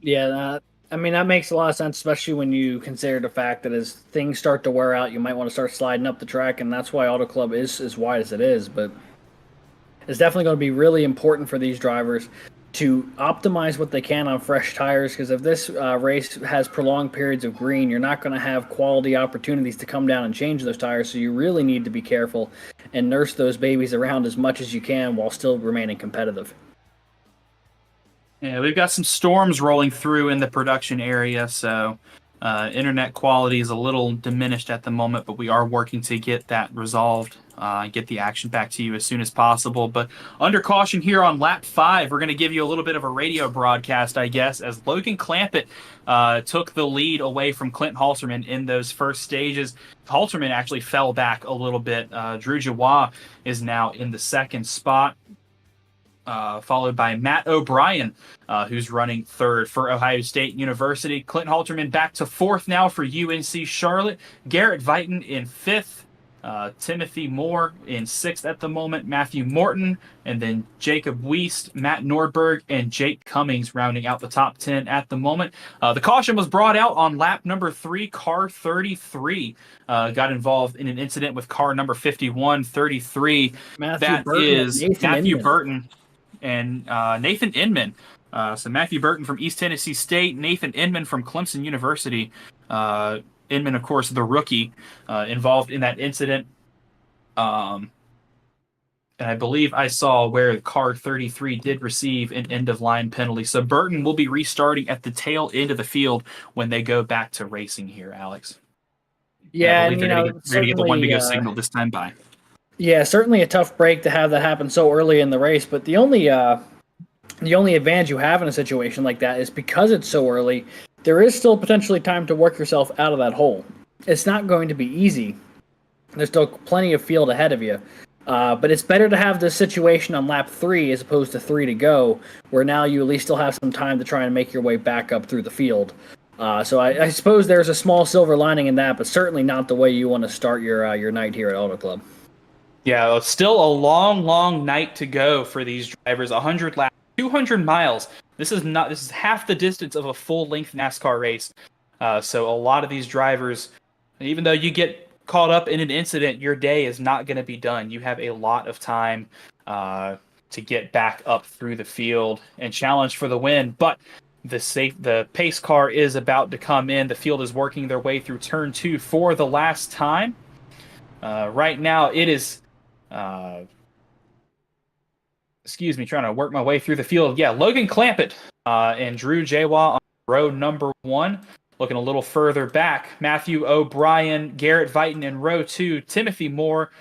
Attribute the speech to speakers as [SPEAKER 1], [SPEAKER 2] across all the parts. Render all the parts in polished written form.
[SPEAKER 1] Yeah, I mean that makes a lot of sense, especially when you consider the fact that as things start to wear out, you might want to start sliding up the track, and that's why Auto Club is as wide as it is. But it's definitely going to be really important for these drivers to optimize what they can on fresh tires, because if this race has prolonged periods of green, you're not going to have quality opportunities to come down and change those tires. So you really need to be careful and nurse those babies around as much as you can while still remaining competitive.
[SPEAKER 2] Yeah, we've got some storms rolling through in the production area, so internet quality is a little diminished at the moment, but we are working to get that resolved, get the action back to you as soon as possible. But under caution here on lap 5, we're going to give you a little bit of a radio broadcast, I guess, as Logan Clampett took the lead away from Clint Halterman in those first stages. Halterman actually fell back a little bit. Drew Jawah is now in the second spot. Followed by Matt O'Brien, who's running third for Ohio State University. Clint Halterman back to fourth now for UNC Charlotte. Garrett Vighton in fifth. Timothy Moore in sixth at the moment. Matthew Morton, and then Jacob Weist, Matt Nordberg, and Jake Cummings rounding out the top 10 at the moment. The caution was brought out on lap number 3. Car 33 got involved in an incident with car number 51, 33.
[SPEAKER 1] Matthew
[SPEAKER 2] That
[SPEAKER 1] Burton and
[SPEAKER 2] is
[SPEAKER 1] Nathan
[SPEAKER 2] Matthew
[SPEAKER 1] Inman.
[SPEAKER 2] Burton and Nathan Inman. So Matthew Burton from East Tennessee State, Nathan Inman from Clemson University. Inman, of course, the rookie involved in that incident. And I believe I saw where car 33 did receive an end-of-line penalty. So Burton will be restarting at the tail end of the field when they go back to racing here, Alex. And I
[SPEAKER 1] Yeah,
[SPEAKER 2] believe
[SPEAKER 1] and
[SPEAKER 2] they're going to get ready to get the
[SPEAKER 1] certainly,
[SPEAKER 2] one-to-go signal this time by.
[SPEAKER 1] yeah, certainly a tough break to have that happen so early in the race. But the only advantage you have in a situation like that is because it's so early, there is still potentially time to work yourself out of that hole. It's not going to be easy. There's still plenty of field ahead of you. But it's better to have this situation on lap 3 as opposed to 3 to go, where now you at least still have some time to try and make your way back up through the field. So I suppose there's a small silver lining in that, but certainly not the way you want to start your night here at Auto Club.
[SPEAKER 2] Yeah, it's still a long, long night to go for these drivers. 100 laps, 200 miles. This is half the distance of a full-length NASCAR race. So a lot of these drivers, even though you get caught up in an incident, your day is not going to be done. You have a lot of time to get back up through the field and challenge for the win. But the pace car is about to come in. The field is working their way through turn 2 for the last time. Right now, it is. Excuse me, trying to work my way through the field. Yeah, Logan Clampett and Drew Jawah on row number 1. Looking a little further back, Matthew O'Brien, Garrett Vighton in row 2, Timothy Moore,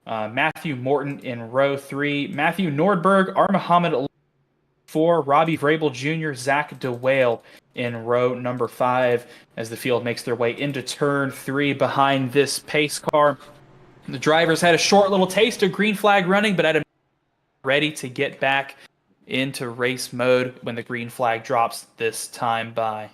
[SPEAKER 2] Matthew Morton in row 3, Matthew Nordberg, R. Muhammad 4, Robbie Vrabel Jr., Zach DeWale in row number 5 as the field makes their way into turn 3 behind this pace car. The drivers had a short little taste of green flag running, but had a ready to get back into race mode when the green flag drops this time by.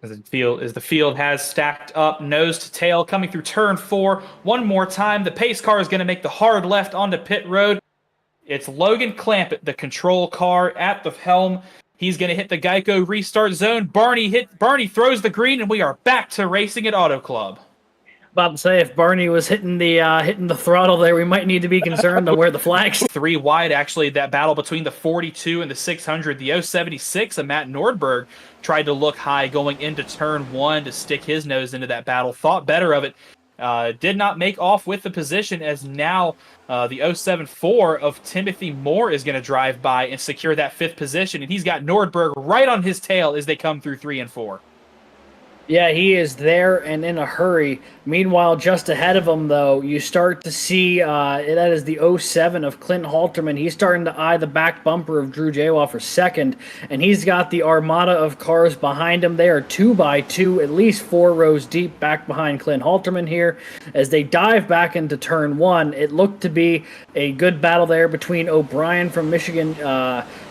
[SPEAKER 2] As the field has stacked up nose to tail coming through turn 4. One more time, the pace car is going to make the hard left onto pit road. It's Logan Clampett, the control car at the helm. He's going to hit the Geico restart zone. Barney throws the green, and we are back to racing at Auto Club.
[SPEAKER 1] About to say, if Barney was hitting the throttle there, we might need to be concerned on where the flags.
[SPEAKER 2] 3 wide, actually, that battle between the 42 and the 600. The 076 of Matt Nordberg tried to look high going into turn 1 to stick his nose into that battle. Thought better of it. Did not make off with the position, as now the 074 of Timothy Moore is going to drive by and secure that 5th position. And he's got Nordberg right on his tail as they come through 3 and 4.
[SPEAKER 1] Yeah, he is there and in a hurry. Meanwhile, just ahead of him, though, you start to see that is the 07 of Clint Halterman. He's starting to eye the back bumper of Drew Jawah for second, and he's got the armada of cars behind him. They are 2 by 2, at least 4 rows deep back behind Clint Halterman here. As they dive back into turn 1, it looked to be a good battle there between O'Brien from Michigan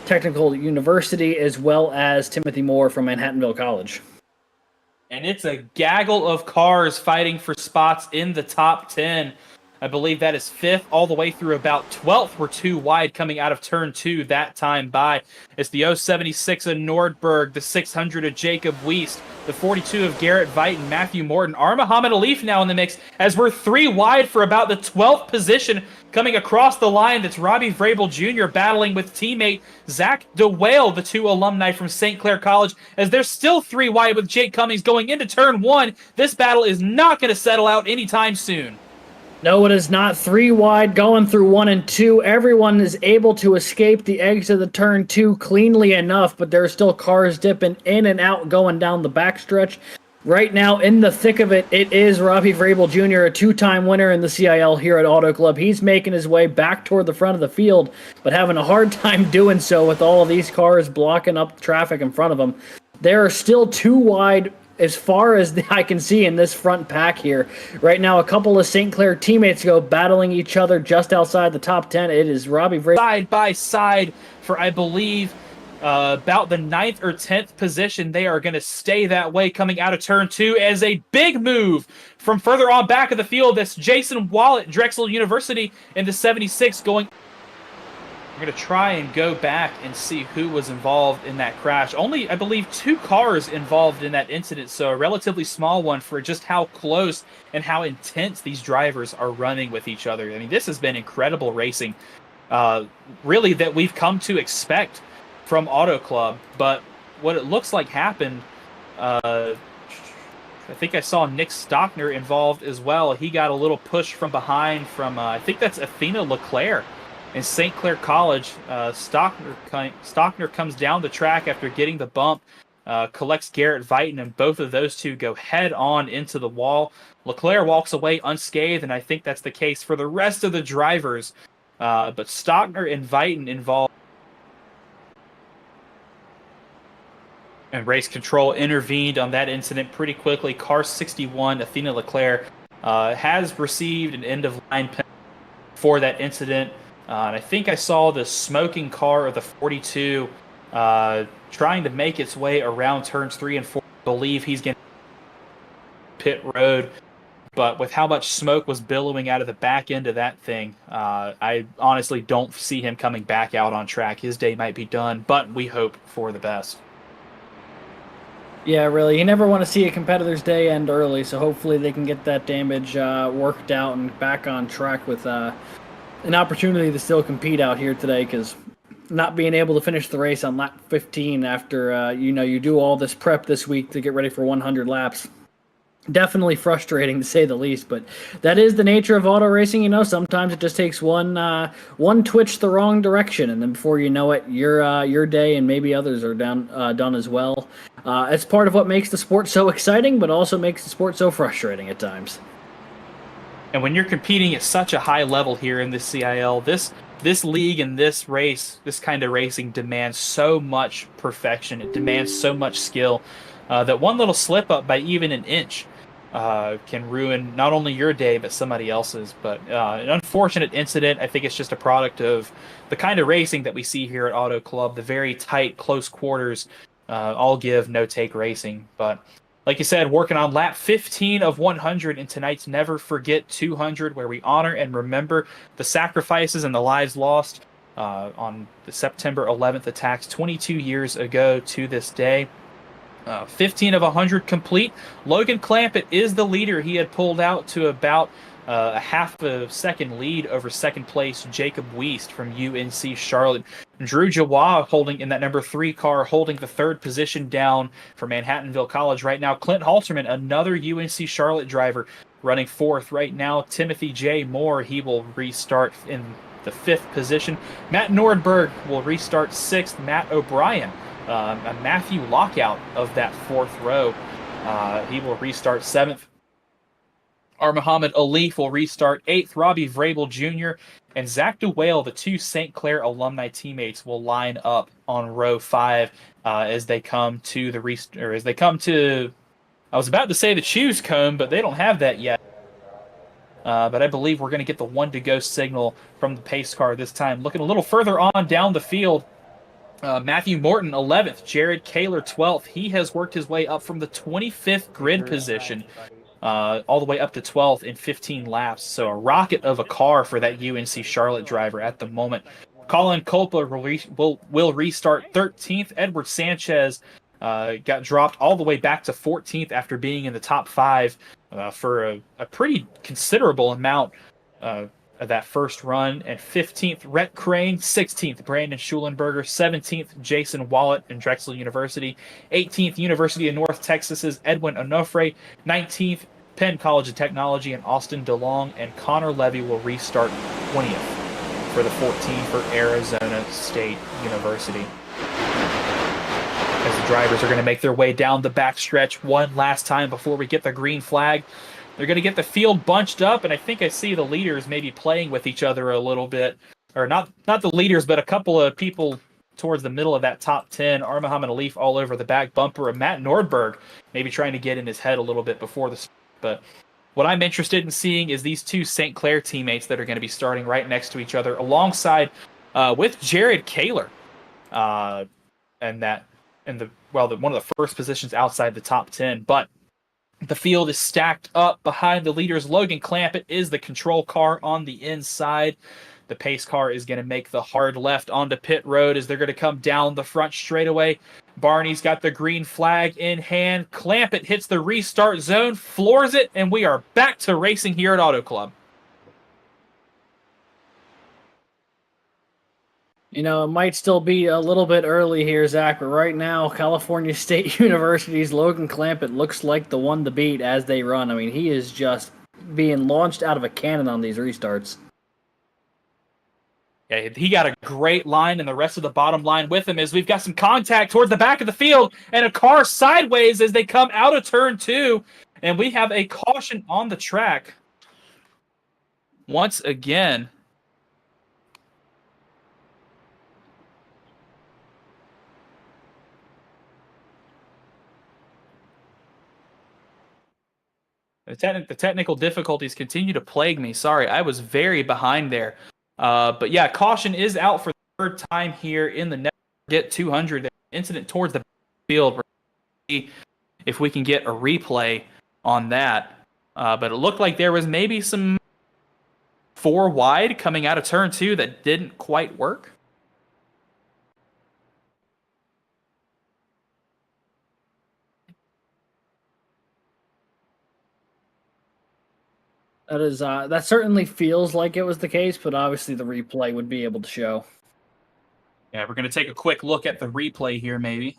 [SPEAKER 1] Technical University as well as Timothy Moore from Manhattanville College.
[SPEAKER 2] And it's a gaggle of cars fighting for spots in the top 10. I believe that is 5th, all the way through about 12th were 2 wide coming out of turn 2 that time by. It's the 076 of Nordberg, the 600 of Jacob Wiest, the 42 of Garrett Veit and Matthew Morton. Muhammad Alif now in the mix as we're 3 wide for about the 12th position coming across the line. That's Robbie Vrabel Jr. battling with teammate Zach DeWale, the 2 alumni from St. Clair College, as there's still 3 wide with Jake Cummings going into turn 1. This battle is not going to settle out anytime soon.
[SPEAKER 1] No, it is not. 3 wide going through 1 and 2. Everyone is able to escape the exit of the turn 2 cleanly enough, but there are still cars dipping in and out going down the backstretch. Right now, in the thick of it, it is Robbie Vrabel Jr., a 2-time winner in the CIL here at Auto Club. He's making his way back toward the front of the field, but having a hard time doing so with all of these cars blocking up traffic in front of him. There are still 2 wide as far as I can see in this front pack here. Right now, a couple of St. Clair teammates go battling each other just outside the top 10. It is Robbie Vrabel.
[SPEAKER 2] Side by side for, I believe, about the 9th or 10th position. They are going to stay that way coming out of turn 2 as a big move from further on back of the field. That's Jason Wallet, Drexel University, in the 76 going. We're going to try and go back and see who was involved in that crash. Only, I believe, 2 cars involved in that incident, so a relatively small one for just how close and how intense these drivers are running with each other. I mean, this has been incredible racing, really, that we've come to expect from Auto Club. But what it looks like happened, I think I saw Nick Stockner involved as well. He got a little push from behind from, I think that's Athena Leclerc. In St. Clair College, Stockner comes down the track after getting the bump, collects Garrett Veit, and both of those two go head-on into the wall. Leclerc walks away unscathed, and I think that's the case for the rest of the drivers. But Stockner and Veit involved. And race control intervened on that incident pretty quickly. Car 61, Athena Leclerc, has received an end-of-line penalty for that incident. And I think I saw the smoking car of the 42 trying to make its way around turns 3 and 4. I believe he's getting pit road. But with how much smoke was billowing out of the back end of that thing, I honestly don't see him coming back out on track. His day might be done, but we hope for the best.
[SPEAKER 1] Yeah, really. You never want to see a competitor's day end early, so hopefully they can get that damage worked out and back on track with an opportunity to still compete out here today, because not being able to finish the race on lap 15 after you do all this prep this week to get ready for 100 laps, definitely frustrating to say the least. But that is the nature of auto racing. Sometimes it just takes one twitch the wrong direction, and then before you know it, your day and maybe others are done as well. It's part of what makes the sport so exciting, but also makes the sport so frustrating at times.
[SPEAKER 2] And when you're competing at such a high level here in the CIL, this league and this race, this kind of racing demands so much perfection. It demands so much skill that one little slip up by even an inch can ruin not only your day, but somebody else's. But an unfortunate incident. I think it's just a product of the kind of racing that we see here at Auto Club, the very tight, close quarters, all give, no take racing. But like you said, working on lap 15 of 100 in tonight's Never Forget 200, where we honor and remember the sacrifices and the lives lost on the September 11th attacks 22 years ago to this day. 15 of 100 complete. Logan Clampett is the leader. He had pulled out to about a half a second lead over second place Jacob Wiest from UNC Charlotte. Drew Jawa holding in that number 3 car, holding the 3rd position down for Manhattanville College right now. Clint Halterman, another UNC Charlotte driver, running 4th right now. Timothy J. Moore, he will restart in the 5th position. Matt Nordberg will restart 6th. Matt O'Brien, a Matthew Lockout of that 4th row, he will restart 7th. Muhammad Alif will restart 8th. Robbie Vrabel Jr. and Zach DeWale, the 2 St. Clair alumni teammates, will line up on row 5 as they come to I was about to say the choose cone, but they don't have that yet. But I believe we're going to get the 1 to go signal from the pace car this time. Looking a little further on down the field, Matthew Morton 11th, Jared Kaler 12th. He has worked his way up from the 25th grid position. all the way up to 12th in 15 laps. So a rocket of a car for that UNC Charlotte driver at the moment. Colin Culpa will restart 13th. Edward Sanchez got dropped all the way back to 14th after being in the top 5 for a pretty considerable amount of that first run. And 15th, Rhett Crane. 16th, Brandon Schulenberger. 17th, Jason Wallet in Drexel University. 18th, University of North Texas's Edwin Onofre. 19th, Penn College of Technology and Austin DeLong. And Connor Levy will restart 20th for the 14 for Arizona State University. As the drivers are going to make their way down the backstretch one last time before we get the green flag. They're going to get the field bunched up, and I think I see the leaders maybe playing with each other a little bit. Or not the leaders, but a couple of people towards the middle of that top 10. Armahaman Alif all over the back bumper, and Matt Nordberg maybe trying to get in his head a little bit before the... But what I'm interested in seeing is these two St. Clair teammates that are going to be starting right next to each other, alongside with Jared Kaler, one of the first positions outside the top 10. But the field is stacked up behind the leaders. Logan Clampett is the control car on the inside. The pace car is going to make the hard left onto pit road as they're going to come down the front straightaway. Barney's got the green flag in hand. Clampett hits the restart zone, floors it, and we are back to racing here at Auto Club.
[SPEAKER 1] You know, it might still be a little bit early here, Zach, but right now, California State University's Logan Clampett looks like the one to beat as they run. I mean, he is just being launched out of a cannon on these restarts.
[SPEAKER 2] Yeah, he got a great line, and the rest of the bottom line with him is we've got some contact towards the back of the field and a car sideways as they come out of turn 2, and we have a caution on the track. Once again, the technical difficulties continue to plague me. Sorry, I was very behind there. But yeah, caution is out for the third time here in the Get 200. Incident towards the field. We're going to see if we can get a replay on that. But it looked like there was maybe some 4 wide coming out of turn 2 that didn't quite work.
[SPEAKER 1] That certainly feels like it was the case, but obviously the replay would be able to show.
[SPEAKER 2] Yeah, we're going to take a quick look at the replay here, maybe.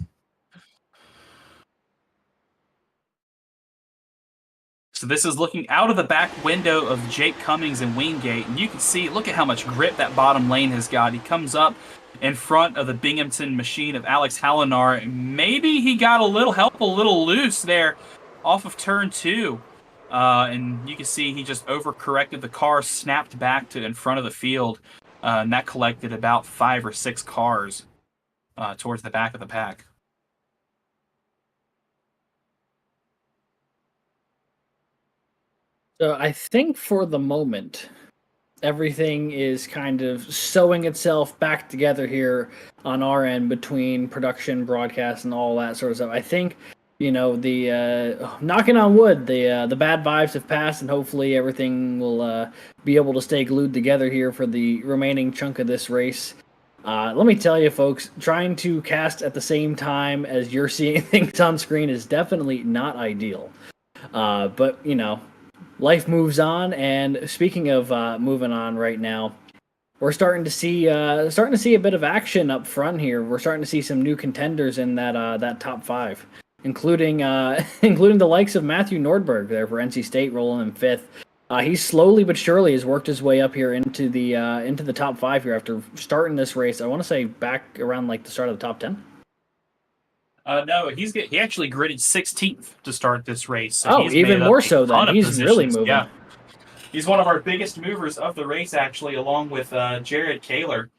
[SPEAKER 2] So this is looking out of the back window of Jake Cummings and Wingate, and you can see, look at how much grip that bottom lane has got. He comes up in front of the Binghamton machine of Alex Hallinar. Maybe he got a little loose there off of turn 2. And you can see he just overcorrected. The car snapped back to in front of the field, and that collected about 5 or 6 cars towards the back of the pack.
[SPEAKER 1] So I think for the moment, everything is kind of sewing itself back together here on our end between production, broadcast, and all that sort of stuff. I think, you know, the knocking on wood, the bad vibes have passed, and hopefully everything will be able to stay glued together here for the remaining chunk of this race. Let me tell you, folks, trying to cast at the same time as you're seeing things on screen is definitely not ideal. But, you know, life moves on, and speaking of moving on right now, we're starting to see a bit of action up front here. We're starting to see some new contenders in that top 5, including the likes of Matthew Nordberg there for NC State, rolling in 5th. He slowly but surely has worked his way up here into the top 5 here after starting this race. I want to say back around like the start of the top 10.
[SPEAKER 2] No, he actually gridded 16th to start this race. So
[SPEAKER 1] even more so then. He's really moving.
[SPEAKER 2] Yeah. He's one of our biggest movers of the race, actually, along with Jared Kaler.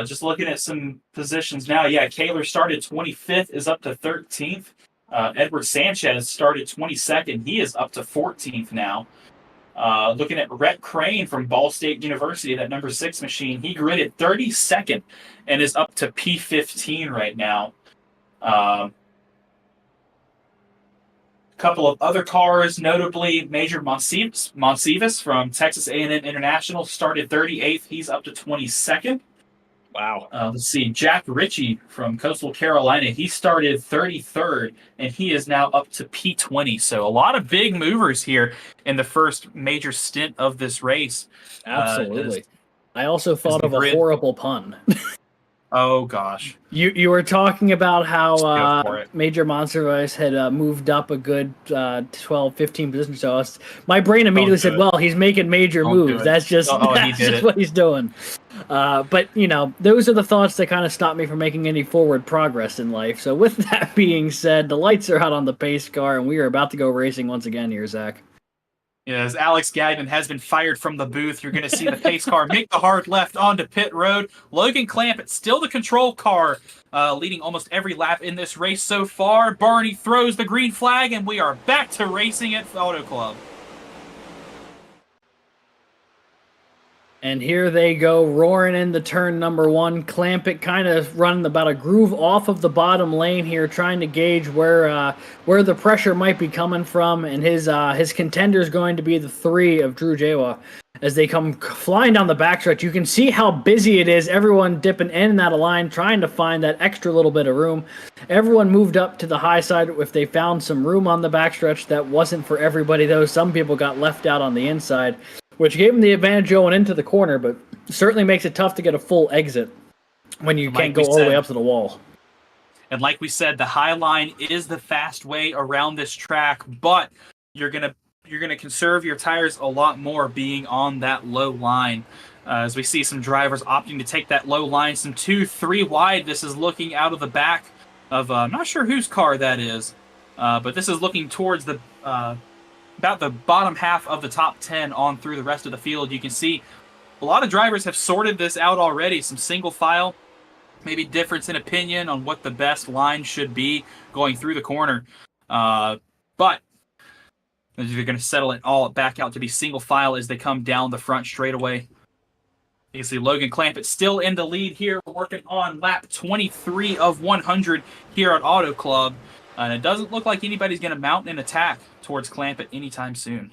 [SPEAKER 2] Just looking at some positions now. Yeah, Kaler started 25th, is up to 13th. Edward Sanchez started 22nd. He is up to 14th now. Looking at Rhett Crane from Ball State University, that number 6 machine, he gridded 32nd and is up to P15 right now. couple of other cars, notably Major Monsivas from Texas A&M International, started 38th. He's up to 22nd.
[SPEAKER 1] Wow.
[SPEAKER 2] Let's see, Jack Ritchie from Coastal Carolina, he started 33rd, and he is now up to P20. So a lot of big movers here in the first major stint of this race.
[SPEAKER 1] Absolutely. I also thought of a
[SPEAKER 2] grid...
[SPEAKER 1] horrible pun.
[SPEAKER 2] Oh, gosh.
[SPEAKER 1] You were talking about how Major Monsivais had moved up a good 12, 15 positions. So my brain immediately said, well, he's making major moves. That's just, what he's doing. But, you know, those are the thoughts that kind of stop me from making any forward progress in life. So with that being said, the lights are out on the pace car, and we are about to go racing once again here, Zach.
[SPEAKER 2] As Alex Gagnon has been fired from the booth, you're going to see the pace car make the hard left onto pit road. Logan Clampett, still the control car, leading almost every lap in this race so far. Barney throws the green flag, and we are back to racing at Auto Club.
[SPEAKER 1] And here they go, roaring into turn number one. Clampett kind of running about a groove off of the bottom lane here, trying to gauge where the pressure might be coming from. And his contender is going to be the 3 of Drew Jawa. As they come flying down the backstretch, you can see how busy it is. Everyone dipping in and out of line, trying to find that extra little bit of room. Everyone moved up to the high side if they found some room on the backstretch. That wasn't for everybody, though. Some people got left out on the inside, which gave him the advantage going into the corner, but certainly makes it tough to get a full exit when you can't go all the way up to the wall.
[SPEAKER 2] And like we said, the high line is the fast way around this track, but you're gonna conserve your tires a lot more being on that low line. As we see some drivers opting to take that low line, some 2, 3 wide. This is looking out of the back of I'm not sure whose car that is, but this is looking towards the about the bottom half of the top 10 on through the rest of the field. You can see a lot of drivers have sorted this out already. Some single file, maybe difference in opinion on what the best line should be going through the corner. But they're going to settle it all back out to be single file as they come down the front straightaway. You can see Logan Clampett still in the lead here, working on lap 23 of 100 here at Auto Club. And it doesn't look like anybody's going to mount an attack towards Clampett anytime soon.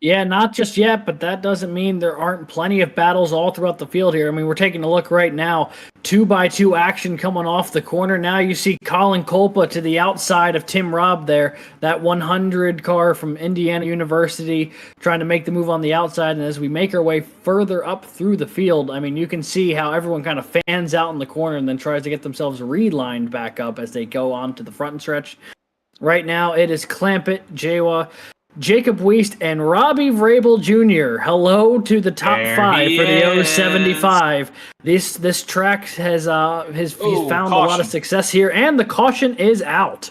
[SPEAKER 1] Yeah, not just yet, but that doesn't mean there aren't plenty of battles all throughout the field here. I mean, we're taking a look right now. 2x2 action coming off the corner. Now you see Colin Kolpa to the outside of Tim Robb there. That 100 car from Indiana University trying to make the move on the outside. And as we make our way further up through the field, I mean, you can see how everyone kind of fans out in the corner and then tries to get themselves relined back up as they go on to the front stretch. Right now, it is Clampett, Jawa, Jacob Wiest, and Robbie Vrabel Jr. Hello to the top 5 for the 075. This track has he's found caution. A lot of success here, and the caution is out.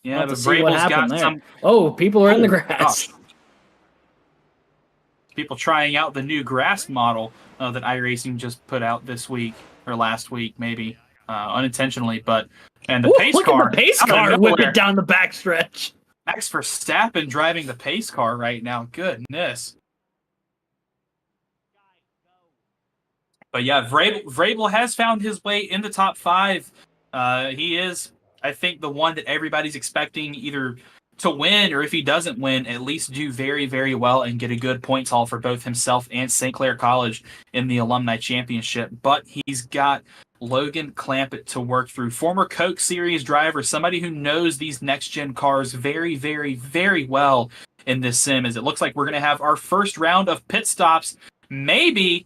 [SPEAKER 2] Yeah, but Vrabel's got there. Some.
[SPEAKER 1] Oh, people are in the grass.
[SPEAKER 2] Gosh. People trying out the new grass model that iRacing just put out this week or last week, maybe unintentionally, but. And the pace car.
[SPEAKER 1] Look at the pace car whipping down the backstretch.
[SPEAKER 2] Max Verstappen driving the pace car right now. Goodness. But yeah, Vrabel has found his way in the top 5. He is, I think, the one that everybody's expecting either to win, or if he doesn't win, at least do very, very well and get a good points haul for both himself and St. Clair College in the Alumni Championship. But he's got Logan Clampett to work through. Former Coke Series driver, somebody who knows these next-gen cars very, very, very well in this sim, as it looks like we're going to have our first round of pit stops. Maybe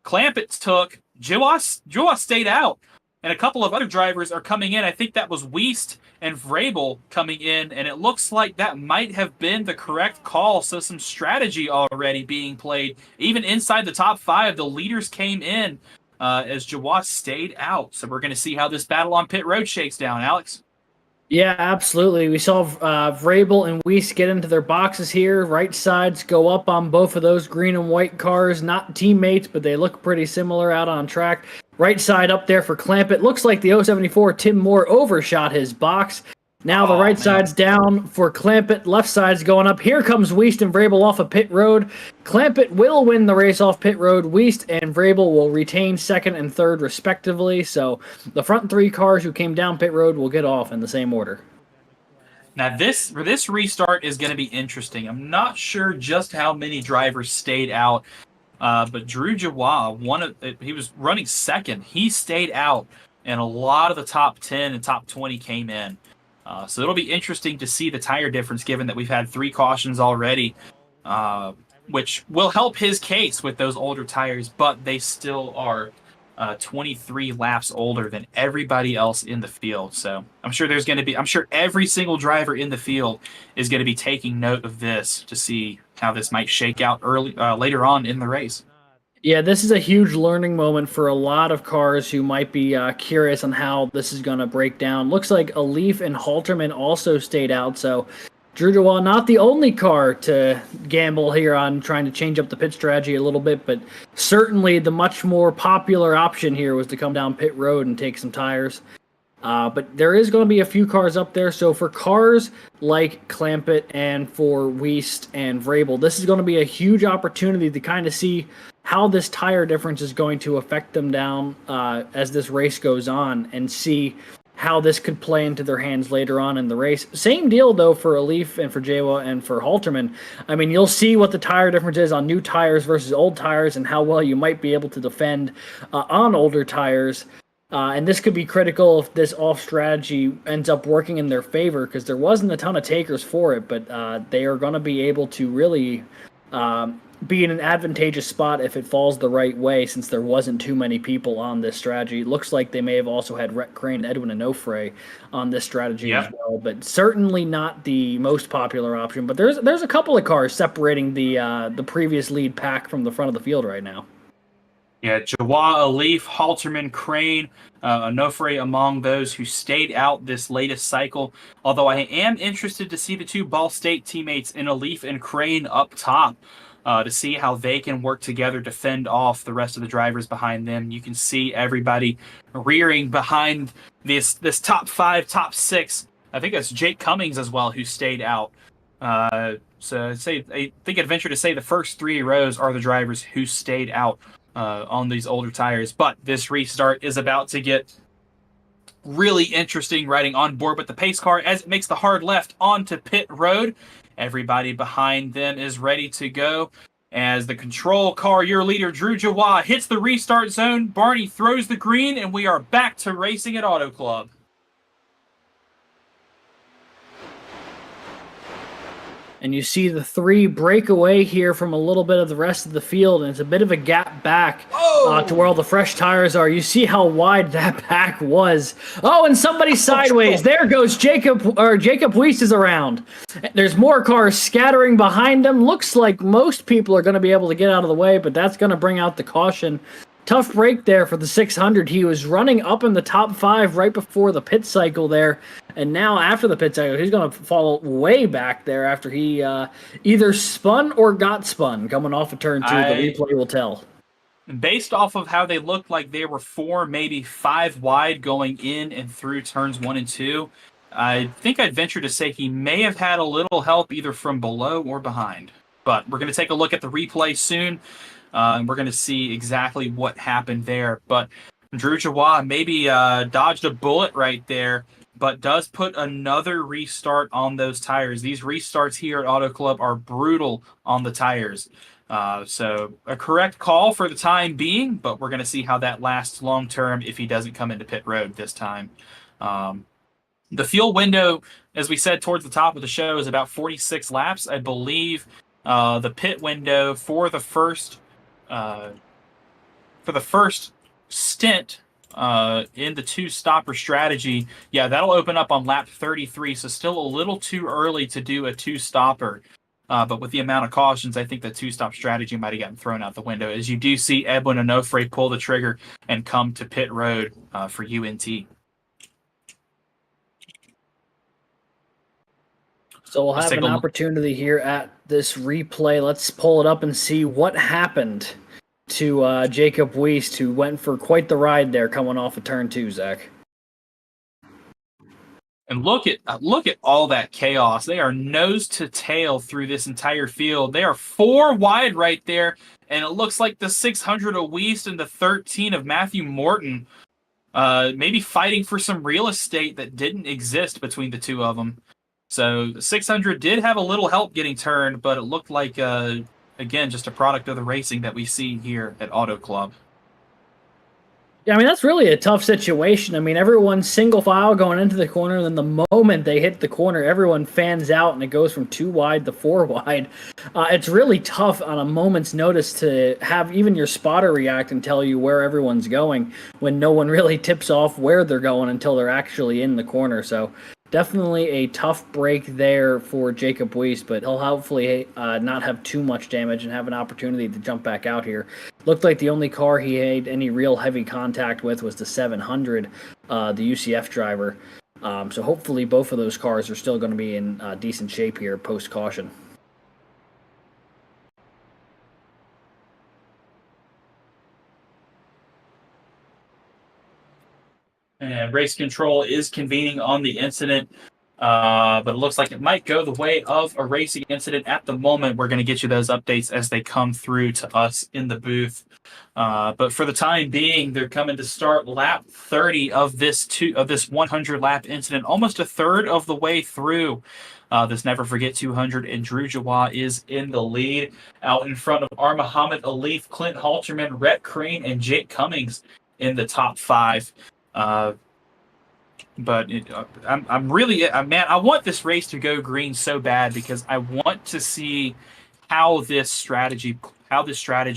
[SPEAKER 2] Clampett took, Jawa stayed out, and a couple of other drivers are coming in. I think that was Wiest and Vrabel coming in, and it looks like that might have been the correct call. So some strategy already being played. Even inside the top 5, the leaders came in as Jawa stayed out. So we're going to see how this battle on pit road shakes down, Alex.
[SPEAKER 1] Yeah, absolutely. We saw Vrabel and Wiest get into their boxes here. Right sides go up on both of those green and white cars. Not teammates, but they look pretty similar out on track. Right side up there for Clampett. Looks like the 074 Tim Moore overshot his box. Now the
[SPEAKER 2] Oh,
[SPEAKER 1] right
[SPEAKER 2] man.
[SPEAKER 1] side's down for Clampett. Left side's going up. Here comes Weist and Vrabel off of pit road. Clampett will win the race off pit road. Weist and Vrabel will retain second and third respectively. So the front three cars who came down pit road will get off in the same order.
[SPEAKER 2] Now this restart is going to be interesting. I'm not sure just how many drivers stayed out, but Drew Jawah, he was running second. He stayed out, and a lot of the top 10 and top 20 came in. So it'll be interesting to see the tire difference, given that we've had 3 cautions already, which will help his case with those older tires, but they still are 23 laps older than everybody else in the field. So I'm sure every single driver in the field is going to be taking note of this to see how this might shake out later on in the race.
[SPEAKER 1] Yeah, this is a huge learning moment for a lot of cars who might be curious on how this is going to break down. Looks like Alif and Halterman also stayed out, so Drew Jawah not the only car to gamble here on trying to change up the pit strategy a little bit, but certainly the much more popular option here was to come down pit road and take some tires. But there is going to be a few cars up there. So for cars like Clampett and for Weist and Vrabel, this is going to be a huge opportunity to kind of see how this tire difference is going to affect them down as this race goes on and see how this could play into their hands later on in the race. Same deal, though, for Alif and for Jawa and for Halterman. I mean, you'll see what the tire difference is on new tires versus old tires and how well you might be able to defend on older tires. And this could be critical if this off strategy ends up working in their favor, because there wasn't a ton of takers for it, but they are going to be able to really be in an advantageous spot if it falls the right way, since there wasn't too many people on this strategy. It looks like they may have also had Rhett Crane, Edwin Onofre on this strategy as well, but certainly not the most popular option. But there's a couple of cars separating the previous lead pack from the front of the field right now.
[SPEAKER 2] Yeah, Jawah, Alif, Halterman, Crane, Onofre among those who stayed out this latest cycle. Although I am interested to see the 2 Ball State teammates in Alif and Crane up top to see how they can work together to fend off the rest of the drivers behind them. You can see everybody rearing behind this top 5, top 6. I think that's Jake Cummings as well who stayed out. So I think I'd venture to say the first 3 rows are the drivers who stayed out on these older tires. But this restart is about to get really interesting riding on board with the pace car as it makes the hard left onto pit road. Everybody behind them is ready to go as the control car, your leader Drew Jawah, hits the restart zone. Barney throws the green, and we are back to racing at Auto Club.
[SPEAKER 1] And you see the 3 break away here from a little bit of the rest of the field, and it's a bit of a gap back to where all the fresh tires are. You see how wide that back was. Oh, and somebody's sideways. There goes Jacob Weist is around. There's more cars scattering behind him. Looks like most people are going to be able to get out of the way, but that's going to bring out the caution. Tough break there for the 600. He was running up in the top 5 right before the pit cycle there. And now after the pit cycle, he's going to fall way back there after he either spun or got spun coming off of turn 2. The replay will tell.
[SPEAKER 2] Based off of how they looked like they were 4, maybe 5 wide going in and through turns 1 and 2, I think I'd venture to say he may have had a little help either from below or behind. But we're going to take a look at the replay soon. And we're going to see exactly what happened there. But Drew Jawah maybe dodged a bullet right there, but does put another restart on those tires. These restarts here at Auto Club are brutal on the tires. So a correct call for the time being, but we're going to see how that lasts long term if he doesn't come into pit road this time. The fuel window, as we said towards the top of the show, is about 46 laps. I believe the pit window for the first stint in the 2-stopper strategy, yeah, that'll open up on lap 33, so still a little too early to do a 2-stopper. But with the amount of cautions, I think the 2-stop strategy might have gotten thrown out the window, as you do see Edwin Onofre pull the trigger and come to pit road for UNT.
[SPEAKER 1] So we'll have an opportunity here at this replay. Let's pull it up and see what happened to Jacob Weist, who went for quite the ride there coming off of turn 2, Zach.
[SPEAKER 2] And look at all that chaos. They are nose to tail through this entire field. They are 4 wide right there, and it looks like the 600 of Weist and the 13 of Matthew Morton, maybe fighting for some real estate that didn't exist between the two of them. So the 600 did have a little help getting turned, but it looked like again just a product of the racing that we see here at Auto Club.
[SPEAKER 1] Yeah, I mean, that's really a tough situation. I mean, everyone's single file going into the corner, and then the moment they hit the corner, everyone fans out, and it goes from 2 wide to 4 wide. It's really tough on a moment's notice to have even your spotter react and tell you where everyone's going when no one really tips off where they're going until they're actually in the corner. So definitely a tough break there for Jacob Weist, but he'll hopefully not have too much damage and have an opportunity to jump back out here. Looked like the only car he had any real heavy contact with was the 700, the UCF driver. So hopefully both of those cars are still going to be in decent shape here post-caution.
[SPEAKER 2] And race control is convening on the incident, but it looks like it might go the way of a racing incident at the moment. We're going to get you those updates as they come through to us in the booth. But for the time being, they're coming to start lap 30 of this 100 lap incident, almost a third of the way through. This Never Forget 200, and Drew Jawah is in the lead. Out in front of Muhammad Alif, Clint Halterman, Rhett Crane, and Jake Cummings in the top 5. But I'm really, man, I want this race to go green so bad because I want to see how this strategy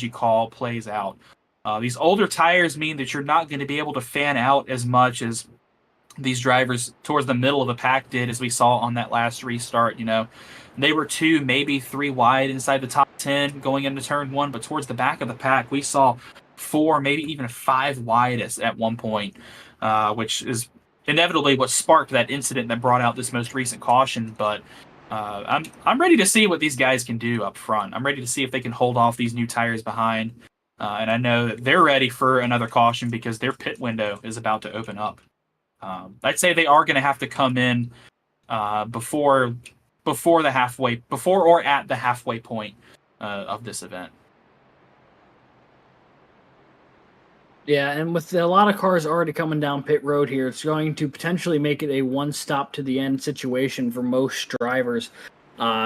[SPEAKER 2] call plays out. These older tires mean that you're not going to be able to fan out as much as these drivers towards the middle of the pack did, as we saw on that last restart. You know, they were 2, maybe 3 wide inside the top 10 going into turn 1, but towards the back of the pack, we saw 4, maybe even 5 wide at one point, which is inevitably what sparked that incident that brought out this most recent caution. But I'm ready to see what these guys can do up front. I'm ready to see if they can hold off these new tires behind, and I know that they're ready for another caution because their pit window is about to open up. I'd say they are going to have to come in before or at the halfway point of this event.
[SPEAKER 1] Yeah, and with a lot of cars already coming down pit road here, it's going to potentially make it a one-stop-to-the-end situation for most drivers.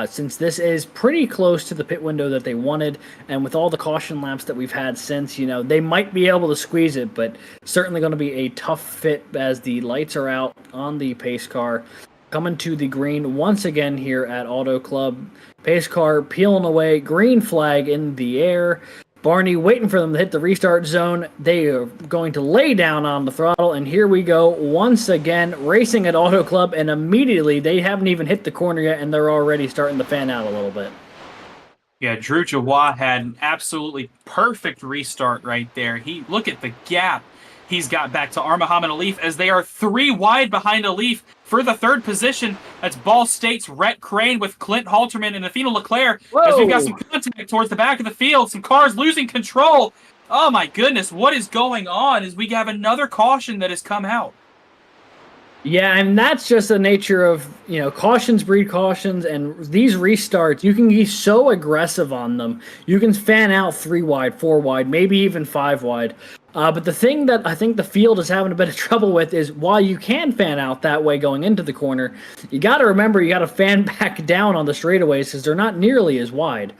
[SPEAKER 1] Since this is pretty close to the pit window that they wanted, and with all the caution laps that we've had since, you know, they might be able to squeeze it, but certainly going to be a tough fit as the lights are out on the pace car. Coming to the green once again here at Auto Club. Pace car peeling away, green flag in the air. Barney waiting for them to hit the restart zone. They are going to lay down on the throttle, and here we go once again, racing at Auto Club, and immediately they haven't even hit the corner yet, and they're already starting to fan out a little bit.
[SPEAKER 2] Yeah, Drew Jawah had an absolutely perfect restart right there. Look at the gap he's got back to Muhammad Alif as they are 3 wide behind Alif for the 3rd position. That's Ball State's Rhett Crane with Clint Halterman and Athena Leclerc.
[SPEAKER 1] Whoa.
[SPEAKER 2] As we've got some contact towards the back of the field, some cars losing control. Oh my goodness, what is going on? As we have another caution that has come out.
[SPEAKER 1] Yeah, and that's just the nature of, you know, cautions breed cautions, and these restarts, you can be so aggressive on them. You can fan out 3 wide, 4 wide, maybe even 5 wide. But the thing that I think the field is having a bit of trouble with is while you can fan out that way going into the corner, you got to remember you got to fan back down on the straightaways because they're not nearly as wide.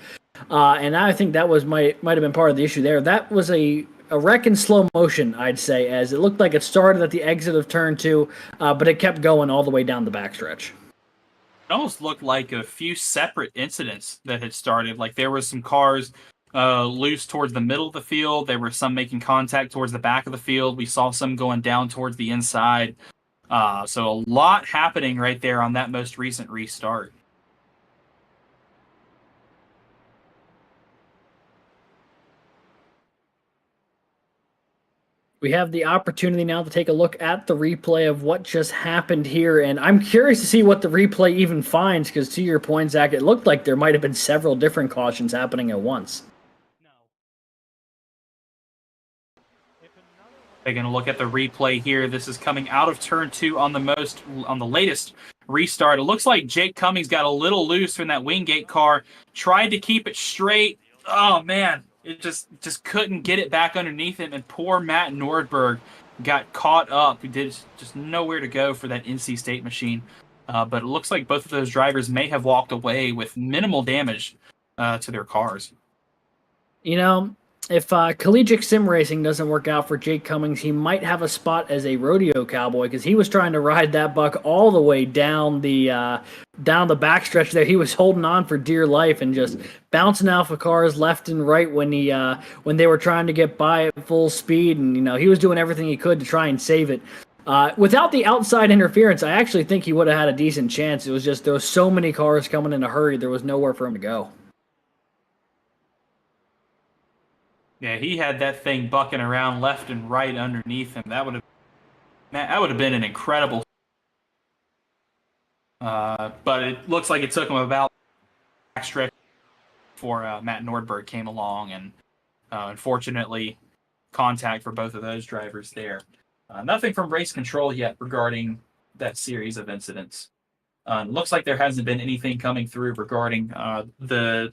[SPEAKER 1] And I think that might have been part of the issue there. That was a wreck in slow motion, I'd say, as it looked like it started at the exit of turn 2, but it kept going all the way down the backstretch.
[SPEAKER 2] It almost looked like a few separate incidents that had started. Like there was some cars loose towards the middle of the field. There were some making contact towards the back of the field. We saw some going down towards the inside. So a lot happening right there on that most recent restart.
[SPEAKER 1] We have the opportunity now to take a look at the replay of what just happened here, and I'm curious to see what the replay even finds, because to your point, Zach, it looked like there might have been several different cautions happening at once.
[SPEAKER 2] Taking a look at the replay here. This is coming out of turn 2 on the latest restart. It looks like Jake Cummings got a little loose from that Wingate car. Tried to keep it straight. Oh man, it just couldn't get it back underneath him. And poor Matt Nordberg got caught up. He did just nowhere to go for that NC State machine. But it looks like both of those drivers may have walked away with minimal damage to their cars.
[SPEAKER 1] You know, if collegiate sim racing doesn't work out for Jake Cummings, he might have a spot as a rodeo cowboy because he was trying to ride that buck all the way down the backstretch there. He was holding on for dear life and just bouncing off of cars left and right when they were trying to get by at full speed, and he was doing everything he could to try and save it. Without the outside interference, I actually think he would have had a decent chance. It was just there was so many cars coming in a hurry, there was nowhere for him to go.
[SPEAKER 2] Yeah, he had that thing bucking around left and right underneath him. That would have been an incredible. But it looks like it took him about backstretch before Matt Nordberg came along, and unfortunately, contact for both of those drivers there. Nothing from race control yet regarding that series of incidents. Looks like there hasn't been anything coming through regarding the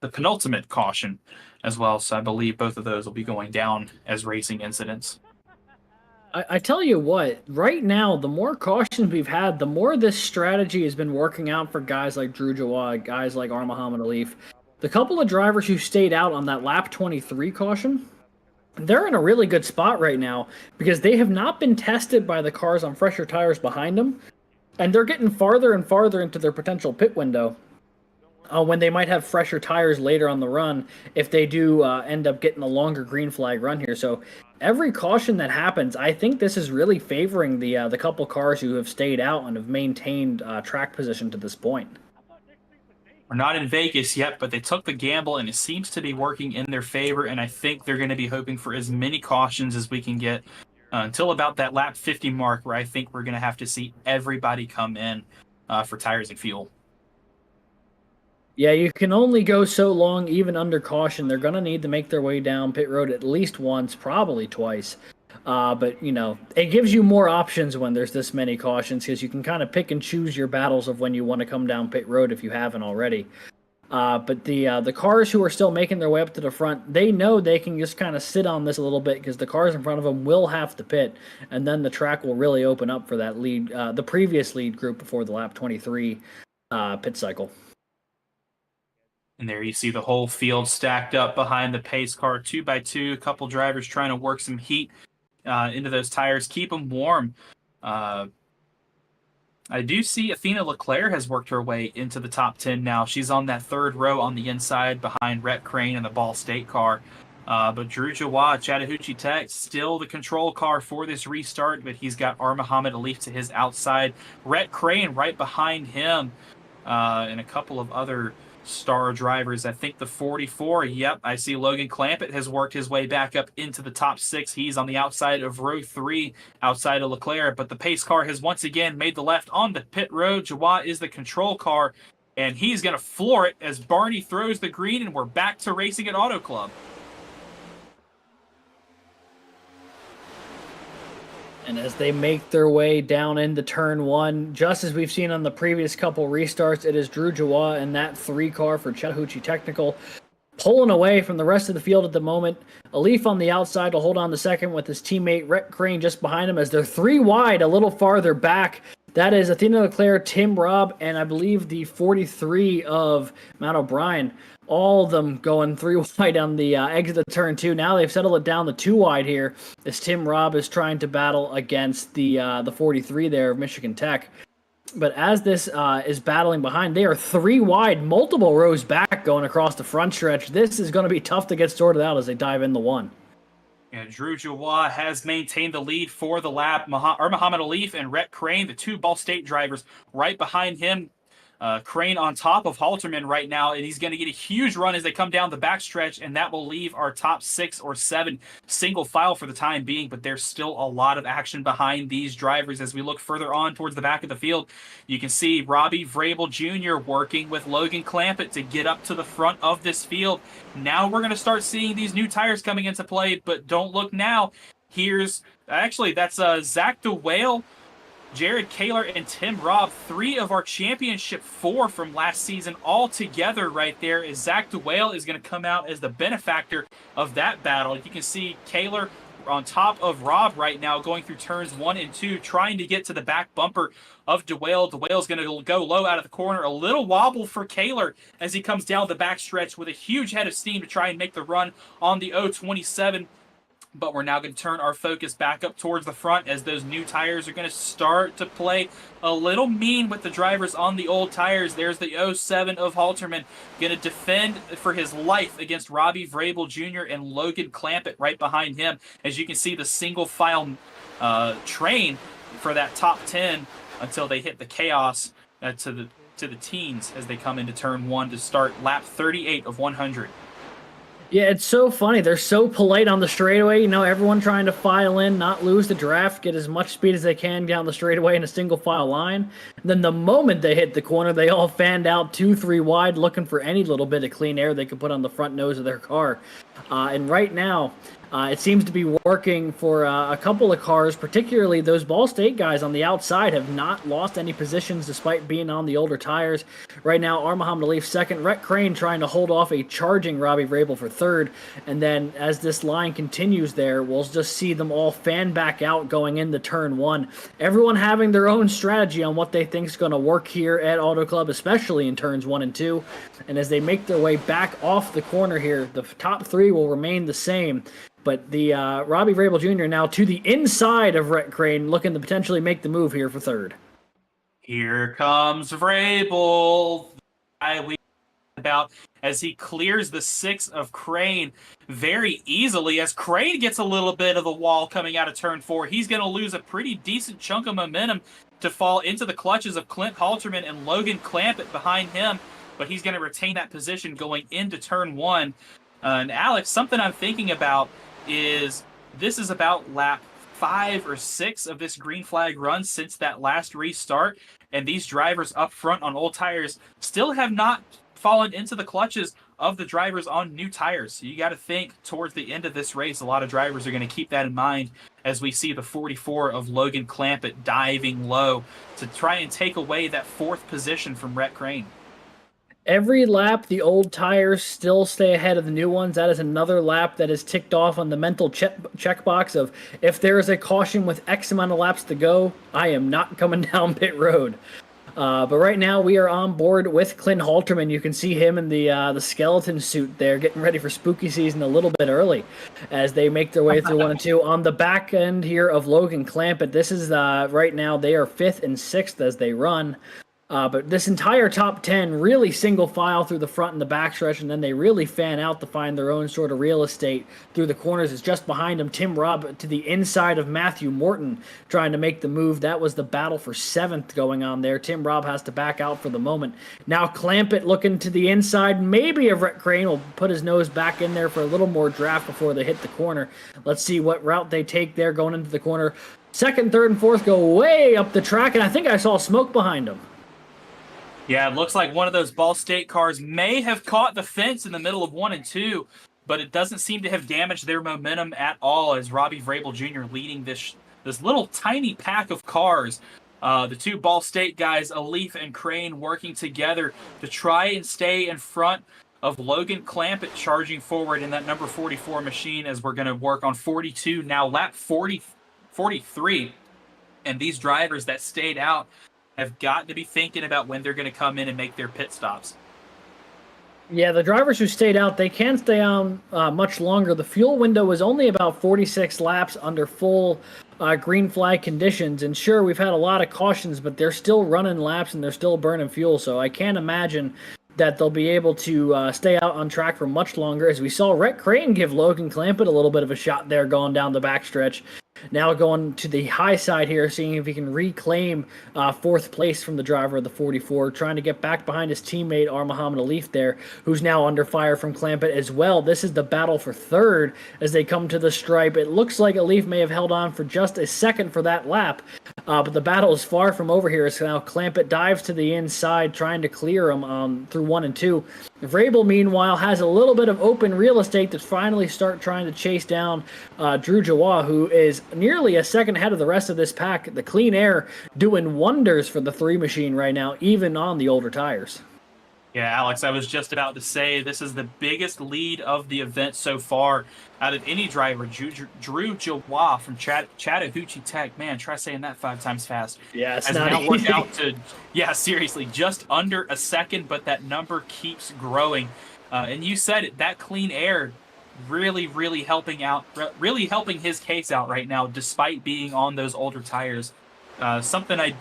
[SPEAKER 2] penultimate caution as well, so I believe both of those will be going down as racing incidents.
[SPEAKER 1] I tell you what, right now, the more cautions we've had, the more this strategy has been working out for guys like Drew Jawad, guys like Muhammad Alif. The couple of drivers who stayed out on that lap 23 caution, they're in a really good spot right now because they have not been tested by the cars on fresher tires behind them, and they're getting farther and farther into their potential pit window. When they might have fresher tires later on the run if they do end up getting a longer green flag run here. So every caution that happens, I think this is really favoring the couple cars who have stayed out and have maintained track position to this point.
[SPEAKER 2] We're not in Vegas yet, but they took the gamble, and it seems to be working in their favor, and I think they're going to be hoping for as many cautions as we can get until about that lap 50 mark, where I think we're going to have to see everybody come in for tires and fuel.
[SPEAKER 1] Yeah, you can only go so long, even under caution. They're going to need to make their way down pit road at least once, probably twice. But, it gives you more options when there's this many cautions because you can kind of pick and choose your battles of when you want to come down pit road if you haven't already. But the cars who are still making their way up to the front, they know they can just kind of sit on this a little bit because the cars in front of them will have to pit, and then the track will really open up for that lead, the previous lead group before the lap 23 pit cycle.
[SPEAKER 2] And there you see the whole field stacked up behind the pace car, 2x2. A couple drivers trying to work some heat into those tires, keep them warm. I do see Athena Leclerc has worked her way into the top 10 now. She's on that third row on the inside behind Rhett Crane and the Ball State car. But Drew Jawad, Chattahoochee Tech, still the control car for this restart, but he's got Muhammad Alif to his outside. Rhett Crane right behind him, and a couple of other star drivers. I think the 44, yep, I see Logan Clampett has worked his way back up into the top 6. He's on the outside of row 3, outside of Leclerc, but the pace car has once again made the left on the pit road. Jawad is the control car, and he's going to floor it as Barney throws the green, and we're back to racing at Auto Club.
[SPEAKER 1] And as they make their way down into turn 1, just as we've seen on the previous couple restarts, it is Drew Jawad and that 3 car for Chattahoochee Technical pulling away from the rest of the field at the moment. Alif on the outside will hold on to second with his teammate Rhett Crane just behind him as they're 3 wide a little farther back. That is Athena Leclerc, Tim Robb, and I believe the 43 of Matt O'Brien. All of them going 3 wide on the exit of turn 2. Now they've settled it down to 2 wide here as Tim Robb is trying to battle against the 43 there of Michigan Tech. But as this is battling behind, they are 3 wide, multiple rows back going across the front stretch. This is going to be tough to get sorted out as they dive in the 1.
[SPEAKER 2] And Drew Jawad has maintained the lead for the lap. Muhammad Alif and Rhett Crane, the 2 Ball State drivers, right behind him. Crane on top of Halterman right now, and he's going to get a huge run as they come down the backstretch, and that will leave our top 6 or 7 single file for the time being, but there's still a lot of action behind these drivers. As we look further on towards the back of the field, you can see Robbie Vrabel Jr. working with Logan Clampett to get up to the front of this field. Now we're going to start seeing these new tires coming into play, but don't look now. Here's actually that's Zach DeWale, Jared Kaler, and Tim Robb, 3 of our championship 4 from last season all together right there, as Zach DeWale is going to come out as the benefactor of that battle. You can see Kaler on top of Robb right now going through turns 1 and 2, trying to get to the back bumper of DeWale. DeWale's going to go low out of the corner. A little wobble for Kaler as he comes down the backstretch with a huge head of steam to try and make the run on the 027. But we're now going to turn our focus back up towards the front as those new tires are going to start to play a little mean with the drivers on the old tires. There's the 07 of Halterman going to defend for his life against Robbie Vrabel Jr. and Logan Clampett right behind him. As you can see, the single file train for that top 10 until they hit the chaos to the teens as they come into turn 1 to start lap 38 of 100.
[SPEAKER 1] Yeah, it's so funny. They're so polite on the straightaway. You know, everyone trying to file in, not lose the draft, get as much speed as they can down the straightaway in a single file line. And then the moment they hit the corner, they all fanned out 2-3 wide, looking for any little bit of clean air they could put on the front nose of their car. And right now, it seems to be working for a couple of cars, particularly those Ball State guys on the outside have not lost any positions despite being on the older tires. Right now, Muhammad Alif second, Rhett Crane trying to hold off a charging Robbie Vrabel for third. And then as this line continues there, we'll just see them all fan back out going into turn 1. Everyone having their own strategy on what they think is going to work here at Auto Club, especially in turns 1 and 2. And as they make their way back off the corner here, the top 3 will remain the same. But the Robbie Vrabel Jr. now to the inside of Rhett Crane, looking to potentially make the move here for third.
[SPEAKER 2] Here comes Vrabel, we about as he clears the 6 of Crane very easily. As Crane gets a little bit of the wall coming out of turn 4, he's going to lose a pretty decent chunk of momentum to fall into the clutches of Clint Halterman and Logan Clampett behind him. But he's going to retain that position going into turn 1. And Alex, something I'm thinking about is this is about lap 5 or 6 of this green flag run since that last restart, and these drivers up front on old tires still have not fallen into the clutches of the drivers on new tires. So you got to think towards the end of this race, a lot of drivers are going to keep that in mind as we see the 44 of Logan Clampett diving low to try and take away that 4th position from Rhett Crane.
[SPEAKER 1] Every lap, the old tires still stay ahead of the new ones. That is another lap that is ticked off on the mental checkbox of if there is a caution with X amount of laps to go, I am not coming down pit road. But right now, we are on board with Clint Halterman. You can see him in the skeleton suit there, getting ready for spooky season a little bit early as they make their way through 1 and 2. On the back end here of Logan Clampett, this is right now they are 5th and 6th as they run. But this entire top 10 really single file through the front and the backstretch, and then they really fan out to find their own sort of real estate through the corners. It's just behind them, Tim Robb to the inside of Matthew Morton trying to make the move. That was the battle for 7th going on there. Tim Robb has to back out for the moment. Now Clampett looking to the inside. Maybe Rhett Crane will put his nose back in there for a little more draft before they hit the corner. Let's see what route they take there going into the corner. 2nd, 3rd, and 4th go way up the track, and I think I saw smoke behind them.
[SPEAKER 2] Yeah, it looks like one of those Ball State cars may have caught the fence in the middle of 1 and 2, but it doesn't seem to have damaged their momentum at all as Robbie Vrabel Jr. leading this little tiny pack of cars. The 2 Ball State guys, Alif and Crane, working together to try and stay in front of Logan Clampett charging forward in that number 44 machine as we're going to work on 42, now lap 43. And these drivers that stayed out have got to be thinking about when they're going to come in and make their pit stops.
[SPEAKER 1] Yeah, the drivers who stayed out, they can stay on much longer. The fuel window is only about 46 laps under full green flag conditions. And sure, we've had a lot of cautions, but they're still running laps and they're still burning fuel. So I can't imagine that they'll be able to stay out on track for much longer. As we saw Rhett Crane give Logan Clampett a little bit of a shot there going down the backstretch. Now going to the high side here, seeing if he can reclaim fourth place from the driver of the 44, trying to get back behind his teammate Muhammad Alif there, who's now under fire from Clampett as well. This is the battle for third as they come to the stripe. It looks like Alif may have held on for just a second for that lap, but the battle is far from over here. So now Clampett dives to the inside, trying to clear him through 1 and 2. Vrabel, meanwhile, has a little bit of open real estate to finally start trying to chase down Drew Jawa, who is nearly a second ahead of the rest of this pack. The Clean Air doing wonders for the 3 machine right now, even on the older tires.
[SPEAKER 2] Yeah, Alex, I was just about to say this is the biggest lead of the event so far out of any driver. Drew Jawa from Chattahoochee Tech. Man, try saying that 5 times fast.
[SPEAKER 1] Yeah, it's
[SPEAKER 2] has
[SPEAKER 1] not
[SPEAKER 2] now
[SPEAKER 1] easy.
[SPEAKER 2] worked out to, yeah, seriously, just under a second, but that number keeps growing. And you said it, that Clean Air really helping his case out right now, despite being on those older tires. Something I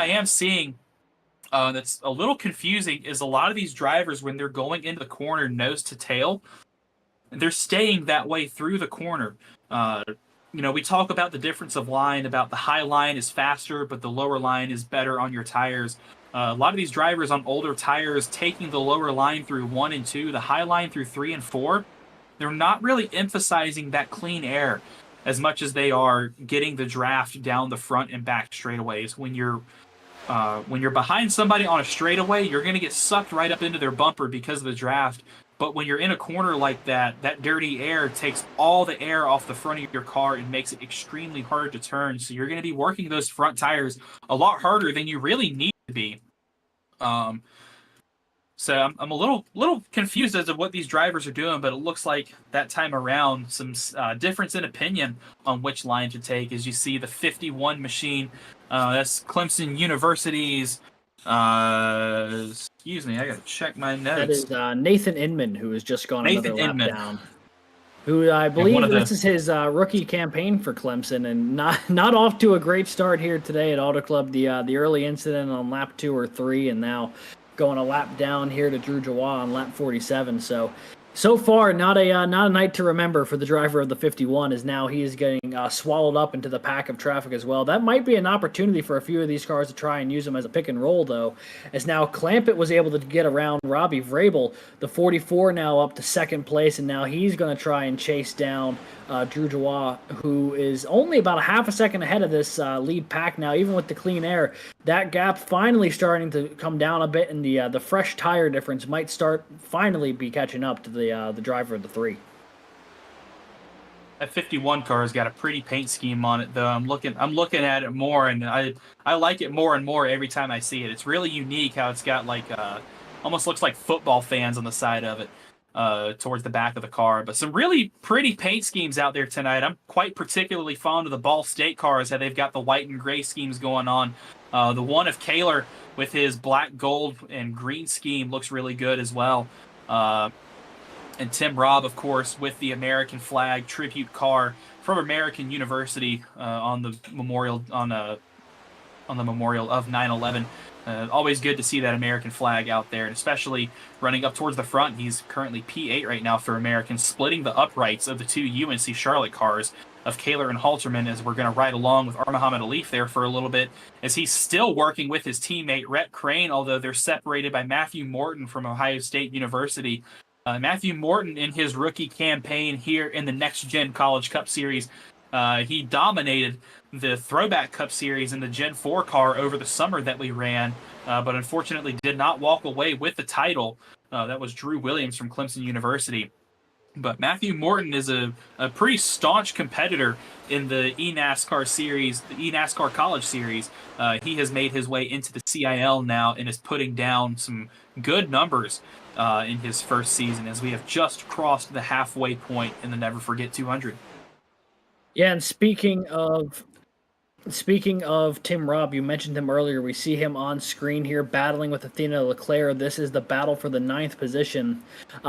[SPEAKER 2] am seeing that's a little confusing is a lot of these drivers, when they're going into the corner nose to tail, they're staying that way through the corner. We talk about the difference of line, about the high line is faster, but the lower line is better on your tires. A lot of these drivers on older tires taking the lower line through 1 and 2, the high line through 3 and 4, they're not really emphasizing that Clean Air as much as they are getting the draft down the front and back straightaways. When you're behind somebody on a straightaway, you're going to get sucked right up into their bumper because of the draft. But when you're in a corner like that, that dirty air takes all the air off the front of your car and makes it extremely hard to turn. So you're going to be working those front tires a lot harder than you really need to be. So I'm a little confused as to what these drivers are doing, but it looks like that time around some difference in opinion on which line to take. As you see the 51 machine, that's Clemson University's. Excuse me, I gotta check my notes.
[SPEAKER 1] That is Nathan Inman, who has just gone another lap down. Who I
[SPEAKER 2] Yeah,
[SPEAKER 1] believe this is his rookie campaign for Clemson, and not off to a great start here today at Auto Club. The early incident on lap 2 or 3, and now going a lap down here to Drew Jawa on lap 47. So far, not a night to remember for the driver of the 51, as now he is getting swallowed up into the pack of traffic as well. That might be an opportunity for a few of these cars to try and use them as a pick and roll, though, as now Clampett was able to get around Robbie Vrabel, the 44 now up to second place, and now he's going to try and chase down Drew Jawa, who is only about a half a second ahead of this lead pack now, even with the Clean Air. That gap finally starting to come down a bit, and the fresh tire difference might finally be catching up to the driver of the 3.
[SPEAKER 2] That 51 car has got a pretty paint scheme on it, though. I'm looking at it more, and I like it more and more every time I see it. It's really unique how it's got like almost looks like football fans on the side of it. Towards the back of the car. But some really pretty paint schemes out there tonight. I'm quite particularly fond of the Ball State cars, how they've got the white and gray schemes going on. The one of Kaler with his black, gold, and green scheme looks really good as well. And Tim Robb, of course, with the American flag tribute car from American University on the memorial of 9/11. Always good to see that American flag out there, and especially running up towards the front. He's currently P8 right now for American, splitting the uprights of the 2 UNC Charlotte cars of Kaler and Halterman, as we're going to ride along with Muhammad Alif there for a little bit, as he's still working with his teammate Rhett Crane, although they're separated by Matthew Morton from Ohio State University. Matthew Morton, in his rookie campaign here in the Next Gen College Cup Series, he dominated the Throwback Cup Series in the Gen 4 car over the summer that we ran, but unfortunately did not walk away with the title. That was Drew Williams from Clemson University. But Matthew Morton is a pretty staunch competitor in the eNASCAR series, the eNASCAR College Series. He has made his way into the CiL now and is putting down some good numbers in his first season, as we have just crossed the halfway point in the Never Forget 200.
[SPEAKER 1] Yeah, and speaking of Tim Robb, you mentioned him earlier. We see him on screen here battling with Athena Leclerc. This is the battle for the 9th position.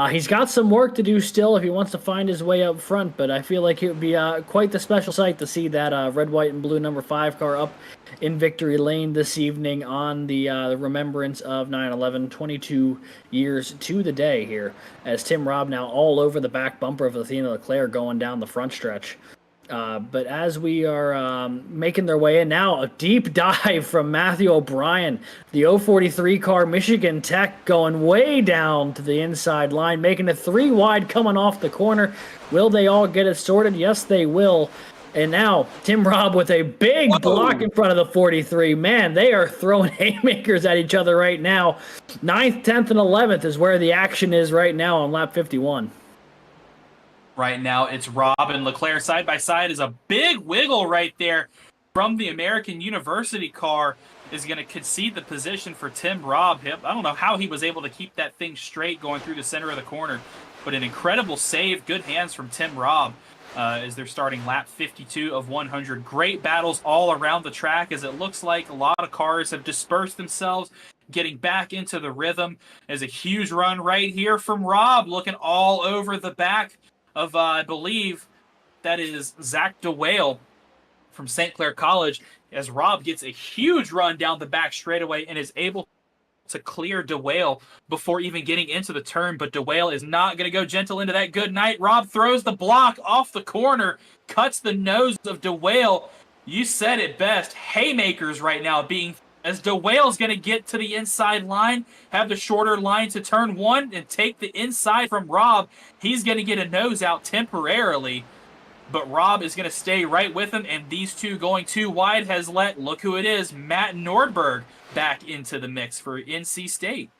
[SPEAKER 1] He's got some work to do still if he wants to find his way up front, but I feel like it would be quite the special sight to see that red, white, and blue number 5 car up in victory lane this evening on the remembrance of 9/11, 22 years to the day here, as Tim Robb now all over the back bumper of Athena Leclerc going down the front stretch. But as we are making their way in now, a deep dive from Matthew O'Brien, the 043 car, Michigan Tech, going way down to the inside line, making it 3 wide coming off the corner. Will they all get it sorted? Yes, they will. And now Tim Robb with a big block in front of the 43. Man, they are throwing haymakers at each other right now. 9th, 10th, and 11th is where the action is right now on lap 51.
[SPEAKER 2] Right now, it's Robb and Leclerc side by side. Is a big wiggle right there from the American University car. Is going to concede the position for Tim Robb. I don't know how he was able to keep that thing straight going through the center of the corner, but an incredible save. Good hands from Tim Robb as they're starting lap 52 of 100. Great battles all around the track as it looks like a lot of cars have dispersed themselves, getting back into the rhythm. As a huge run right here from Robb, looking all over the back of, I believe, that is Zach DeWale from St. Clair College, as Robb gets a huge run down the back straightaway and is able to clear DeWale before even getting into the turn. But DeWale is not going to go gentle into that good night. Robb throws the block off the corner, cuts the nose of DeWale. You said it best. Haymakers right now being, as DeWale's going to get to the inside line, have the shorter line to turn 1 and take the inside from Robb. He's going to get a nose out temporarily, but Robb is going to stay right with him, and these two going too wide has let, look who it is, Matt Nordberg back into the mix for NC State.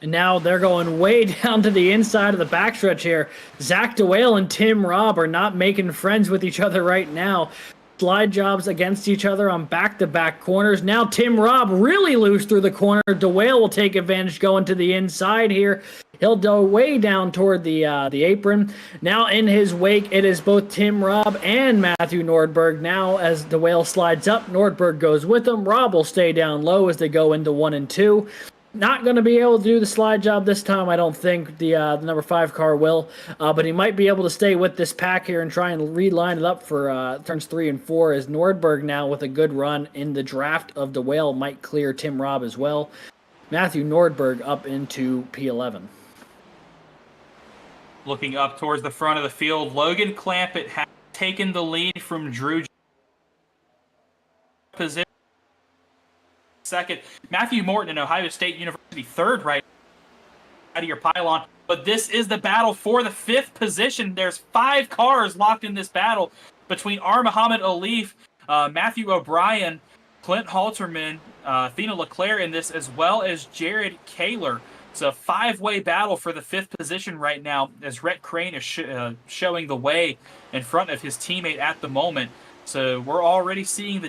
[SPEAKER 1] And now they're going way down to the inside of the backstretch here. Zach DeWale and Tim Robb are not making friends with each other right now. Slide jobs against each other on back-to-back corners. Now Tim Robb really loose through the corner. DeWale will take advantage going to the inside here. He'll go way down toward the apron. Now in his wake, it is both Tim Robb and Matthew Nordberg. Now as DeWale slides up, Nordberg goes with him. Robb will stay down low as they go into 1 and 2. Not going to be able to do the slide job this time, I don't think. The number 5 car will. But he might be able to stay with this pack here and try and reline it up for turns 3 and 4, as Nordberg now with a good run in the draft of DeWale might clear Tim Robb as well. Matthew Nordberg up into P11.
[SPEAKER 2] Looking up towards the front of the field, Logan Clampett has taken the lead from Drew. Position second. Matthew Morton in Ohio State University third right out of your pylon. But this is the battle for the 5th position. There's 5 cars locked in this battle between R. Muhammad Alif, Matthew O'Brien, Clint Halterman, Thena Leclerc in this, as well as Jared Kaler. It's a 5-way battle for the 5th position right now, as Rhett Crane is showing the way in front of his teammate at the moment. So we're already seeing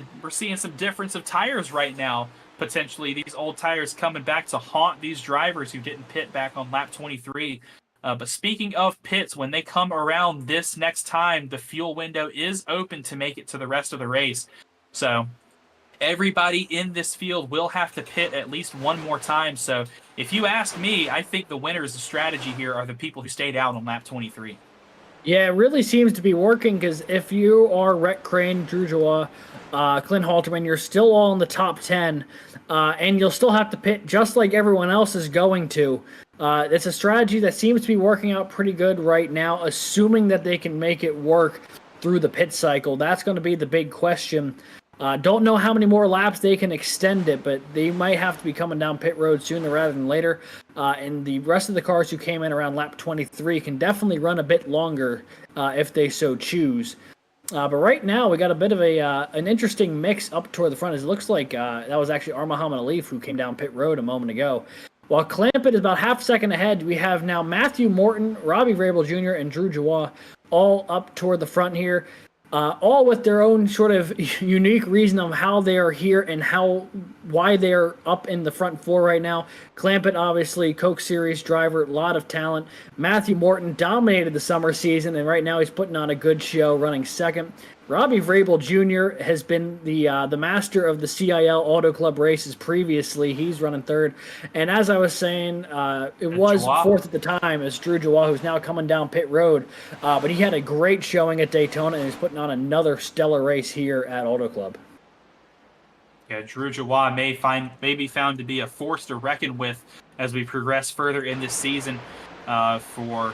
[SPEAKER 2] some difference of tires right now. Potentially these old tires coming back to haunt these drivers who didn't pit back on lap 23. But speaking of pits, when they come around this next time, the fuel window is open to make it to the rest of the race. So everybody in this field will have to pit at least one more time. So if you ask me, I think the winners of strategy here are the people who stayed out on lap 23.
[SPEAKER 1] Yeah, it really seems to be working, because if you are Rhett Crane, Drew Joie, Clint Halterman, you're still all in the top 10, and you'll still have to pit just like everyone else is going to. It's a strategy that seems to be working out pretty good right now, assuming that they can make it work through the pit cycle. That's going to be the big question. Don't know how many more laps they can extend it, but they might have to be coming down pit road sooner rather than later. And the rest of the cars who came in around lap 23 can definitely run a bit longer if they so choose. But right now, we got a bit of an interesting mix up toward the front. It looks like that was actually R. Muhammad Alif who came down pit road a moment ago. While Clampett is about half a second ahead, we have now Matthew Morton, Robbie Vrabel Jr., and Drew Joie all up toward the front here. All with their own sort of unique reason of how they are here and why they're up in the front 4 right now. Clampett, obviously, Coke Series driver, a lot of talent. Matthew Morton dominated the summer season, and right now he's putting on a good show, running second. Robbie Vrabel Jr. has been the master of the CiL Auto Club races previously. He's running third. And as I was saying, it was fourth at the time as Drew Joie, who's now coming down pit road. But he had a great showing at Daytona, and he's putting on another stellar race here at Auto Club.
[SPEAKER 2] Yeah, Drew Joie may be found to be a force to reckon with as we progress further in this season for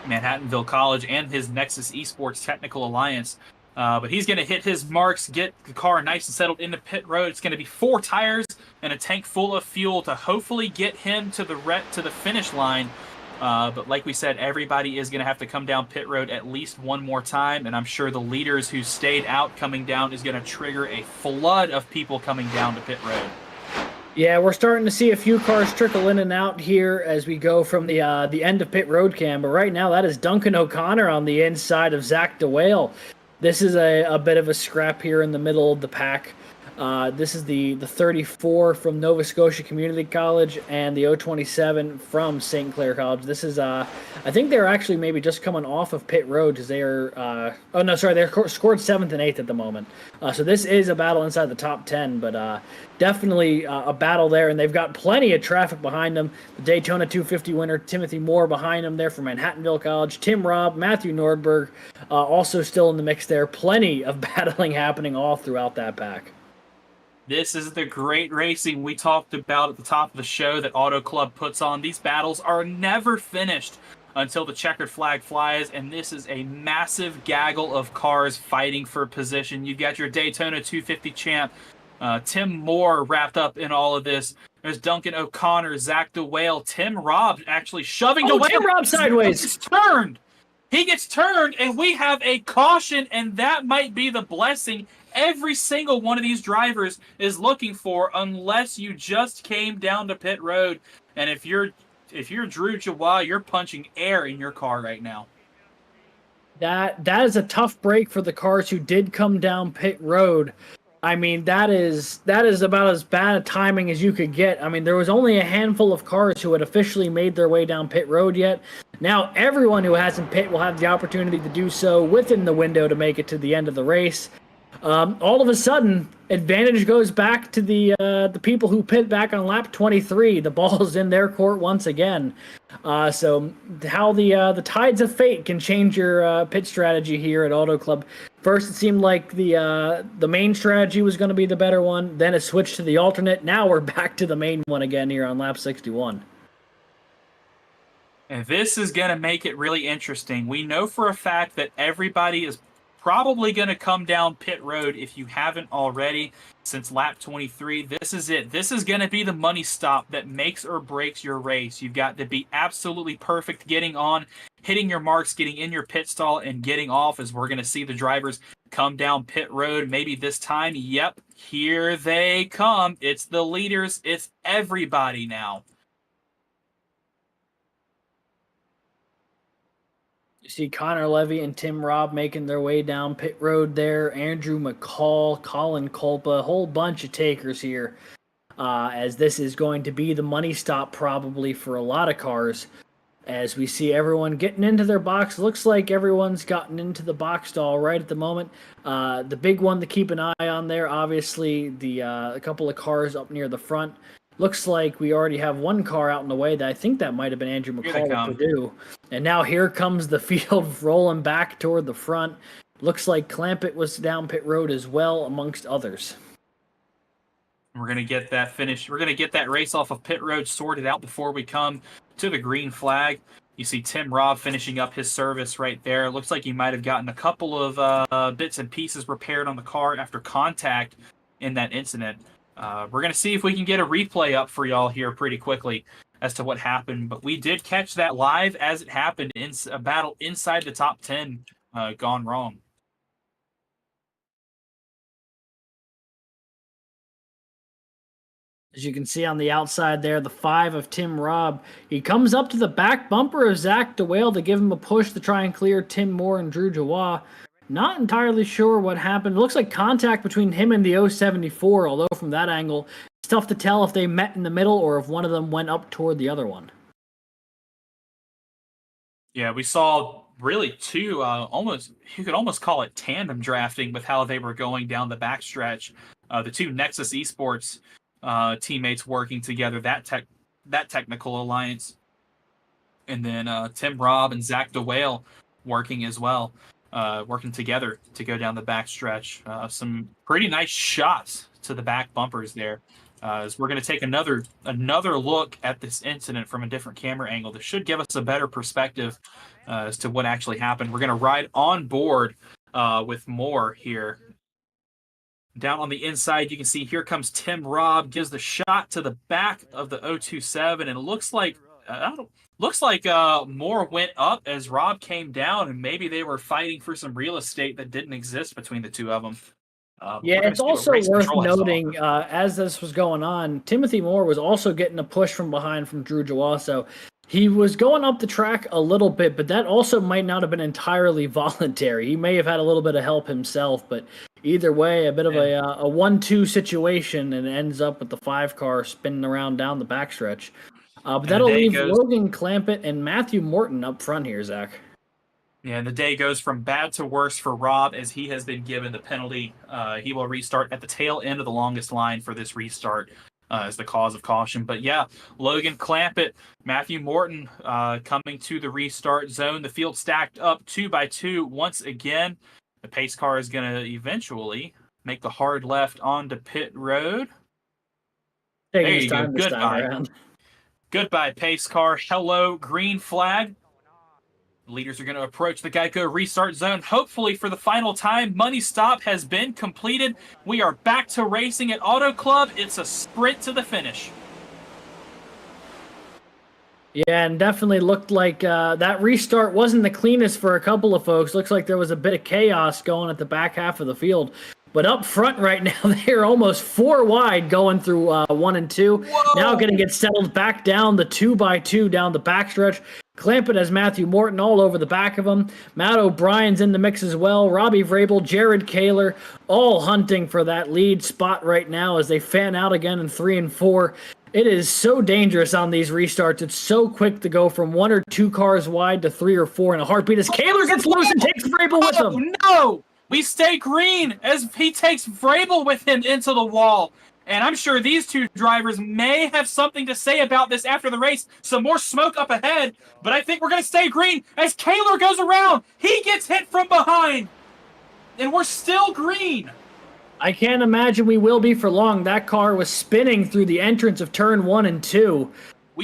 [SPEAKER 2] Manhattanville College and his Nexus Esports Technical Alliance. But he's going to hit his marks, get the car nice and settled into pit road. It's going to be 4 tires and a tank full of fuel to hopefully get him to the finish line. But like we said, everybody is going to have to come down pit road at least one more time, and I'm sure the leaders who stayed out coming down is going to trigger a flood of people coming down to pit road.
[SPEAKER 1] Yeah, we're starting to see a few cars trickle in and out here as we go from the end of pit road cam. But right now, that is Duncan O'Connor on the inside of Zach DeWale. This is a bit of a scrap here in the middle of the pack. This is the 34 from Nova Scotia Community College and the 027 from St. Clair College. This is, I think they're actually maybe just coming off of pit road because they are, oh no, sorry, they're scored 7th and 8th at the moment. So this is a battle inside the top 10, but definitely a battle there, and they've got plenty of traffic behind them. The Daytona 250 winner, Timothy Moore, behind them there from Manhattanville College. Tim Robb, Matthew Nordberg, also still in the mix there. Plenty of battling happening all throughout that pack.
[SPEAKER 2] This is the great racing we talked about at the top of the show that Auto Club puts on. These battles are never finished until the checkered flag flies, and this is a massive gaggle of cars fighting for position. You've got your Daytona 250 champ, Tim Moore, wrapped up in all of this. There's Duncan O'Connor, Zach DeWale, Tim Robb actually shoving DeWale.
[SPEAKER 1] Tim Robb sideways.
[SPEAKER 2] He gets turned. He gets turned, and we have a caution, and that might be the blessing every single one of these drivers is looking for, unless you just came down to pit road. And if you're Drew Jawa, you're punching air in your car right now.
[SPEAKER 1] That is a tough break for the cars who did come down pit road. I mean, that is about as bad a timing as you could get. I mean, there was only a handful of cars who had officially made their way down pit road yet. Now everyone who hasn't pit will have the opportunity to do so within the window to make it to the end of the race. All of a sudden, advantage goes back to the people who pit back on lap 23. The ball's in their court once again. So how the tides of fate can change your pit strategy here at Auto Club. First, it seemed like the main strategy was going to be the better one. Then it switched to the alternate. Now we're back to the main one again here on lap 61.
[SPEAKER 2] And this is going to make it really interesting. We know for a fact that everybody is probably going to come down pit road if you haven't already since lap 23. This is it. This is going to be the money stop that makes or breaks your race. You've got to be absolutely perfect getting on, hitting your marks, getting in your pit stall, and getting off, as we're going to see the drivers come down pit road. Maybe this time, yep, here they come. It's the leaders. It's everybody now.
[SPEAKER 1] You see Connor Levy and Tim Robb making their way down pit road there. Andrew McCall, Colin Kolpa, a whole bunch of takers here. As this is going to be the money stop probably for a lot of cars. As we see everyone getting into their box. Looks like everyone's gotten into the box stall right at the moment. The big one to keep an eye on there, obviously, a couple of cars up near the front. Looks like we already have one car out in the way that I think that might have been Andrew McCall of Purdue. And now here comes the field rolling back toward the front. Looks like Clampett was down pit road as well, amongst others.
[SPEAKER 2] We're going to get that finish. We're going to get that race off of pit road sorted out before we come to the green flag. You see Tim Robb finishing up his service right there. Looks like he might have gotten a couple of bits and pieces repaired on the car after contact in that incident. We're going to see if we can get a replay up for y'all here pretty quickly as to what happened. But we did catch that live as it happened in a battle inside the top 10 gone wrong.
[SPEAKER 1] As you can see on the outside there, the 5 of Tim Robb. He comes up to the back bumper of Zach DeWale to give him a push to try and clear Tim Moore and Drew Jawa. Not entirely sure what happened. It looks like contact between him and the 074, although from that angle, it's tough to tell if they met in the middle or if one of them went up toward the other one.
[SPEAKER 2] Yeah, we saw really two, you could almost call it tandem drafting with how they were going down the backstretch. The two Nexus Esports teammates working together, that technical alliance. And then Tim Robb and Zach DeWale working as well. Working together to go down the backstretch. Some pretty nice shots to the back bumpers there. As we're going to take another look at this incident from a different camera angle that should give us a better perspective as to what actually happened. We're going to ride on board with more here. Down on the inside, you can see here comes Tim Robb, gives the shot to the back of the 027, and it looks like Moore went up as Robb came down, and maybe they were fighting for some real estate that didn't exist between the two of them.
[SPEAKER 1] Yeah, it's also worth noting as this was going on, Timothy Moore was also getting a push from behind from Drew Jawah, so he was going up the track a little bit, but that also might not have been entirely voluntary. He may have had a little bit of help himself, but either way, a bit of a 1-2 situation, and it ends up with the 5-car spinning around down the backstretch. But that'll leave Logan Clampett and Matthew Morton up front here, Zach.
[SPEAKER 2] Yeah, and the day goes from bad to worse for Robb as he has been given the penalty. He will restart at the tail end of the longest line for this restart as the cause of caution. But yeah, Logan Clampett, Matthew Morton coming to the restart zone. The field stacked up 2 by 2 once again. The pace car is going to eventually make the hard left onto pit road.
[SPEAKER 1] There you go. Goodbye.
[SPEAKER 2] Goodbye, pace car. Hello, green flag. Leaders are going to approach the Geico restart zone, hopefully for the final time. Money stop has been completed. We are back to racing at Auto Club. It's a sprint to the finish.
[SPEAKER 1] Yeah, and definitely looked like that restart wasn't the cleanest for a couple of folks. Looks like there was a bit of chaos going at the back half of the field. But up front right now, they're almost 4 wide going through 1 and 2. Whoa. Now going to get settled back down the 2 by 2 down the backstretch. Clampett has Matthew Morton all over the back of him. Matt O'Brien's in the mix as well. Robbie Vrabel, Jared Kaler, all hunting for that lead spot right now as they fan out again in 3 and 4. It is so dangerous on these restarts. It's so quick to go from 1 or 2 cars wide to 3 or 4 in a heartbeat as Kaler gets loose and takes Vrabel with him.
[SPEAKER 2] No! We stay green as he takes Vrabel with him into the wall. And I'm sure these two drivers may have something to say about this after the race. Some more smoke up ahead, but I think we're going to stay green as Kaler goes around. He gets hit from behind, and we're still green.
[SPEAKER 1] I can't imagine we will be for long. That car was spinning through the entrance of turn 1 and 2.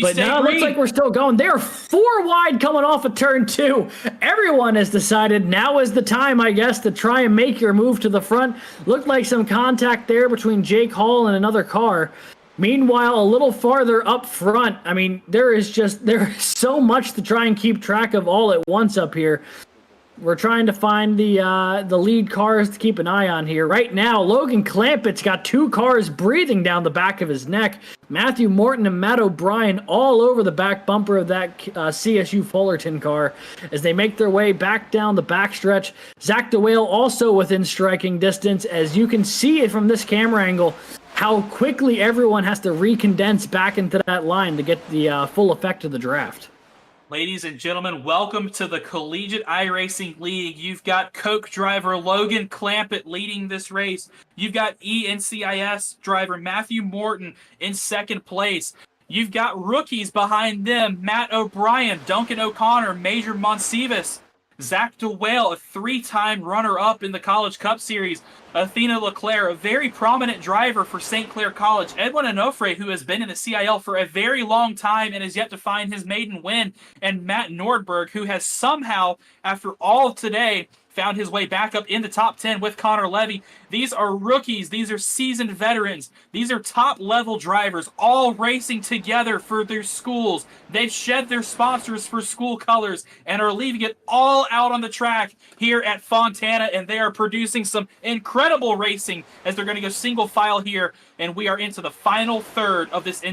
[SPEAKER 1] But now it looks like we're still going. They are 4 wide coming off of turn 2. Everyone has decided now is the time, I guess, to try and make your move to the front. Looked like some contact there between Jake Hall and another car. Meanwhile, a little farther up front, I mean, there is so much to try and keep track of all at once up here. We're trying to find the lead cars to keep an eye on here. Right now, Logan Clampett's got 2 cars breathing down the back of his neck. Matthew Morton and Matt O'Brien all over the back bumper of that CSU Fullerton car as they make their way back down the backstretch. Zach DeWale also within striking distance. As you can see it from this camera angle, how quickly everyone has to recondense back into that line to get the full effect of the draft.
[SPEAKER 2] Ladies and gentlemen, welcome to the Collegiate iRacing League. You've got Coke driver Logan Clampett leading this race. You've got ENCIS driver Matthew Morton in second place. You've got rookies behind them, Matt O'Brien, Duncan O'Connor, Major Monsivas, Zach DeWale, a 3-time runner-up in the College Cup Series, Athena Leclerc, a very prominent driver for St. Clair College, Edwin Onofre, who has been in the CIL for a very long time and has yet to find his maiden win, and Matt Nordberg, who has somehow, after all of today, found his way back up in the top 10 with Connor Levy. These are rookies. These are seasoned veterans. These are top-level drivers, all racing together for their schools. They've shed their sponsors for school colors and are leaving it all out on the track here at Fontana, and they are producing some incredible racing as they're going to go single file here, and we are into the final third of this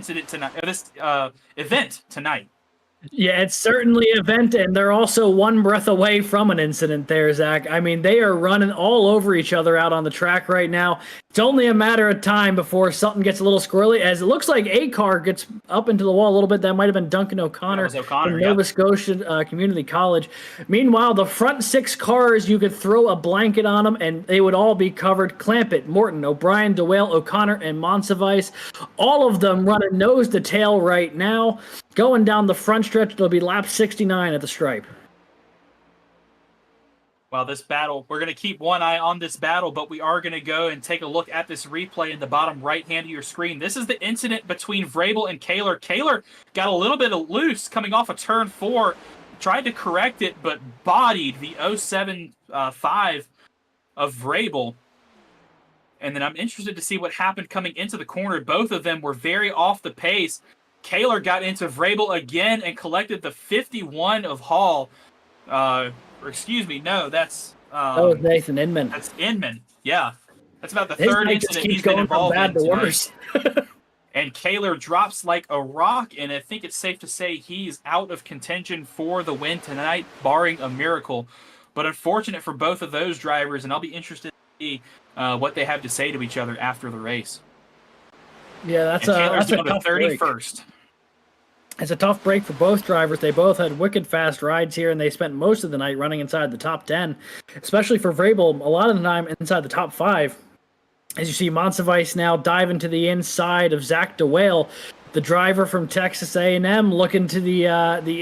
[SPEAKER 2] event tonight.
[SPEAKER 1] Yeah, it's certainly an event, and they're also one breath away from an incident there, Zach. I mean, they are running all over each other out on the track right now. It's only a matter of time before something gets a little squirrely, as it looks like a car gets up into the wall a little bit. That might have been Duncan O'Connor from Nova Scotia Community College. Meanwhile, the front 6 cars, you could throw a blanket on them, and they would all be covered. Clampett, Morton, O'Brien, DeWale, O'Connor, and Monsivais. All of them running nose to tail right now. Going down the front stretch, it'll be lap 69 at the stripe.
[SPEAKER 2] Well, this battle, we're going to keep one eye on this battle, but we are going to go and take a look at this replay in the bottom right hand of your screen. This is the incident between Vrabel and Kaler. Kaler got a little bit of loose coming off of turn 4. tried to correct it, but bodied the 07.5 of Vrabel. And then I'm interested to see what happened coming into the corner. Both of them were very off the pace. Kaler got into Vrabel again and collected the 51 of Hall. Or excuse me, no,
[SPEAKER 1] that was Nathan Inman.
[SPEAKER 2] That's Inman. Yeah, that's about the
[SPEAKER 1] His
[SPEAKER 2] third
[SPEAKER 1] night just
[SPEAKER 2] incident
[SPEAKER 1] keeps
[SPEAKER 2] he's been
[SPEAKER 1] going from
[SPEAKER 2] involved
[SPEAKER 1] bad
[SPEAKER 2] in
[SPEAKER 1] to
[SPEAKER 2] tonight.
[SPEAKER 1] worse.
[SPEAKER 2] And Kaler drops like a rock, and I think it's safe to say he's out of contention for the win tonight, barring a miracle. But unfortunate for both of those drivers, and I'll be interested to see what they have to say to each other after the race.
[SPEAKER 1] Yeah, that's
[SPEAKER 2] Taylor's
[SPEAKER 1] a
[SPEAKER 2] down to
[SPEAKER 1] tough break.
[SPEAKER 2] 31st.
[SPEAKER 1] It's a tough break for both drivers. They both had wicked fast rides here, and they spent most of the night running inside the top 10, especially for Vrabel, a lot of the time inside the top 5. As you see, Monsivice now dive into the inside of Zach DeWale, the driver from Texas A&M, looking to the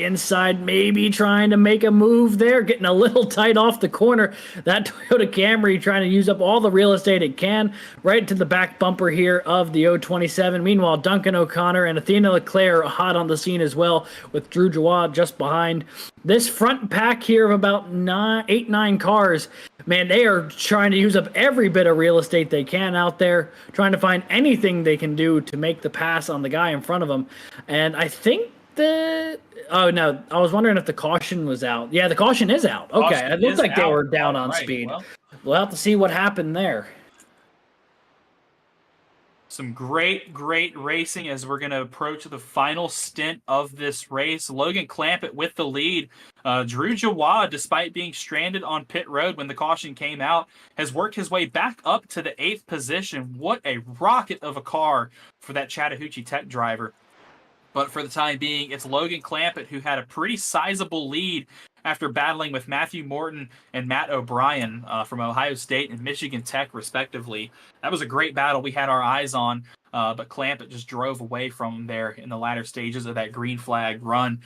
[SPEAKER 1] inside, maybe trying to make a move there, getting a little tight off the corner. That Toyota Camry trying to use up all the real estate it can, right to the back bumper here of the 027. Meanwhile, Duncan O'Connor and Athena Leclerc are hot on the scene as well, with Drew Jawad just behind. This front pack here of about 8-9 cars, man, they are trying to use up every bit of real estate they can out there, trying to find anything they can do to make the pass on the guy in front of them. And I think oh no, I was wondering if the caution was out. Yeah, the caution is out. Okay,
[SPEAKER 2] Caution
[SPEAKER 1] it looked like they
[SPEAKER 2] out.
[SPEAKER 1] were down
[SPEAKER 2] All
[SPEAKER 1] on
[SPEAKER 2] right,
[SPEAKER 1] speed.
[SPEAKER 2] well.
[SPEAKER 1] We'll have to see what happened there.
[SPEAKER 2] Some great racing as we're going to approach the final stint of this race. Logan Clampett with the lead. Drew Jawad, despite being stranded on pit road when the caution came out, has worked his way back up to the 8th position. What a rocket of a car for that Chattahoochee Tech driver. But for the time being, it's Logan Clampett who had a pretty sizable lead after battling with Matthew Morton and Matt O'Brien from Ohio State and Michigan Tech, respectively. That was a great battle we had our eyes on, but Clampett just drove away from him there in the latter stages of that green flag run.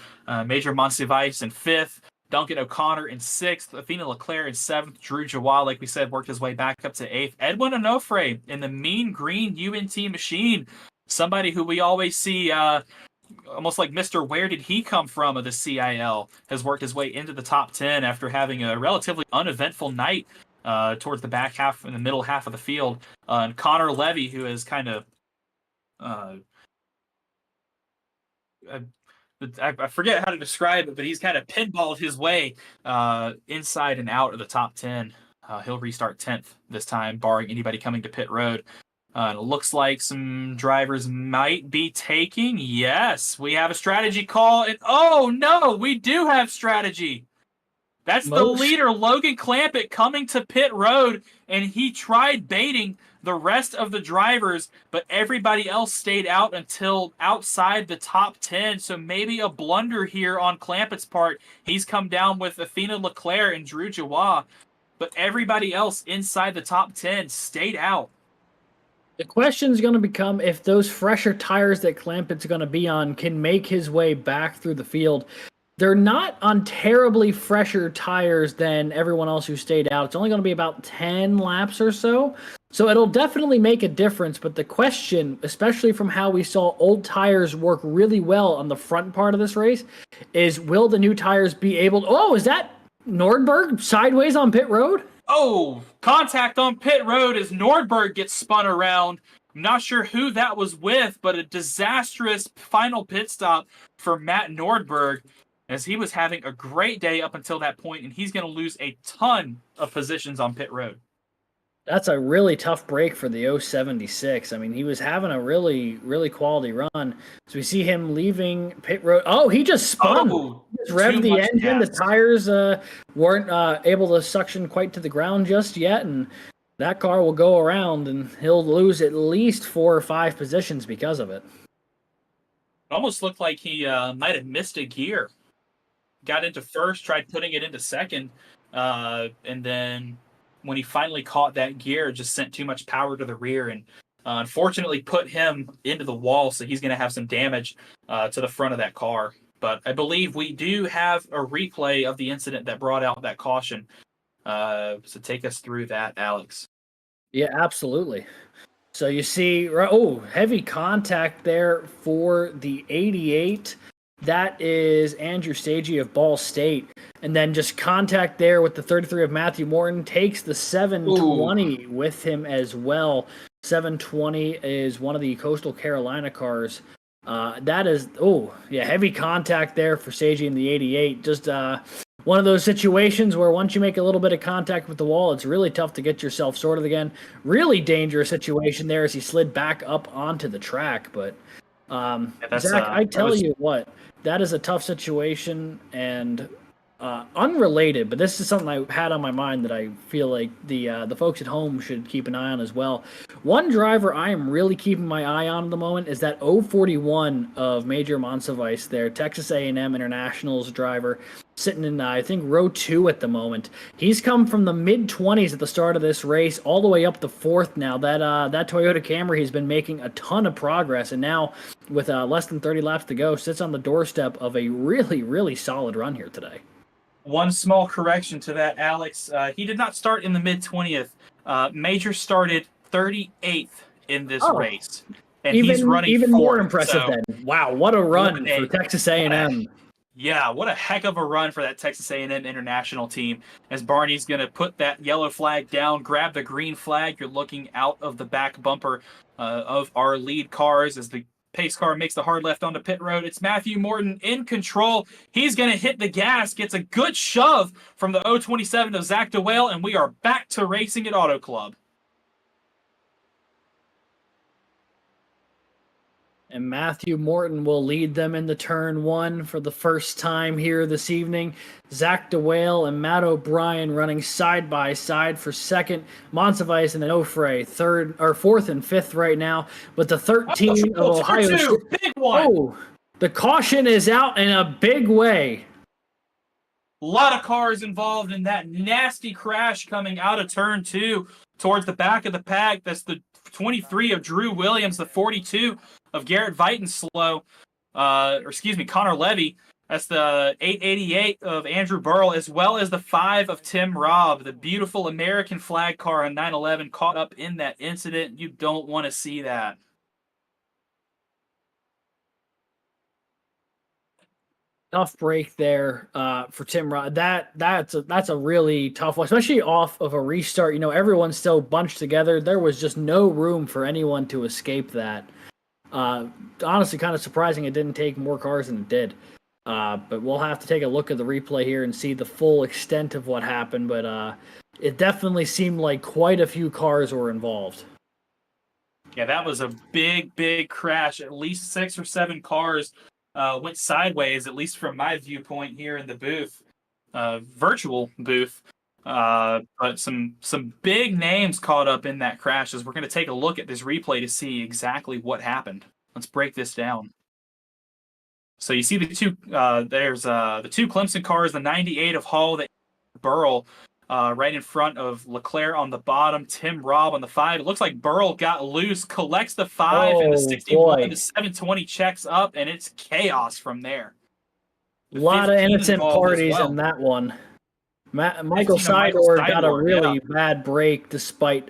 [SPEAKER 2] Major Monsivice in 5th, Duncan O'Connor in 6th, Athena Leclerc in 7th, Drew Jawad, like we said, worked his way back up to 8th. Edwin Onofre in the mean green UNT machine, somebody who we always see almost like Mr. Where Did He Come From of the CiL, has worked his way into the top 10 after having a relatively uneventful night towards the back half and the middle half of the field. And Connor Levy, who is kind of I forget how to describe it, but he's kind of pinballed his way inside and out of the top 10. He'll restart 10th this time, barring anybody coming to pit road. It looks like some drivers might be taking. Yes, we have a strategy call. And oh no, we do have strategy. That's the leader, Logan Clampett, coming to pit road, and he tried baiting the rest of the drivers, but everybody else stayed out until outside the top 10. So maybe a blunder here on Clampett's part. He's come down with Athena Leclerc and Drew Jawad, but everybody else inside the top 10 stayed out.
[SPEAKER 1] The question is going to become if those fresher tires that Clampett's going to be on can make his way back through the field. They're not on terribly fresher tires than everyone else who stayed out. It's only going to be about 10 laps or so. So it'll definitely make a difference. But the question, especially from how we saw old tires work really well on the front part of this race, is will the new tires be able to... Oh, is that Nordberg sideways on pit road?
[SPEAKER 2] Oh, contact on pit road as Nordberg gets spun around. I'm not sure who that was with, but a disastrous final pit stop for Matt Nordberg, as he was having a great day up until that point, and he's going to lose a ton of positions on pit road.
[SPEAKER 1] That's a really tough break for the 076. I mean, he was having a really, really quality run. So we see him leaving pit road. Oh, he just spun.
[SPEAKER 2] Oh,
[SPEAKER 1] he just revved the engine.
[SPEAKER 2] Gas.
[SPEAKER 1] The tires weren't able to suction quite to the ground just yet. And that car will go around, and he'll lose at least 4 or 5 positions because of it.
[SPEAKER 2] It almost looked like he might have missed a gear. Got into first, tried putting it into second, and then when he finally caught that gear, just sent too much power to the rear and unfortunately put him into the wall, so he's going to have some damage to the front of that car. But I believe we do have a replay of the incident that brought out that caution. So take us through that, Alex.
[SPEAKER 1] Yeah, absolutely. So you see, heavy contact there for the 88. That is Andrew Stagey of Ball State. And then just contact there with the 33 of Matthew Morton. Takes the
[SPEAKER 2] Ooh.
[SPEAKER 1] 720 with him as well. 720 is one of the Coastal Carolina cars. That is, heavy contact there for Stagey in the 88. Just one of those situations where once you make a little bit of contact with the wall, it's really tough to get yourself sorted again. Really dangerous situation there as he slid back up onto the track. But Zach, I
[SPEAKER 2] that
[SPEAKER 1] tell
[SPEAKER 2] was
[SPEAKER 1] you what, that is a tough situation and unrelated, but this is something I had on my mind that I feel like the folks at home should keep an eye on as well. One driver I am really keeping my eye on at the moment is that 041 of Major Monsivice there, Texas A&M Internationals driver, sitting in I think row 2 at the moment. He's come from the mid-20s at the start of this race all the way up to 4th now. That Toyota Camry has been making a ton of progress, and now with less than 30 laps to go, sits on the doorstep of a really, really solid run here today.
[SPEAKER 2] one small correction to that, Alex. He did not start in the mid 20th. Major started 38th in this race, and he's running
[SPEAKER 1] even more
[SPEAKER 2] fourth.
[SPEAKER 1] impressive
[SPEAKER 2] So
[SPEAKER 1] then. Wow, what a run for Texas A&M.
[SPEAKER 2] Yeah, what a heck of a run for that Texas A&M international team. As Barney's going to put that yellow flag down, grab the green flag. You're looking out of the back bumper of our lead cars as the pace car makes the hard left onto pit road. It's Matthew Morton in control. He's going to hit the gas, gets a good shove from the 027 of Zach DeWale, and we are back to racing at Auto Club.
[SPEAKER 1] And Matthew Morton will lead them into turn 1 for the first time here this evening. Zach DeWale and Matt O'Brien running side by side for second. Monsivice and Onofre fourth and fifth right now. But the 13 of Ohio State.
[SPEAKER 2] Big one.
[SPEAKER 1] Oh, the caution is out in a big way.
[SPEAKER 2] A lot of cars involved in that nasty crash coming out of turn 2 towards the back of the pack. That's the 23 of Drew Williams, the 42 of Garrett Vitenslow, Connor Levy. That's the 888 of Andrew Burrell, as well as the 5 of Tim Robb. The beautiful American flag car on 911 caught up in that incident. You don't want to see that.
[SPEAKER 1] Tough break there for Tim Robb. That's a really tough one, especially off of a restart. You know, everyone's still bunched together. There was just no room for anyone to escape that. Honestly, kind of surprising it didn't take more cars than it did. But we'll have to take a look at the replay here and see the full extent of what happened. But it definitely seemed like quite a few cars were involved.
[SPEAKER 2] Yeah, that was a big, big crash. At least 6 or 7 cars went sideways, at least from my viewpoint here in the booth, virtual booth. But some big names caught up in that crash as we're going to take a look at this replay to see exactly what happened. Let's break this down. So you see the two, there's the 2 Clemson cars, the 98 of Hall, the Burrell, right in front of Leclerc on the bottom, Tim Robb on the 5. It looks like Burrell got loose, collects the 5, and the 61 to 720 checks up, and it's chaos from there.
[SPEAKER 1] A lot of innocent parties in that one. Michael Seidor got a really bad break despite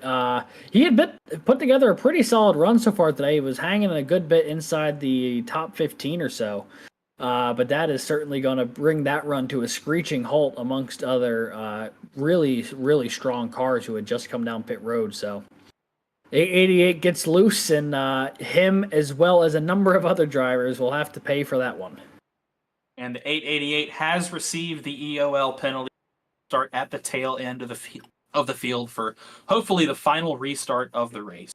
[SPEAKER 1] he had put together a pretty solid run so far today. He was hanging a good bit inside the top 15 or so. But that is certainly going to bring that run to a screeching halt amongst other really, really strong cars who had just come down pit road. So 888 gets loose, and him as well as a number of other drivers will have to pay for that one.
[SPEAKER 2] And the 888 has received the EOL penalty. Start at the tail end of the field for hopefully the final restart of the race.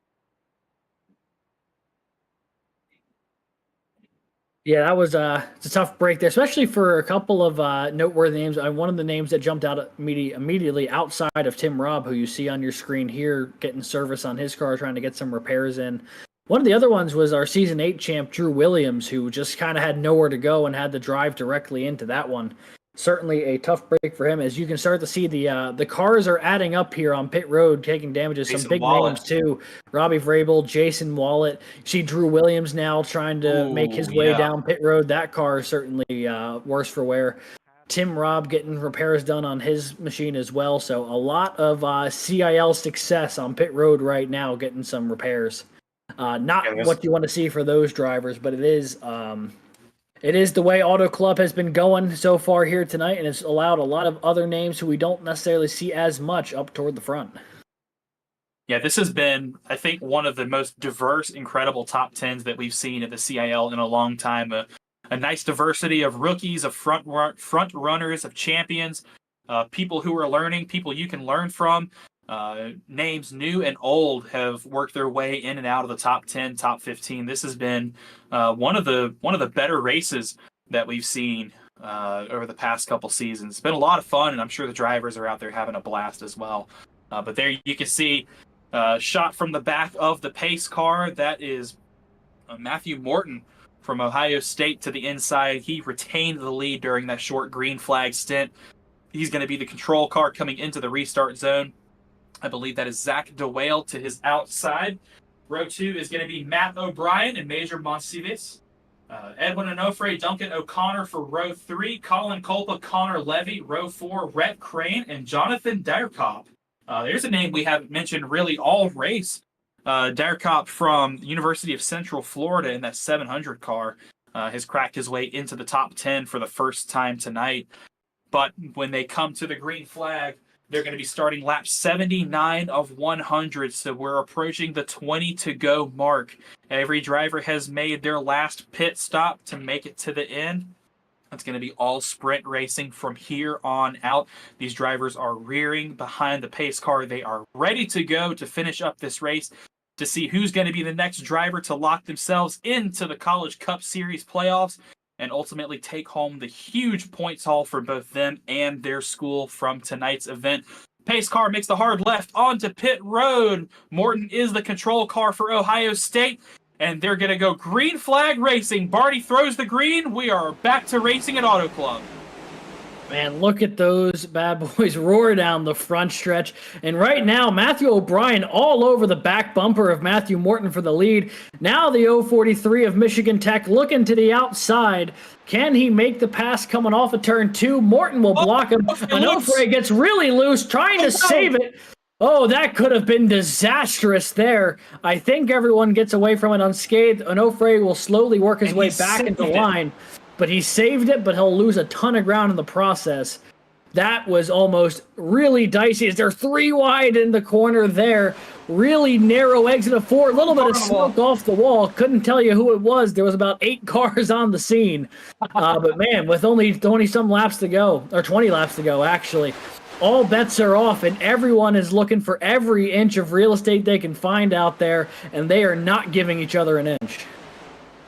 [SPEAKER 1] Yeah, that was it's a tough break there, especially for a couple of noteworthy names. One of the names that jumped out immediately outside of Tim Robb, who you see on your screen here, getting service on his car, trying to get some repairs in. One of the other ones was our Season 8 champ, Drew Williams, who just kind of had nowhere to go and had to drive directly into that one. Certainly a tough break for him, as you can start to see the cars are adding up here on pit road, taking damages. Some big names too: Robbie Vrabel, Jason Wallet. You see Drew Williams now trying to make his way down pit road. That car is certainly worse for wear. Tim Robb getting repairs done on his machine as well. So a lot of CiL success on pit road right now, getting some repairs. Not what you want to see for those drivers, but it is It is the way Auto Club has been going so far here tonight, and it's allowed a lot of other names who we don't necessarily see as much up toward the front.
[SPEAKER 2] Yeah, this has been, I think, one of the most diverse, incredible top tens that we've seen at the CIL in a long time. A nice diversity of rookies, of front runners, of champions, people who are learning, people you can learn from. Names new and old have worked their way in and out of the top 10, top 15. This has been one of the better races that we've seen over the past couple seasons. It's been a lot of fun, and I'm sure the drivers are out there having a blast as well. But there you can see shot from the back of the pace car. That is Matthew Morton from Ohio State to the inside. He retained the lead during that short green flag stint. He's going to be the control car coming into the restart zone. I believe that is Zach DeWale to his outside. Row 2 is going to be Matt O'Brien and Major Monsives. Edwin Onofre, Duncan O'Connor for row 3. Colin Kolpa, Connor Levy. Row 4, Rhett Crane and Jonathan Dyerkop. There's a name we haven't mentioned really all race. Dyerkop from the University of Central Florida in that 700 car has cracked his way into the top 10 for the first time tonight. But when they come to the green flag, they're going to be starting lap 79 of 100, so we're approaching the 20 to go mark. Every driver has made their last pit stop to make it to the end. It's going to be all sprint racing from here on out. These drivers are rearing behind the pace car. They are ready to go to finish up this race to see who's going to be the next driver to lock themselves into the College Cup Series playoffs and ultimately take home the huge points haul for both them and their school from tonight's event. Pace car makes the hard left onto pit road. Morton is the control car for Ohio State, and they're going to go green flag racing. Barty throws the green. We are back to racing at Auto Club.
[SPEAKER 1] Man, look at those bad boys roar down the front stretch. And right now, Matthew O'Brien all over the back bumper of Matthew Morton for the lead. Now the 043 of Michigan Tech looking to the outside. Can he make the pass coming off of turn 2? Morton will block him. Onofre gets really loose, trying to save it. Oh, that could have been disastrous there. I think everyone gets away from it unscathed. Onofre will slowly work his way back into the line. But he saved it, but he'll lose a ton of ground in the process. That was almost really dicey. Is there 3 wide in the corner there? Really narrow exit of 4. A little bit of smoke off the wall. Couldn't tell you who it was. There was about 8 cars on the scene. But man, with only 20-some laps to go, or 20 laps to go, actually, all bets are off, and everyone is looking for every inch of real estate they can find out there, and they are not giving each other an inch.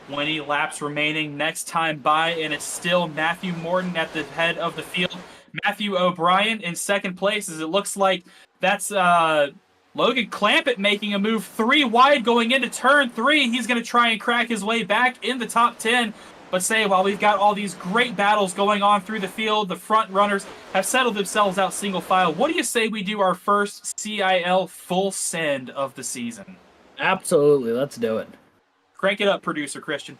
[SPEAKER 2] 20 laps remaining next time by, and it's still Matthew Morton at the head of the field. Matthew O'Brien in second place, as it looks like that's Logan Clampett making a move 3 wide going into turn 3. He's going to try and crack his way back in the top 10. But while we've got all these great battles going on through the field, the front runners have settled themselves out single file. What do you say we do our first CIL full send of the season?
[SPEAKER 1] Absolutely, let's do it.
[SPEAKER 2] Crank it up, producer Christian.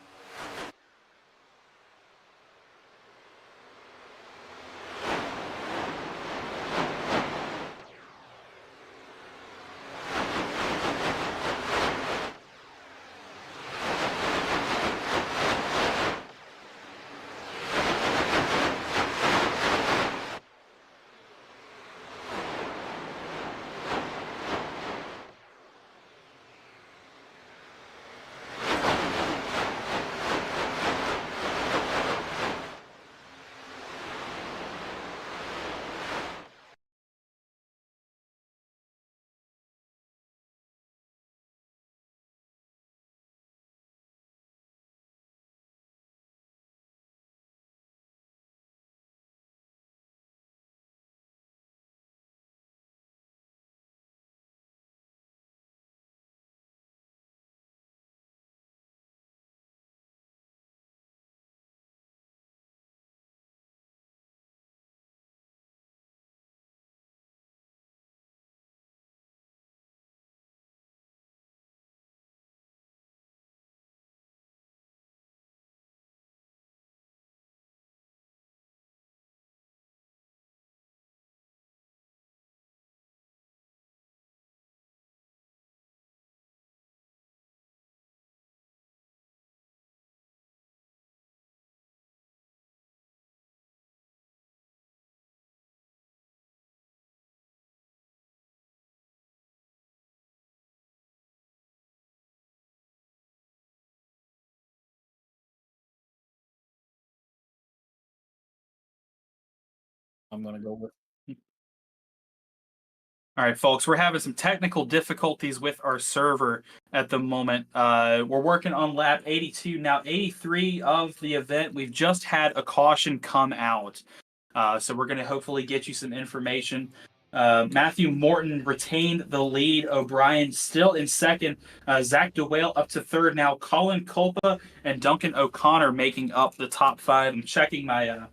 [SPEAKER 1] I'm going to go with.
[SPEAKER 2] All right, folks, we're having some technical difficulties with our server at the moment. We're working on lap 82, now 83 of the event. We've just had a caution come out. So we're going to hopefully get you some information. Matthew Morton retained the lead. O'Brien still in second. Zach DeWale up to third now. Colin Culpa and Duncan O'Connor making up the top five. I'm checking my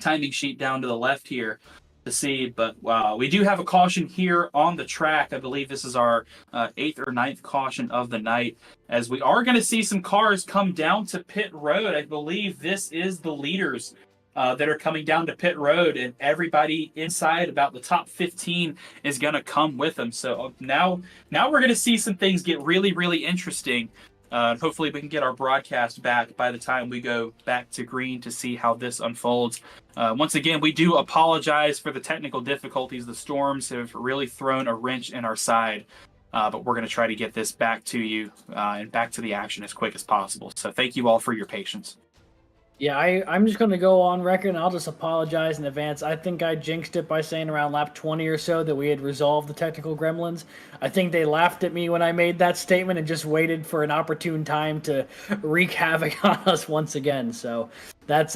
[SPEAKER 2] timing sheet down to the left here to see, but we do have a caution here on the track. I believe this is our 8th or 9th caution of the night, as we are going to see some cars come down to pit road. I believe this is the leaders that are coming down to pit road, and everybody inside about the top 15 is going to come with them. So now we're going to see some things get really, really interesting. Hopefully we can get our broadcast back by the time we go back to green to see how this unfolds. Once again, we do apologize for the technical difficulties. The storms have really thrown a wrench in our side, but we're going to try to get this back to you and back to the action as quick as possible. So thank you all for your patience.
[SPEAKER 1] Yeah, I'm just going to go on record, and I'll just apologize in advance. I think I jinxed it by saying around lap 20 or so that we had resolved the technical gremlins. I think they laughed at me when I made that statement and just waited for an opportune time to wreak havoc on us once again. So that's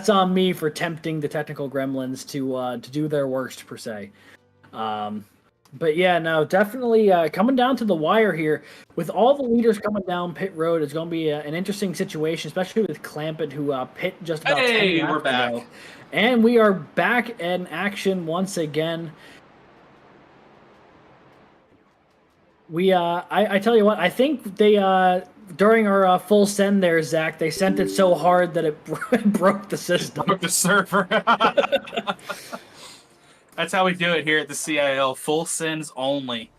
[SPEAKER 1] on me for tempting the technical gremlins to do their worst, per se. But yeah, no, definitely coming down to the wire here. With all the leaders coming down pit road, it's going to be an interesting situation, especially with Clampett, who pit just about 10 laps
[SPEAKER 2] we're back.
[SPEAKER 1] ago. And we are back in action once again. We, I tell you what, I think they, during our full send there, Zach, they sent it so hard that it broke the system.
[SPEAKER 2] Broke the server. That's how we do it here at the CiL. Full sends only.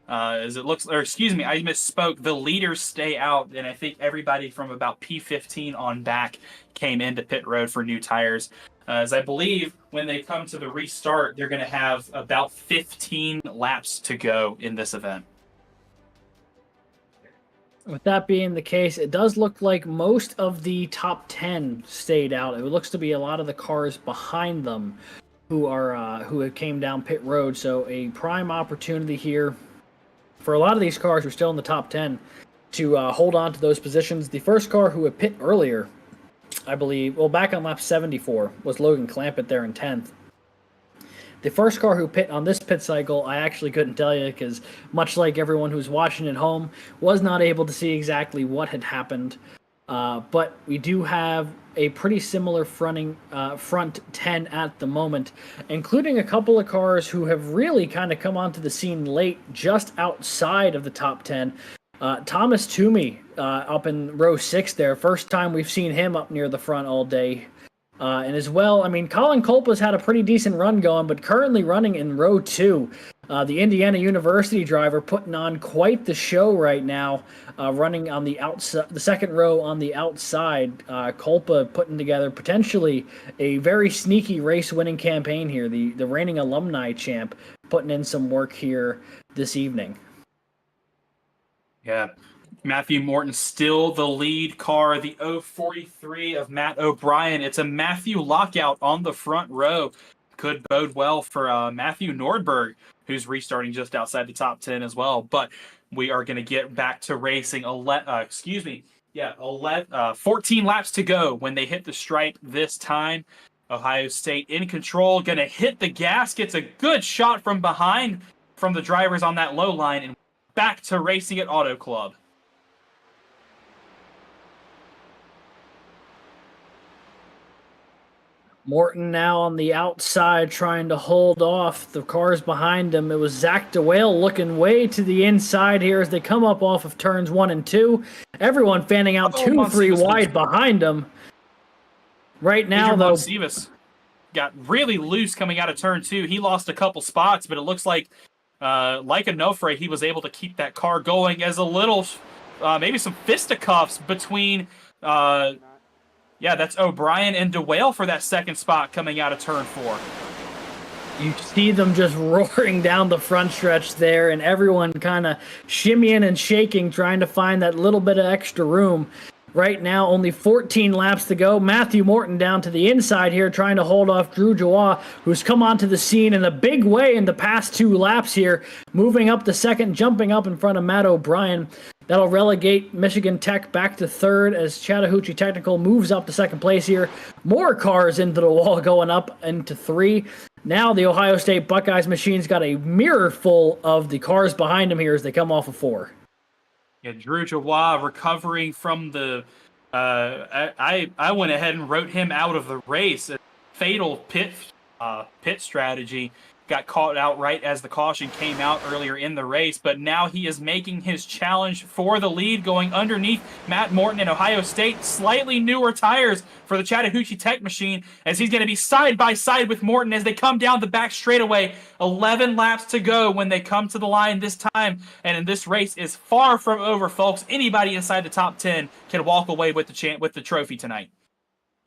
[SPEAKER 2] As it looks, or excuse me, I misspoke. The leaders stay out, and I think everybody from about P15 on back came into pit road for new tires. As I believe when they come to the restart, they're going to have about 15 laps to go in this event.
[SPEAKER 1] With that being the case, it does look like most of the top 10 stayed out. It looks to be a lot of the cars behind them who came down pit road. So a prime opportunity here for a lot of these cars who are still in the top 10 to hold on to those positions. The first car who had pit earlier, I believe, well, back on lap 74, was Logan Clampett there in 10th. The first car who pit on this pit cycle, I actually couldn't tell you because, much like everyone who's watching at home, was not able to see exactly what had happened. But we do have a pretty similar front 10 at the moment, including a couple of cars who have really kind of come onto the scene late, just outside of the top 10. Thomas Toomey up in row 6 there. First time we've seen him up near the front all day. And as well, I mean, Colin Culpa's had a pretty decent run going, but currently running in row 2. The Indiana University driver putting on quite the show right now, running on the outside, the second row on the outside. Culpa putting together potentially a very sneaky race-winning campaign here. The reigning alumni champ putting in some work here this evening.
[SPEAKER 2] Yeah. Matthew Morton still the lead car, the 043 of Matt O'Brien. It's a Matthew lockout on the front row. Could bode well for Matthew Nordberg, who's restarting just outside the top 10 as well. But we are going to get back to racing. 14 laps to go when they hit the stripe this time. Ohio State in control, going to hit the gas, gets a good shot from behind from the drivers on that low line, and back to racing at Auto Club.
[SPEAKER 1] Morton now on the outside trying to hold off the cars behind him. It was Zach DeWale looking way to the inside here as they come up off of turns 1 and 2. Everyone fanning out 2, 3 wide behind him. Right now, though,
[SPEAKER 2] Monsivas got really loose coming out of turn 2. He lost a couple spots, but it looks like Onofre, he was able to keep that car going as a little, maybe some fisticuffs between... yeah, that's O'Brien and DeWale for that second spot coming out of turn 4.
[SPEAKER 1] You see them just roaring down the front stretch there, and everyone kind of shimmying and shaking, trying to find that little bit of extra room. Right now, only 14 laps to go. Matthew Morton down to the inside here, trying to hold off Drew Joie, who's come onto the scene in a big way in the past 2 laps here, moving up to second, jumping up in front of Matt O'Brien. That'll relegate Michigan Tech back to third as Chattahoochee Technical moves up to second place here. More cars into the wall going up into 3. Now the Ohio State Buckeyes machine's got a mirror full of the cars behind them here as they come off of 4.
[SPEAKER 2] Yeah, Drew Joie recovering from the. I went ahead and wrote him out of the race. A fatal pit strategy. Got caught out right as the caution came out earlier in the race, but now he is making his challenge for the lead, going underneath Matt Morton in Ohio State. Slightly newer tires for the Chattahoochee Tech machine, as he's going to be side by side with Morton as they come down the back straightaway. 11 laps to go when they come to the line this time, and this race is far from over, folks. Anybody inside the top 10 can walk away with the trophy tonight.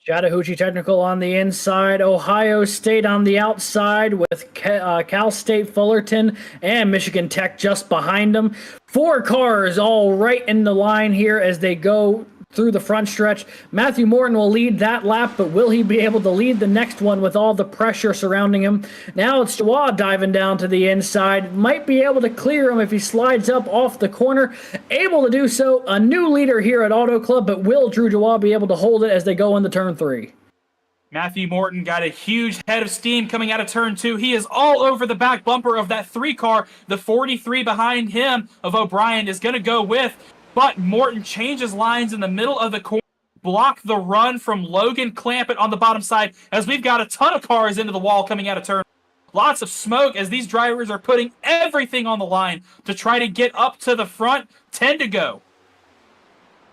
[SPEAKER 1] Chattahoochee Technical on the inside, Ohio State on the outside with Cal State Fullerton and Michigan Tech just behind them. 4 cars all right in the line here as they go through the front stretch. Matthew Morton will lead that lap, but will he be able to lead the next one with all the pressure surrounding him? Now it's Joie diving down to the inside. Might be able to clear him if he slides up off the corner. Able to do so. A new leader here at Auto Club, but will Drew Joie be able to hold it as they go into turn 3?
[SPEAKER 2] Matthew Morton got a huge head of steam coming out of turn 2. He is all over the back bumper of that 3 car. The 43 behind him of O'Brien is going to go with. But Morton changes lines in the middle of the corner, block the run from Logan Clampett on the bottom side, as we've got a ton of cars into the wall coming out of turn. Lots of smoke as these drivers are putting everything on the line to try to get up to the front. 10 to go.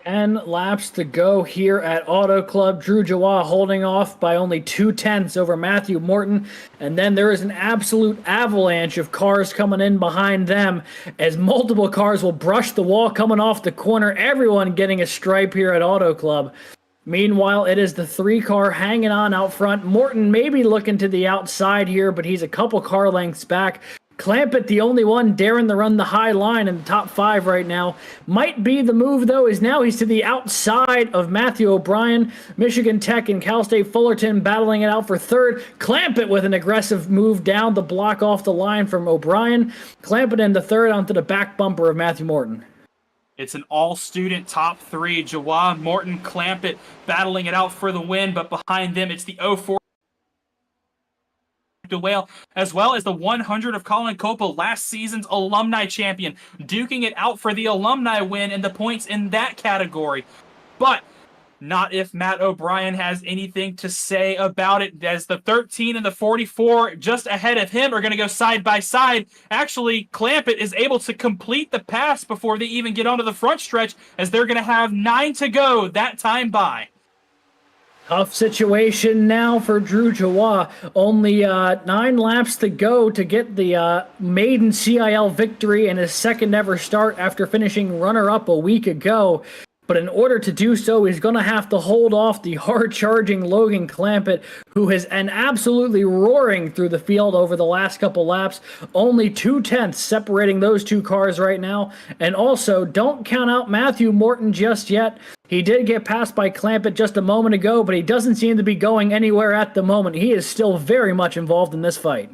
[SPEAKER 1] 10 laps to go here at Auto Club. Drew Joie holding off by only 2/10 over Matthew Morton. And then there is an absolute avalanche of cars coming in behind them as multiple cars will brush the wall coming off the corner. Everyone getting a stripe here at Auto Club. Meanwhile, it is the 3 car hanging on out front. Morton maybe looking to the outside here, but he's a couple car lengths back. Clampett, the only one daring to run the high line in the top 5 right now. Might be the move, though, is now he's to the outside of Matthew O'Brien. Michigan Tech and Cal State Fullerton battling it out for third. Clampett with an aggressive move down to block off the line from O'Brien. Clampett in the third onto the back bumper of Matthew Morton.
[SPEAKER 2] It's an all-student top 3. Joie, Morton, Clampett battling it out for the win, but behind them it's the 04 Whale, as well as the 100 of Colin Copa, last season's alumni champion, duking it out for the alumni win and the points in that category. But not if Matt O'Brien has anything to say about it, as the 13 and the 44 just ahead of him are going to go side by side. Actually, Clampett is able to complete the pass before they even get onto the front stretch, as they're going to have 9 to go that time by.
[SPEAKER 1] Tough situation now for Drew Joie. Only 9 laps to go to get the maiden CIL victory and his second ever start after finishing runner-up a week ago. But in order to do so, he's going to have to hold off the hard-charging Logan Clampett, who has been absolutely roaring through the field over the last couple laps. Only 2/10 separating those 2 cars right now. And also, don't count out Matthew Morton just yet. He did get passed by Clampett just a moment ago, but he doesn't seem to be going anywhere at the moment. He is still very much involved in this fight.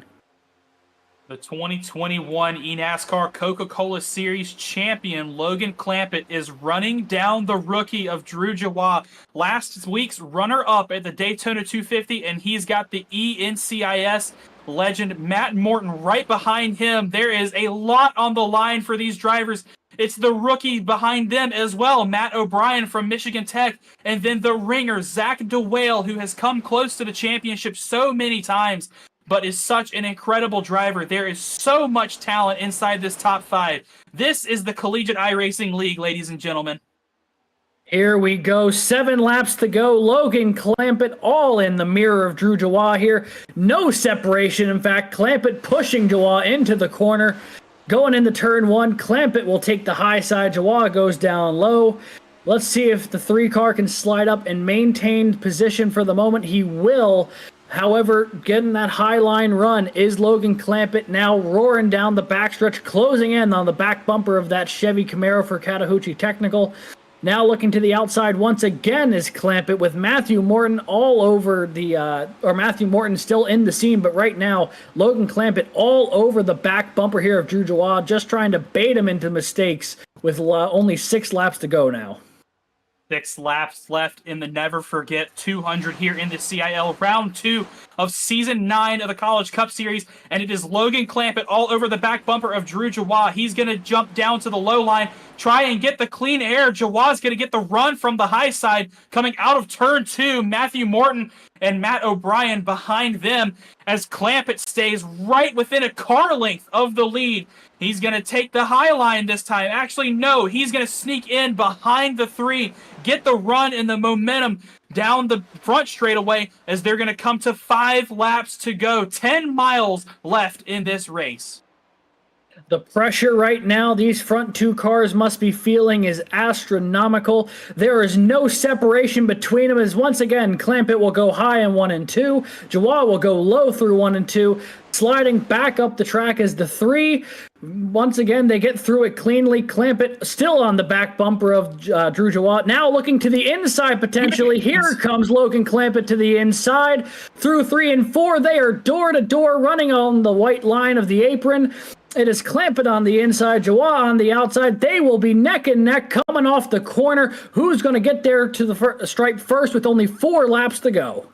[SPEAKER 2] The 2021 eNASCAR Coca-Cola Series champion Logan Clampett is running down the rookie of Drew Joie, last week's runner-up at the Daytona 250, and he's got the eNCIS legend Matt Morton right behind him. There is a lot on the line for these drivers. It's the rookie behind them as well, Matt O'Brien from Michigan Tech, and then the ringer, Zach DeWale, who has come close to the championship so many times, but is such an incredible driver. There is so much talent inside this top 5. This is the Collegiate iRacing League, ladies and gentlemen.
[SPEAKER 1] Here we go. 7 laps to go. Logan Clampett all in the mirror of Drew Joie here. No separation. In fact, Clampett pushing Joie into the corner. Going into turn 1, Clampett will take the high side. Joie goes down low. Let's see if the 3 car can slide up and maintain position for the moment. He will. However, getting that high line run is Logan Clampett, now roaring down the backstretch, closing in on the back bumper of that Chevy Camaro for Chattahoochee Technical. Now looking to the outside once again is Clampett with Matthew Morton all over Matthew Morton still in the scene, but right now Logan Clampett all over the back bumper here of Drew Jawad, just trying to bait him into mistakes with only 6 laps to go now.
[SPEAKER 2] 6 laps left in the Never Forget 200 here in the CIL Round 2 of Season 9 of the College Cup Series, and it is Logan Clampett all over the back bumper of Drew Jawad. He's going to jump down to the low line, try and get the clean air. Jawad's going to get the run from the high side coming out of Turn 2. Matthew Morton and Matt O'Brien behind them as Clampett stays right within a car length of the lead. He's going to take the high line this time. Actually, no, he's going to sneak in behind the 3, get the run and the momentum down the front straightaway as they're going to come to 5 laps to go. 10 miles left in this race.
[SPEAKER 1] The pressure right now these front 2 cars must be feeling is astronomical. There is no separation between them as once again Clampett will go high in 1 and 2. Jawad will go low through 1 and 2. Sliding back up the track as the 3. Once again, they get through it cleanly. Clampett still on the back bumper of Drew Jawad. Now looking to the inside potentially. Here comes Logan Clampett to the inside. Through 3 and 4, they are door to door running on the white line of the apron. It is Clampett on the inside, Jawad on the outside. They will be neck and neck coming off the corner. Who's going to get there to the stripe first with only 4 laps to go?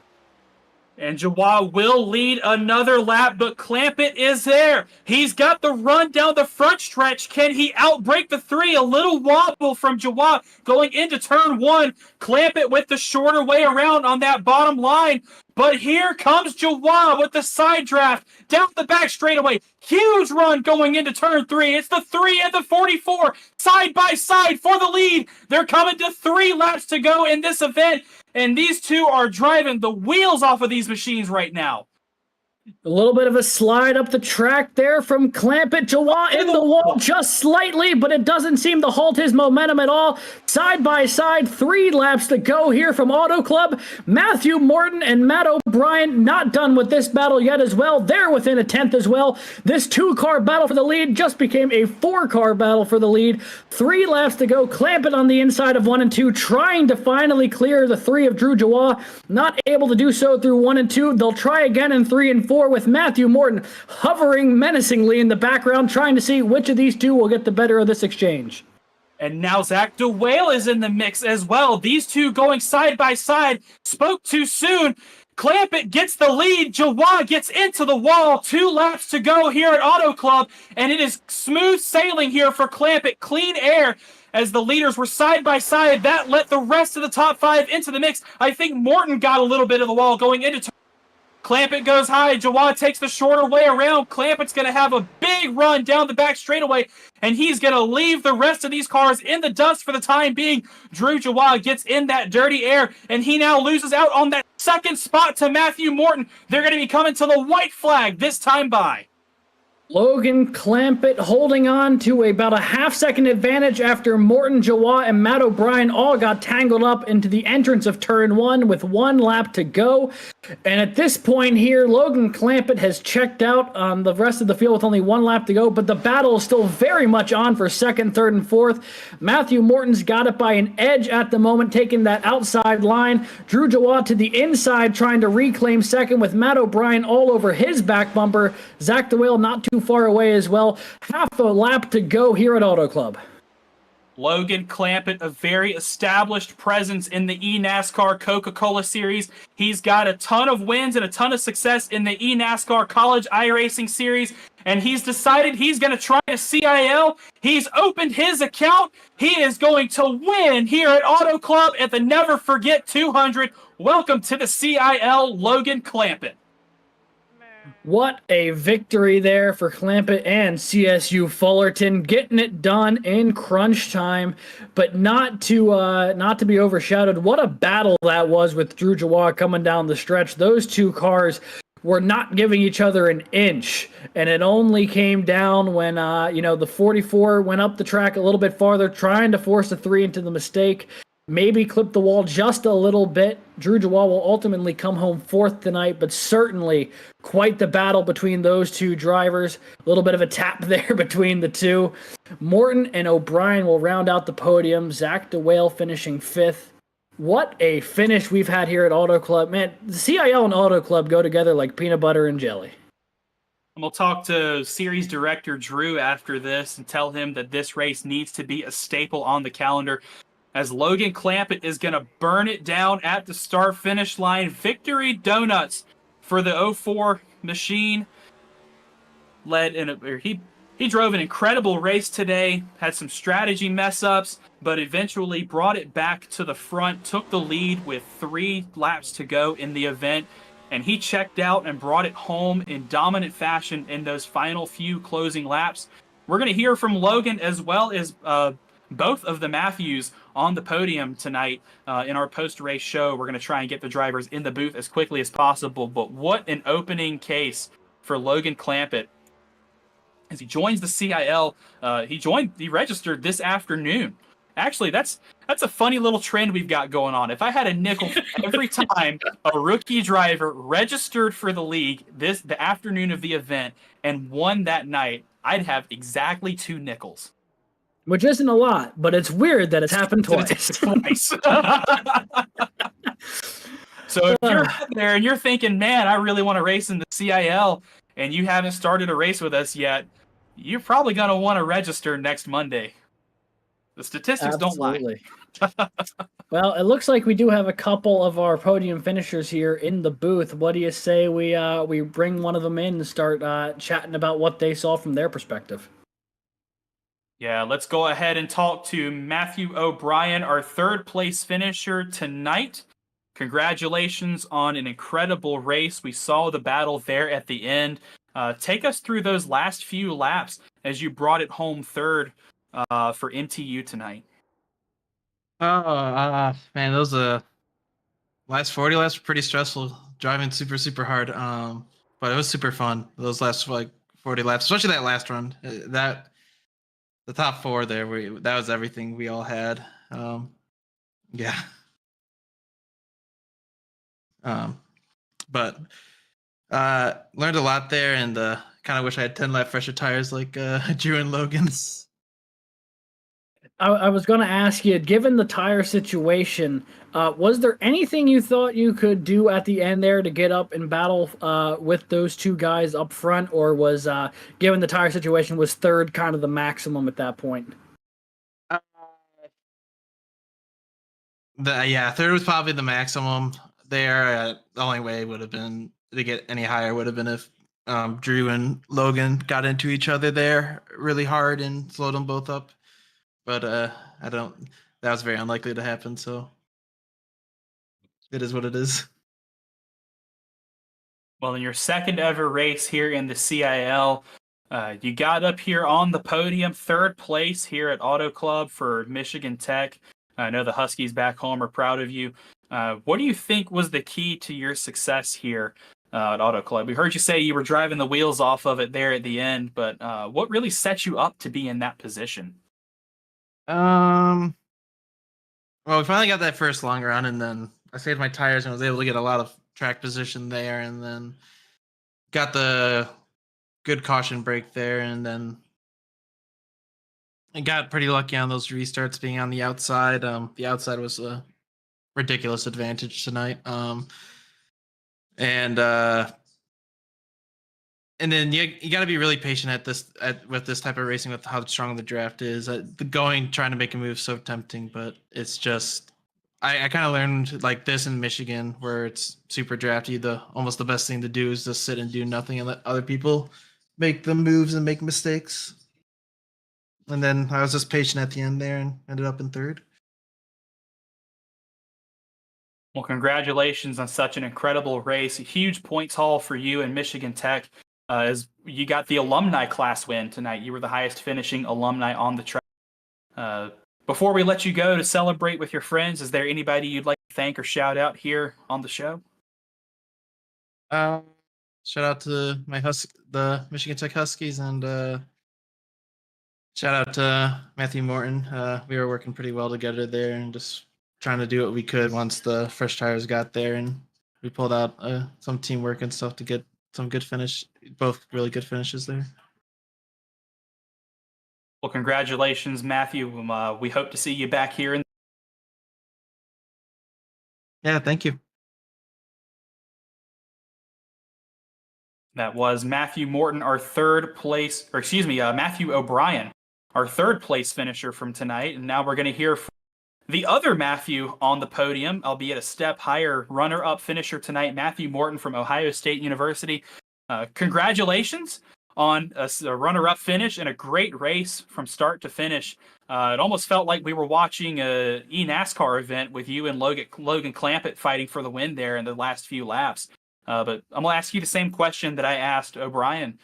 [SPEAKER 2] And Jawad will lead another lap, but Clampett is there. He's got the run down the front stretch. Can he outbreak the 3? A little wobble from Jawad going into turn 1. Clampett with the shorter way around on that bottom line. But here comes Jawad with the side draft down the back straightaway. Huge run going into turn 3. It's the 3 and the 44 side by side for the lead. They're coming to 3 laps to go in this event. And these 2 are driving the wheels off of these machines right now.
[SPEAKER 1] A little bit of a slide up the track there from Clampett. Jawad in the wall just slightly, but it doesn't seem to halt his momentum at all. Side by side, 3 laps to go here from Auto Club. Matthew Morton and Matt O'Brien not done with this battle yet as well. They're within a 10th as well. This 2-car battle for the lead just became a 4-car battle for the lead. 3 laps to go. Clampett on the inside of 1 and 2, trying to finally clear the 3 of Drew Jawad. Not able to do so through 1 and 2. They'll try again in 3 and 4. With Matthew Morton hovering menacingly in the background, trying to see which of these 2 will get the better of this exchange.
[SPEAKER 2] And now Zach DeWale is in the mix as well. These 2 going side by side. Spoke too soon. Clampett gets the lead. Jawad gets into the wall. 2 laps to go here at Auto Club. And it is smooth sailing here for Clampett. Clean air as the leaders were side by side. That let the rest of the top 5 into the mix. I think Morton got a little bit of the wall going into Clampett goes high. Jawad takes the shorter way around. Clampett's going to have a big run down the back straightaway, and he's going to leave the rest of these cars in the dust for the time being. Drew Jawad gets in that dirty air, and he now loses out on that 2nd spot to Matthew Morton. They're going to be coming to the white flag this time by.
[SPEAKER 1] Logan Clampett holding on to about a half-second advantage after Morton, Jawad, and Matt O'Brien all got tangled up into the entrance of turn 1 with 1 lap to go. And at this point here, Logan Clampett has checked out on the rest of the field with only 1 lap to go, but the battle is still very much on for 2nd, 3rd, and 4th. Matthew Morton's got it by an edge at the moment, taking that outside line. Drew Jawad to the inside, trying to reclaim 2nd with Matt O'Brien all over his back bumper. Zach DeWale not too far away as well. Half a lap to go here at Auto Club.
[SPEAKER 2] Logan Clampett, a very established presence in the eNASCAR Coca-Cola Series. He's got a ton of wins and a ton of success in the eNASCAR College iRacing Series, and he's decided he's going to try a CIL. He's opened his account. He is going to win here at Auto Club at the Never Forget 200. Welcome to the CIL, Logan Clampett.
[SPEAKER 1] What a victory there for Clampett and CSU Fullerton, getting it done in crunch time, but not to be overshadowed. What a battle that was with Drew Jawad coming down the stretch. Those 2 cars were not giving each other an inch, and it only came down when the 44 went up the track a little bit farther, trying to force a 3 into the mistake. maybe clip the wall just a little bit. Drew Jawal will ultimately come home fourth tonight, but certainly quite the battle between those two drivers. A little bit of a tap there between the two. Morton and O'Brien will round out the podium. Zach DeWale finishing fifth. What a finish we've had here at Auto Club. Man, the CIL and Auto Club go together like peanut butter and jelly.
[SPEAKER 2] And we'll talk to series director Drew after this and tell him that this race needs to be a staple on the calendar, as Logan Clampett is going to burn it down at the start-finish line. Victory Donuts for the 04 machine. He drove an incredible race today, had some strategy mess-ups, but eventually brought it back to the front, took the lead with 3 laps to go in the event, and he checked out and brought it home in dominant fashion in those final few closing laps. We're going to hear from Logan as well as both of the Matthews on the podium tonight in our post-race show. We're going to try and get the drivers in the booth as quickly as possible, but what an opening case for Logan Clampett as he joins the CIL. He registered this afternoon. Actually, that's a funny little trend we've got going on. If I had a nickel for every time a rookie driver registered for the league the afternoon of the event and won that night, I'd have exactly 2 nickels.
[SPEAKER 1] Which isn't a lot, but it's weird that it's happened twice.
[SPEAKER 2] So if you're out there and you're thinking, man, I really want to race in the CIL, and you haven't started a race with us yet, you're probably going to want to register next Monday. The statistics
[SPEAKER 1] Absolutely.
[SPEAKER 2] don't lie.
[SPEAKER 1] Well, it looks like we do have a couple of our podium finishers here in the booth. What do you say we bring one of them in and start chatting about what they saw from their perspective?
[SPEAKER 2] Yeah, let's go ahead and talk to Matthew O'Brien, our 3rd place finisher tonight. Congratulations on an incredible race. We saw the battle there at the end. Take us through those last few laps as you brought it home 3rd for MTU tonight.
[SPEAKER 3] Man, those last 40 laps were pretty stressful. Driving super hard. But it was super fun. Those last 40 laps, especially that last run. The top 4 there, that was everything we all had. Yeah. But learned a lot there, and kind of wish I had 10 lap fresher tires like Drew and Logan's.
[SPEAKER 1] I was going to ask you, given the tire situation, was there anything you thought you could do at the end there to get up and battle with those 2 guys up front, or was, given the tire situation, was 3rd kind of the maximum at that point?
[SPEAKER 3] Yeah, 3rd was probably the maximum there. The only way it would have been to get any higher would have been if Drew and Logan got into each other there really hard and slowed them both up. But that was very unlikely to happen, so it is what it is.
[SPEAKER 2] Well, in your 2nd ever race here in the CIL, you got up here on the podium, 3rd place here at Auto Club for Michigan Tech. I know the Huskies back home are proud of you. What do you think was the key to your success here at Auto Club? We heard you say you were driving the wheels off of it there at the end, but what really set you up to be in that position?
[SPEAKER 3] Well, we finally got that first long run, and then I saved my tires and was able to get a lot of track position there, and then got the good caution brake there, and then I got pretty lucky on those restarts being on the outside. The outside was a ridiculous advantage tonight. And then you got to be really patient with this type of racing, with how strong the draft is. Trying to make a move so tempting, but it's just I kind of learned like this in Michigan, where it's super drafty. Almost the best thing to do is just sit and do nothing and let other people make the moves and make mistakes. And then I was just patient at the end there and ended up in 3rd.
[SPEAKER 2] Well, congratulations on such an incredible race. A huge points haul for you and Michigan Tech, as you got the alumni class win tonight. You were the highest finishing alumni on the track. Before we let you go to celebrate with your friends, is there anybody you'd like to thank or shout out here on the show?
[SPEAKER 3] Shout out to the Michigan Tech Huskies, and shout out to Matthew Morton. We were working pretty well together there, and just trying to do what we could once the fresh tires got there, and we pulled out some teamwork and stuff to get some good finish, both really good finishes there.
[SPEAKER 2] Well, congratulations, Matthew. We hope to see you back here.
[SPEAKER 3] Yeah, thank you.
[SPEAKER 2] That was Matthew Morton, our Matthew O'Brien, our third place finisher from tonight. And now we're going to hear from the other Matthew on the podium, albeit a step higher, runner-up finisher tonight, Matthew Morton from Ohio State University. Congratulations on a runner-up finish and a great race from start to finish. It almost felt like we were watching a eNASCAR event with you and Logan Clampett fighting for the win there in the last few laps. But I'm going to ask you the same question that I asked O'Brien.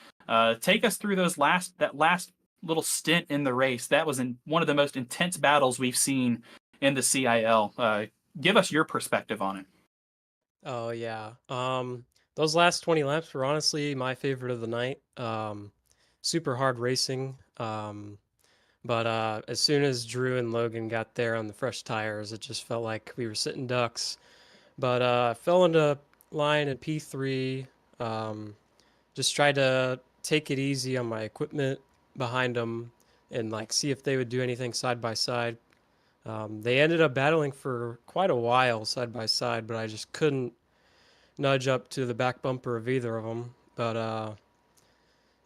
[SPEAKER 2] Take us through that last little stint in the race. That was one of the most intense battles we've seen in the CIL. Give us your perspective on it.
[SPEAKER 4] Oh yeah. Those last 20 laps were honestly my favorite of the night. Super hard racing. But as soon as Drew and Logan got there on the fresh tires, it just felt like we were sitting ducks. But I fell into line in P3. Just tried to take it easy on my equipment behind them and like see if they would do anything side by side. They ended up battling for quite a while side by side, but I just couldn't nudge up to the back bumper of either of them. But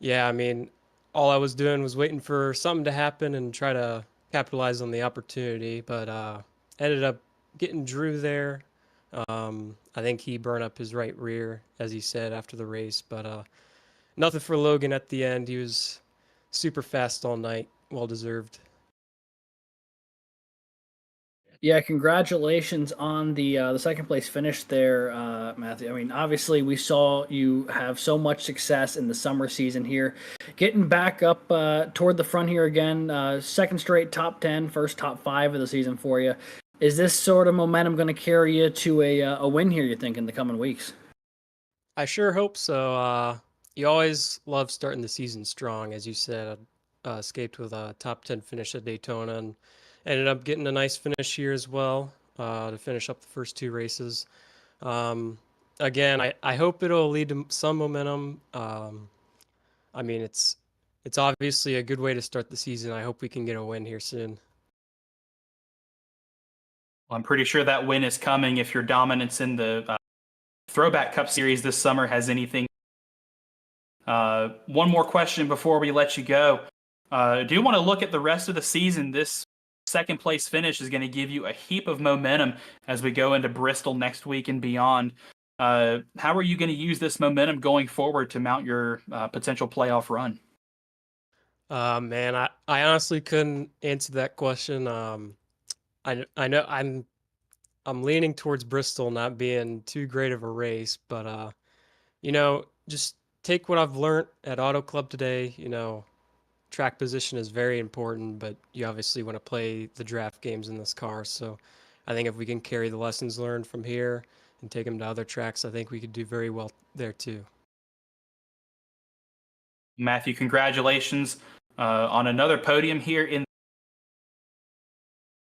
[SPEAKER 4] yeah, I mean, all I was doing was waiting for something to happen and try to capitalize on the opportunity. But ended up getting Drew there. I think he burned up his right rear, as he said after the race. But nothing for Logan at the end. He was super fast all night. Well deserved.
[SPEAKER 1] Yeah, congratulations on the second place finish there, Matthew. I mean, obviously we saw you have so much success in the summer season here, getting back up toward the front here again. Second straight top 10, first top 5 of the season for you. Is this sort of momentum going to carry you to a win here, you think, in the coming weeks?
[SPEAKER 4] I sure hope so. You always love starting the season strong, as you said. Escaped with a top 10 finish at Daytona and ended up getting a nice finish here as well to finish up the first 2 races. Again, I hope it'll lead to some momentum. I mean, it's obviously a good way to start the season. I hope we can get a win here soon.
[SPEAKER 2] Well, I'm pretty sure that win is coming if your dominance in the Throwback Cup Series this summer has anything. One more question before we let you go. Do you want to look at the rest of the season? This second place finish is going to give you a heap of momentum as we go into Bristol next week and beyond. How are you going to use this momentum going forward to mount your potential playoff run?
[SPEAKER 4] Man, I honestly couldn't answer that question. I know I'm leaning towards Bristol not being too great of a race, but just take what I've learned at Auto Club today. Track position is very important, but you obviously want to play the draft games in this car. So I think if we can carry the lessons learned from here and take them to other tracks, I think we could do very well there too.
[SPEAKER 2] Matthew, congratulations on another podium here in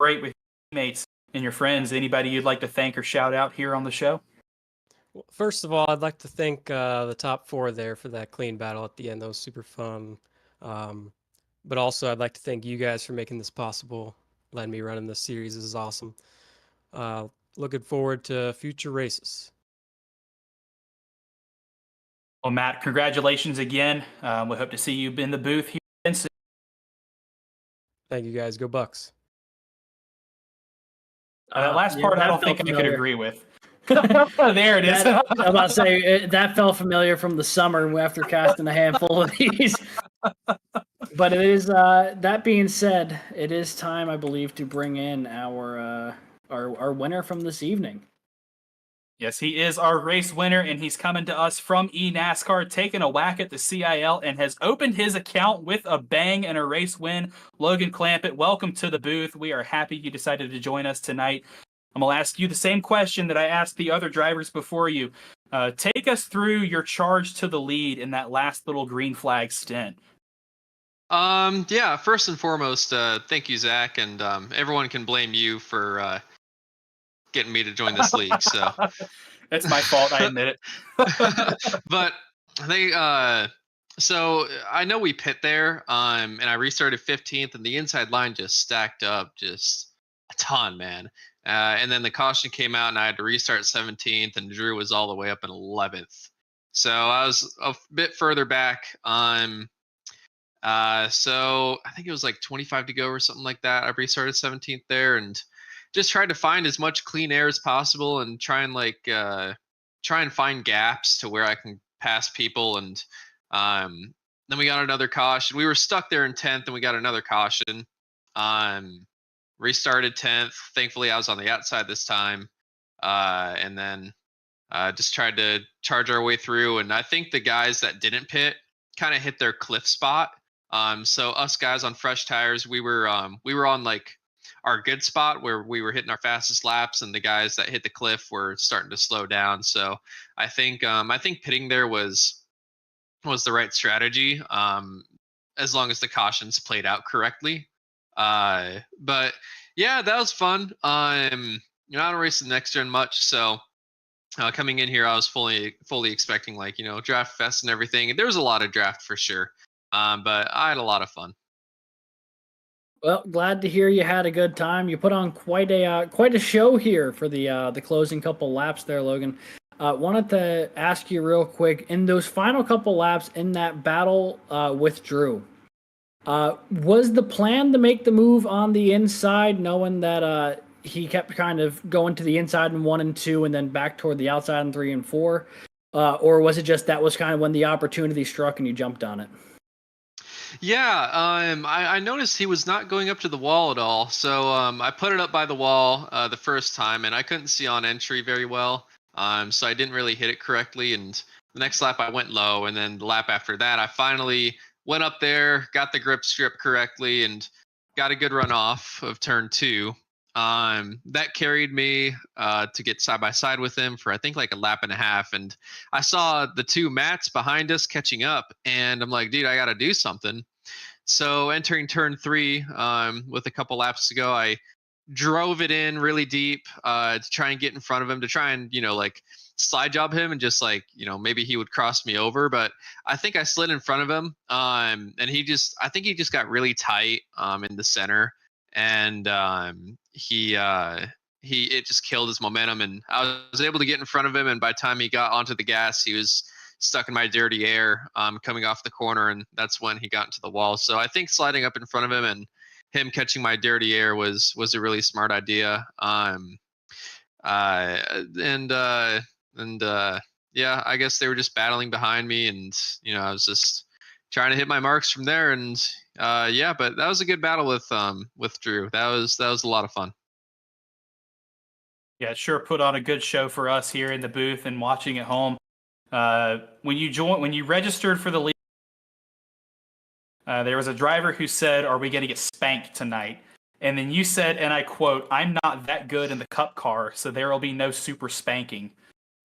[SPEAKER 2] great with your teammates and your friends. Anybody you'd like to thank or shout out here on the show?
[SPEAKER 4] Well, first of all, I'd like to thank the top 4 there for that clean battle at the end. That was super fun. But also, I'd like to thank you guys for making this possible, letting me run in this series. This is awesome. Looking forward to future races.
[SPEAKER 2] Well, Matt, congratulations again. We hope to see you in the booth here.
[SPEAKER 4] Thank you guys. Go Bucks.
[SPEAKER 2] That last part, I don't think I could agree with. There it is.
[SPEAKER 1] I'm about to say that felt familiar from the summer after casting a handful of these. But it is that being said, it is time, I believe, to bring in our winner from this evening.
[SPEAKER 2] Yes, he is our race winner, and he's coming to us from eNASCAR, taking a whack at the CIL, and has opened his account with a bang and a race win. Logan Clampett, welcome to the booth. We are happy you decided to join us tonight. I'm going to ask you the same question that I asked the other drivers before you. Take us through your charge to the lead in that last little green flag stint.
[SPEAKER 5] Yeah, first and foremost, thank you, Zach, and everyone can blame you for getting me to join this league. So
[SPEAKER 2] It's my fault. I admit it.
[SPEAKER 5] but they so I know we pit there, and I restarted 15th, and the inside line just stacked up just a ton, man. And then the caution came out, and I had to restart 17th, and Drew was all the way up in 11th. So I was a bit further back. So I think it was like 25 to go or something like that. I restarted 17th there, and just tried to find as much clean air as possible, and try and find gaps to where I can pass people. And then we got another caution. We were stuck there in 10th, and we got another caution. Restarted 10th. Thankfully, I was on the outside this time, and then just tried to charge our way through. And I think the guys that didn't pit kind of hit their cliff spot. So us guys on fresh tires, we were on like our good spot where we were hitting our fastest laps, and the guys that hit the cliff were starting to slow down. So I think pitting there was the right strategy, as long as the cautions played out correctly. But yeah, that was fun. I don't race the next gen much, so coming in here, I was fully expecting like draft fest and everything. There was a lot of draft for sure, but I had a lot of fun.
[SPEAKER 1] Well, glad to hear you had a good time. You put on quite a show here for the closing couple laps there, Logan. Wanted to ask you real quick, in those final couple laps in that battle with Drew, was the plan to make the move on the inside, knowing that he kept kind of going to the inside in 1 and 2 and then back toward the outside in 3 and 4? Or was it just that was kind of when the opportunity struck and you jumped on it?
[SPEAKER 5] Yeah, I noticed he was not going up to the wall at all. So I put it up by the wall the first time, and I couldn't see on entry very well. So I didn't really hit it correctly. And the next lap I went low, and then the lap after that, I finally went up there, got the grip strip correctly, and got a good run off of turn 2. That carried me to get side by side with him for I think like a lap and a half, and I saw the two mats behind us catching up, and I'm like, dude, I got to do something. So entering turn 3, with a couple laps to go, I drove it in really deep to try and get in front of him, to try and like slide job him, and just like maybe he would cross me over. But I think I slid in front of him, and I think he just got really tight in the center, and it just killed his momentum, and I was able to get in front of him, and by the time he got onto the gas, he was stuck in my dirty air coming off the corner, and that's when he got into the wall. So I think sliding up in front of him and him catching my dirty air was a really smart idea. Yeah, I guess they were just battling behind me, and I was just trying to hit my marks from there. And yeah, but that was a good battle with Drew. That was a lot of fun.
[SPEAKER 2] Yeah, it sure put on a good show for us here in the booth and watching at home. When you registered for the league, there was a driver who said, "Are we going to get spanked tonight?" And then you said, and I quote, "I'm not that good in the cup car, so there will be no super spanking."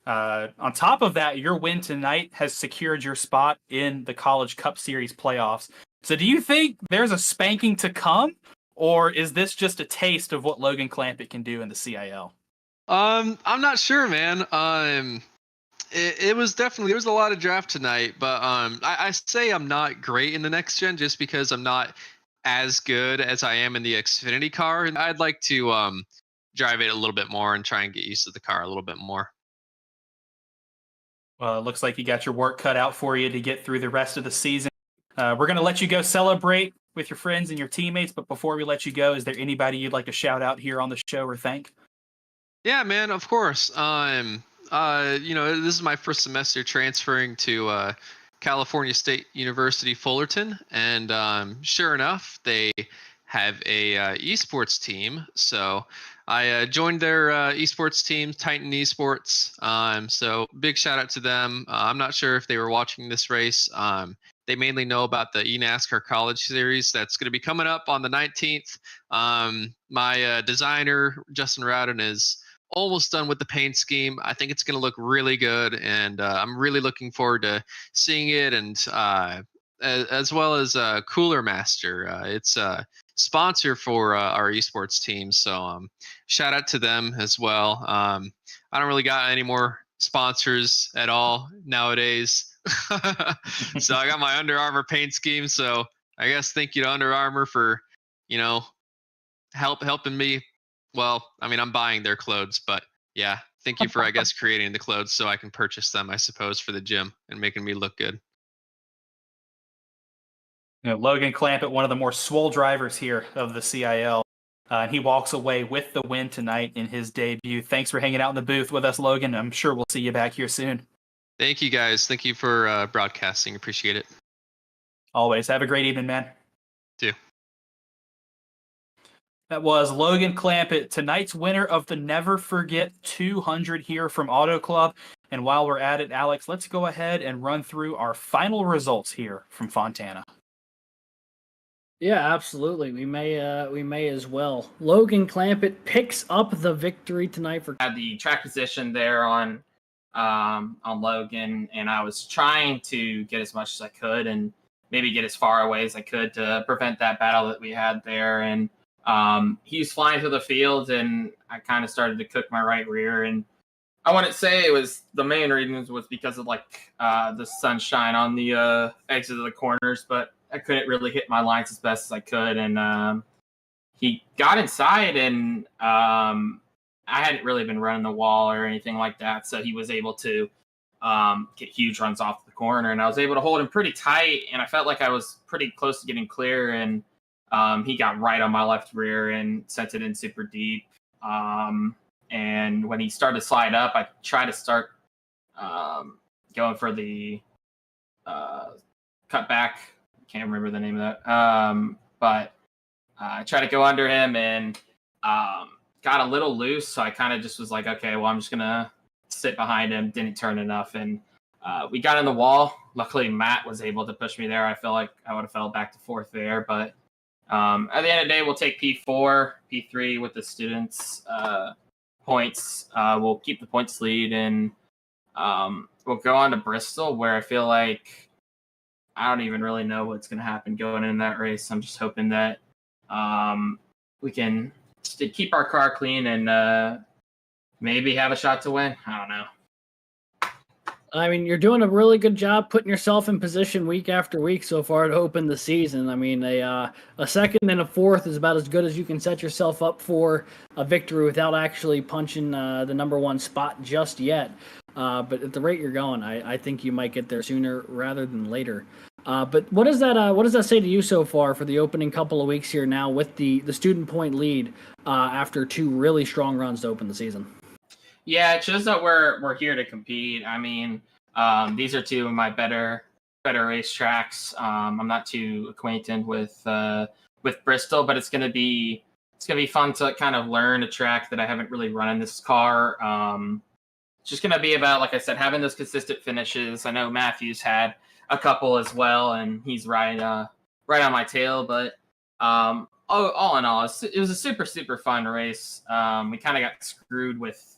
[SPEAKER 2] On top of that, your win tonight has secured your spot in the College Cup Series playoffs. So do you think there's a spanking to come, or is this just a taste of what Logan Clampett can do in the CIL?
[SPEAKER 5] I'm not sure, man. It was definitely, there was a lot of draft tonight, but I say I'm not great in the next gen just because I'm not as good as I am in the Xfinity car, and I'd like to drive it a little bit more and try and get used to the car a little bit more.
[SPEAKER 2] Well, it looks like you got your work cut out for you to get through the rest of the season. We're going to let you go celebrate with your friends and your teammates, but before we let you go, is there anybody you'd like to shout out here on the show or thank?
[SPEAKER 5] Yeah, man, of course. This is my first semester transferring to California State University Fullerton, and sure enough, they have a esports team. So I joined their esports team, Titan Esports. So big shout out to them. I'm not sure if they were watching this race. They mainly know about the eNASCAR College Series that's going to be coming up on the 19th. My designer, Justin Rowden, is almost done with the paint scheme. I think it's going to look really good, and I'm really looking forward to seeing it. And as well as Cooler Master, it's sponsor for our esports team. So shout out to them as well. I don't really got any more sponsors at all nowadays. So I got my Under Armour paint scheme. So I guess thank you to Under Armour for, helping me. Well, I mean, I'm buying their clothes, but yeah, thank you for, I guess, creating the clothes so I can purchase them, I suppose, for the gym and making me look good.
[SPEAKER 2] Logan Clampett, one of the more swole drivers here of the CIL. And he walks away with the win tonight in his debut. Thanks for hanging out in the booth with us, Logan. I'm sure we'll see you back here soon.
[SPEAKER 5] Thank you, guys. Thank you for broadcasting. Appreciate it.
[SPEAKER 2] Always. Have a great evening, man.
[SPEAKER 5] Too.
[SPEAKER 2] That was Logan Clampett, tonight's winner of the Never Forget 200 here from Auto Club. And while we're at it, Alex, let's go ahead and run through our final results here from Fontana.
[SPEAKER 1] Yeah, absolutely. We may as well. Logan Clampett picks up the victory tonight for.
[SPEAKER 6] Had the track position there on Logan, and I was trying to get as much as I could and maybe get as far away as I could to prevent that battle that we had there. And he was flying through the field, and I kind of started to cook my right rear. And I wouldn't say it was the main reason was because of the sunshine on the exit of the corners, but I couldn't really hit my lines as best as I could. And he got inside, and I hadn't really been running the wall or anything like that, so he was able to get huge runs off the corner, and I was able to hold him pretty tight, and I felt like I was pretty close to getting clear, and he got right on my left rear and sent it in super deep. And when he started to slide up, I tried to start going for the cutback. Can't remember the name of that. But I tried to go under him and got a little loose. So I kind of just was like, okay, well, I'm just going to sit behind him. Didn't turn enough. And we got in the wall. Luckily, Matt was able to push me there. I feel like I would have fell back to fourth there. But at the end of the day, we'll take P4, P3 with the students' points. We'll keep the points lead. And we'll go on to Bristol, where I feel like I don't even really know what's going to happen going in that race. I'm just hoping that we can keep our car clean and maybe have a shot to win. I don't know.
[SPEAKER 1] I mean, you're doing a really good job putting yourself in position week after week so far to open the season. I mean, a second and a fourth is about as good as you can set yourself up for a victory without actually punching the number one spot just yet. But at the rate you're going, I think you might get there sooner rather than later. But what does that say to you so far for the opening couple of weeks here now with the student point lead after two really strong runs to open the season?
[SPEAKER 6] Yeah, it shows that we're here to compete. I mean, these are two of my better racetracks. I'm not too acquainted with Bristol, but it's gonna be fun to kind of learn a track that I haven't really run in this car. It's just gonna be about, like I said, having those consistent finishes. I know Matthew's had a couple as well, and he's right on my tail. But all in all, it was a super fun race. We kind of got screwed with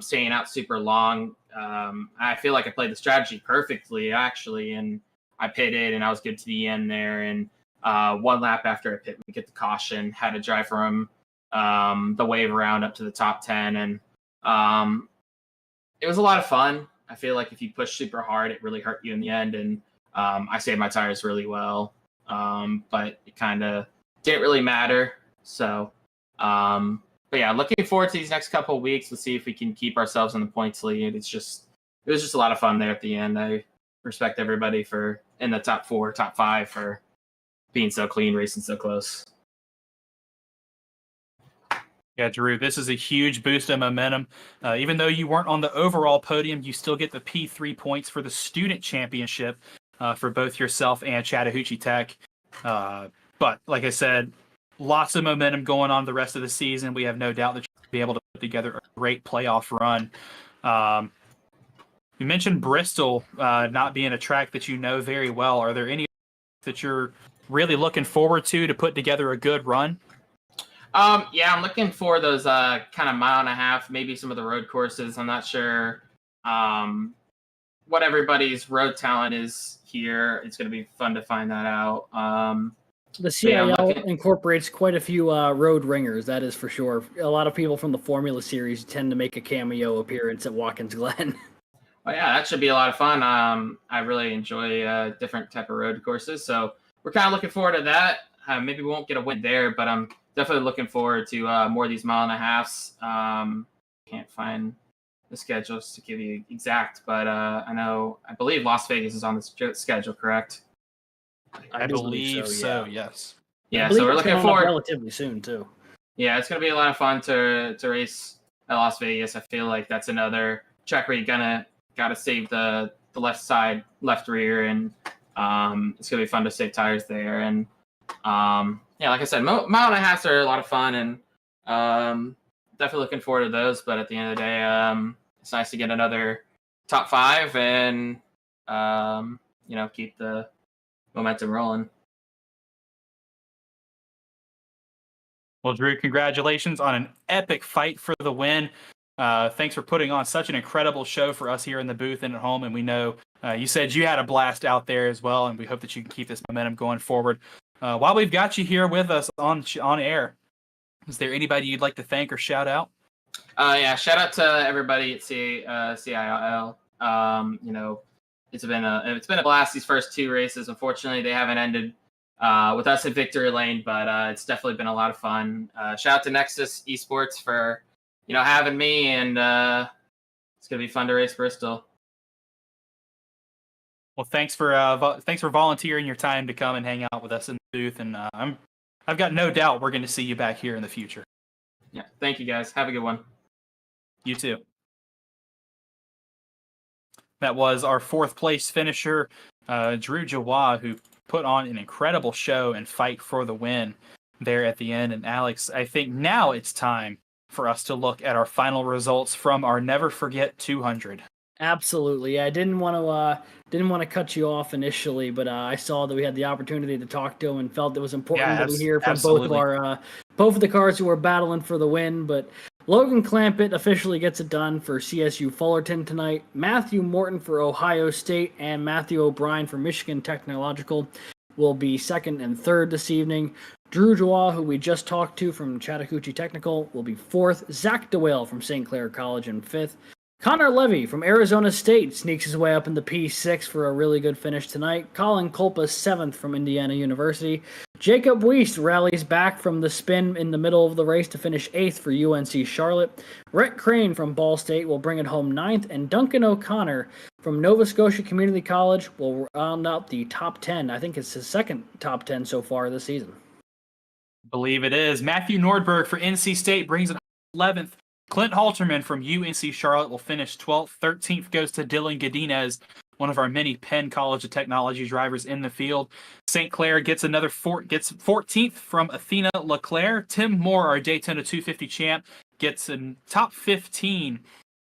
[SPEAKER 6] staying out super long. I feel like I played the strategy perfectly, actually, and I pitted, and I was good to the end there. And one lap after I pit, we get the caution, had to drive from the wave around up to the top 10, and it was a lot of fun. I feel like if you push super hard, it really hurt you in the end, and I saved my tires really well, but it kind of didn't really matter. So, but yeah, looking forward to these next couple of weeks. Let's see if we can keep ourselves in the points lead. It was just a lot of fun there at the end. I respect everybody for in the top 4, top 5 for being so clean, racing so close.
[SPEAKER 2] Yeah, Drew, this is a huge boost of momentum. Even though you weren't on the overall podium, you still get the P3 points for the student championship for both yourself and Chattahoochee Tech. But like I said, lots of momentum going on the rest of the season. We have no doubt that you'll be able to put together a great playoff run. You mentioned Bristol not being a track that you know very well. Are there any that you're really looking forward to put together a good run?
[SPEAKER 6] Yeah, I'm looking for those kind of mile and a half, maybe some of the road courses. I'm not sure what everybody's road talent is here. It's going to be fun to find that out.
[SPEAKER 1] The
[SPEAKER 6] yeah, I'm
[SPEAKER 1] CiL
[SPEAKER 6] looking-
[SPEAKER 1] incorporates quite a few road ringers, that is for sure. A lot of people from the Formula Series tend to make a cameo appearance at Watkins Glen.
[SPEAKER 6] Oh yeah, that should be a lot of fun. I really enjoy different type of road courses, so we're kind of looking forward to that. Maybe we won't get a win there, but I'm definitely looking forward to more of these mile and a halves. Can't find the schedules to give you exact, but I believe Las Vegas is on the schedule, correct?
[SPEAKER 2] I believe so, yes.
[SPEAKER 6] Yeah,
[SPEAKER 1] I believe
[SPEAKER 6] so we're
[SPEAKER 1] it's
[SPEAKER 6] looking
[SPEAKER 1] coming up
[SPEAKER 6] forward.
[SPEAKER 1] relatively soon too.
[SPEAKER 6] Yeah, it's gonna be a lot of fun to race at Las Vegas. I feel like that's another track where you gotta save the left side, left rear, and it's gonna be fun to save tires there. And yeah, like I said, mile and a half are a lot of fun, and definitely looking forward to those. But at the end of the day, it's nice to get another top 5 and keep the momentum rolling.
[SPEAKER 2] Well, Drew, congratulations on an epic fight for the win. Thanks for putting on such an incredible show for us here in the booth and at home. And we know you said you had a blast out there as well, and we hope that you can keep this momentum going forward. While we've got you here with us on air, is there anybody you'd like to thank or shout out?
[SPEAKER 6] Yeah, shout out to everybody at CiL. It's been a blast these first 2 races. Unfortunately, they haven't ended with us in victory lane, but it's definitely been a lot of fun. Shout out to Nexus Esports for having me, and it's gonna be fun to race Bristol.
[SPEAKER 2] Well, thanks for volunteering your time to come and hang out with us in the booth, and I've got no doubt we're going to see you back here in the future.
[SPEAKER 6] Yeah, thank you guys. Have a good one.
[SPEAKER 2] You too. That was our 4th place finisher, Drew Jawad, who put on an incredible show and fight for the win there at the end. And Alex, I think now it's time for us to look at our final results from our Never Forget 200.
[SPEAKER 1] Absolutely. I didn't want to cut you off initially, but I saw that we had the opportunity to talk to him and felt it was important that we hear from both of the cars who were battling for the win. But Logan Clampett officially gets it done for CSU Fullerton tonight. Matthew Morton for Ohio State and Matthew O'Brien for Michigan Technological will be 2nd and 3rd this evening. Drew Joie, who we just talked to from Chattahoochee Technical, will be 4th. Zach DeWale from St. Clair College in 5th. Connor Levy from Arizona State sneaks his way up in the P6 for a really good finish tonight. Colin Kulpa 7th from Indiana University. Jacob Wiest rallies back from the spin in the middle of the race to finish 8th for UNC Charlotte. Rhett Crane from Ball State will bring it home 9th, and Duncan O'Connor from Nova Scotia Community College will round out the top 10. I think it's his 2nd top 10 so far this season.
[SPEAKER 2] I believe it is. Matthew Nordberg for NC State brings it 11th. Clint Halterman from UNC Charlotte will finish 12th. 13th goes to Dylan Godinez, one of our many Penn College of Technology drivers in the field. St. Clair gets gets 14th from Athena LeClaire. Tim Moore, our Daytona 250 champ, gets a top 15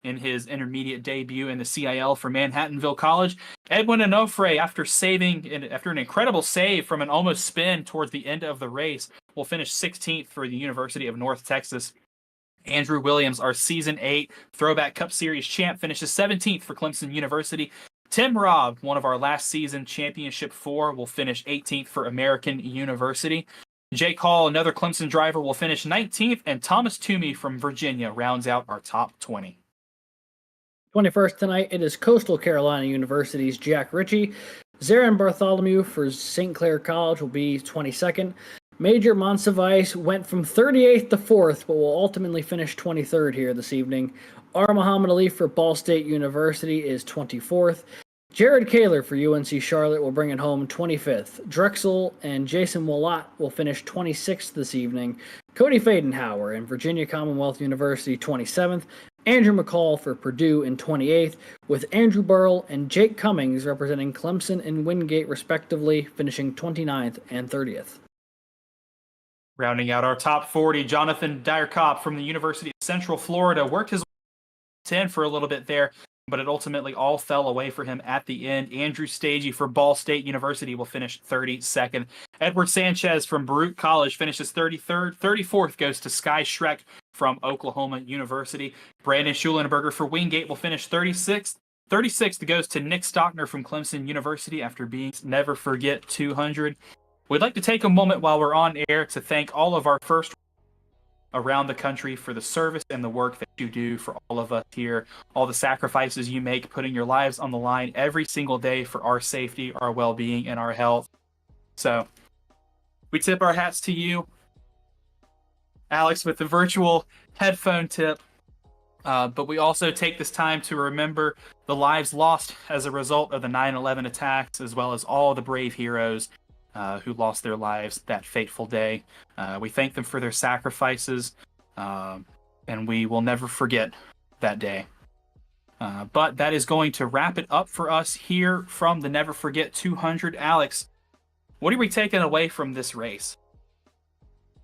[SPEAKER 2] in his intermediate debut in the CiL for Manhattanville College. Edwin Onofre, after an incredible save from an almost spin towards the end of the race, will finish 16th for the University of North Texas. Andrew Williams, our Season 8 Throwback Cup Series champ, finishes 17th for Clemson University. Tim Robb, one of our last season Championship 4, will finish 18th for American University. Jake Hall, another Clemson driver, will finish 19th, and Thomas Toomey from Virginia rounds out our top 20.
[SPEAKER 1] 21st tonight, it is Coastal Carolina University's Jack Ritchie. Zarin Bartholomew for St. Clair College will be 22nd. Major Monsivice went from 38th to 4th, but will ultimately finish 23rd here this evening. R. Muhammad Ali for Ball State University is 24th. Jared Kaler for UNC Charlotte will bring it home 25th. Drexel and Jason Willott will finish 26th this evening. Cody Fadenhauer and Virginia Commonwealth University 27th. Andrew McCall for Purdue in 28th, with Andrew Burrell and Jake Cummings representing Clemson and Wingate respectively, finishing 29th and 30th.
[SPEAKER 2] Rounding out our top 40, Jonathan Dyerkop from the University of Central Florida worked his way 10 for a little bit there, but it ultimately all fell away for him at the end. Andrew Stagey for Ball State University will finish 32nd. Edward Sanchez from Baruch College finishes 33rd. 34th goes to Sky Schreck from Oklahoma University. Brandon Schulenberger for Wingate will finish 36th. 36th goes to Nick Stockner from Clemson University after being Never Forget 200. We'd like to take a moment while we're on air to thank all of our first around the country for the service and the work that you do for all of us here, all the sacrifices you make, putting your lives on the line every single day for our safety, our well-being, and our health. So we tip our hats to you, Alex, with the virtual headphone tip. But we also take this time to remember the lives lost as a result of the 9/11 attacks, as well as all the brave heroes who lost their lives that fateful day. We thank them for their sacrifices, and we will never forget that day. But that is going to wrap it up for us here from the Never Forget 200. Alex, what are we taking away from this race?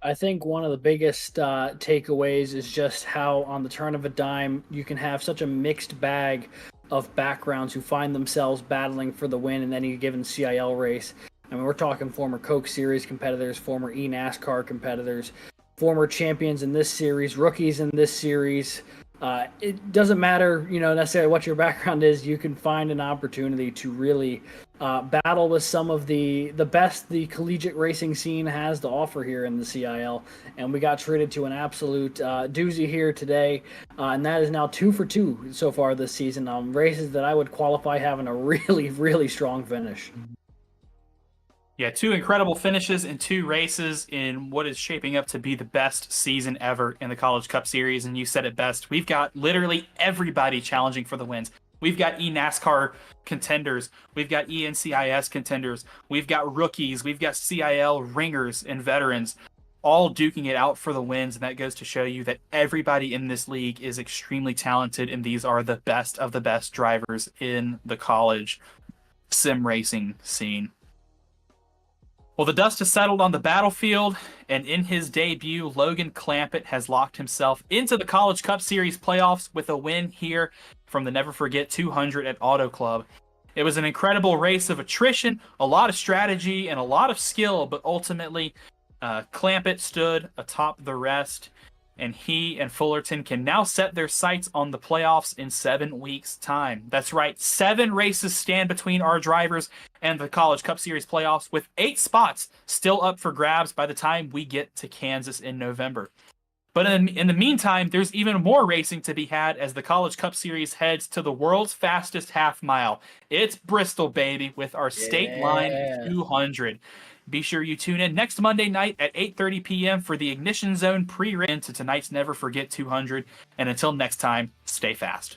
[SPEAKER 1] I think one of the biggest takeaways is just how on the turn of a dime you can have such a mixed bag of backgrounds who find themselves battling for the win in any given CIL race. I mean, we're talking former Coke Series competitors, former eNASCAR competitors, former champions in this series, rookies in this series. It doesn't matter, necessarily what your background is. You can find an opportunity to really battle with some of the best the collegiate racing scene has to offer here in the CIL. And we got treated to an absolute doozy here today. And that is now 2 for 2 so far this season on races that I would qualify having a really, really strong finish.
[SPEAKER 2] Yeah, 2 incredible finishes in 2 races in what is shaping up to be the best season ever in the College Cup Series. And you said it best. We've got literally everybody challenging for the wins. We've got eNASCAR contenders. We've got eNCIS contenders. We've got rookies. We've got CIL ringers and veterans all duking it out for the wins. And that goes to show you that everybody in this league is extremely talented. And these are the best of the best drivers in the college sim racing scene. Well, the dust has settled on the battlefield, and in his debut, Logan Clampett has locked himself into the College Cup Series playoffs with a win here from the Never Forget 200 at Auto Club. It was an incredible race of attrition, a lot of strategy, and a lot of skill, but ultimately, Clampett stood atop the rest, and he and Fullerton can now set their sights on the playoffs in 7 weeks' time. That's right, 7 races stand between our drivers and the College Cup Series playoffs, with 8 spots still up for grabs by the time we get to Kansas in November. But in the meantime, there's even more racing to be had as the College Cup Series heads to the world's fastest half mile. It's Bristol, baby, with our state line 200. Be sure you tune in next Monday night at 8:30 p.m. for the Ignition Zone pre-race to tonight's Never Forget 200. And until next time, stay fast.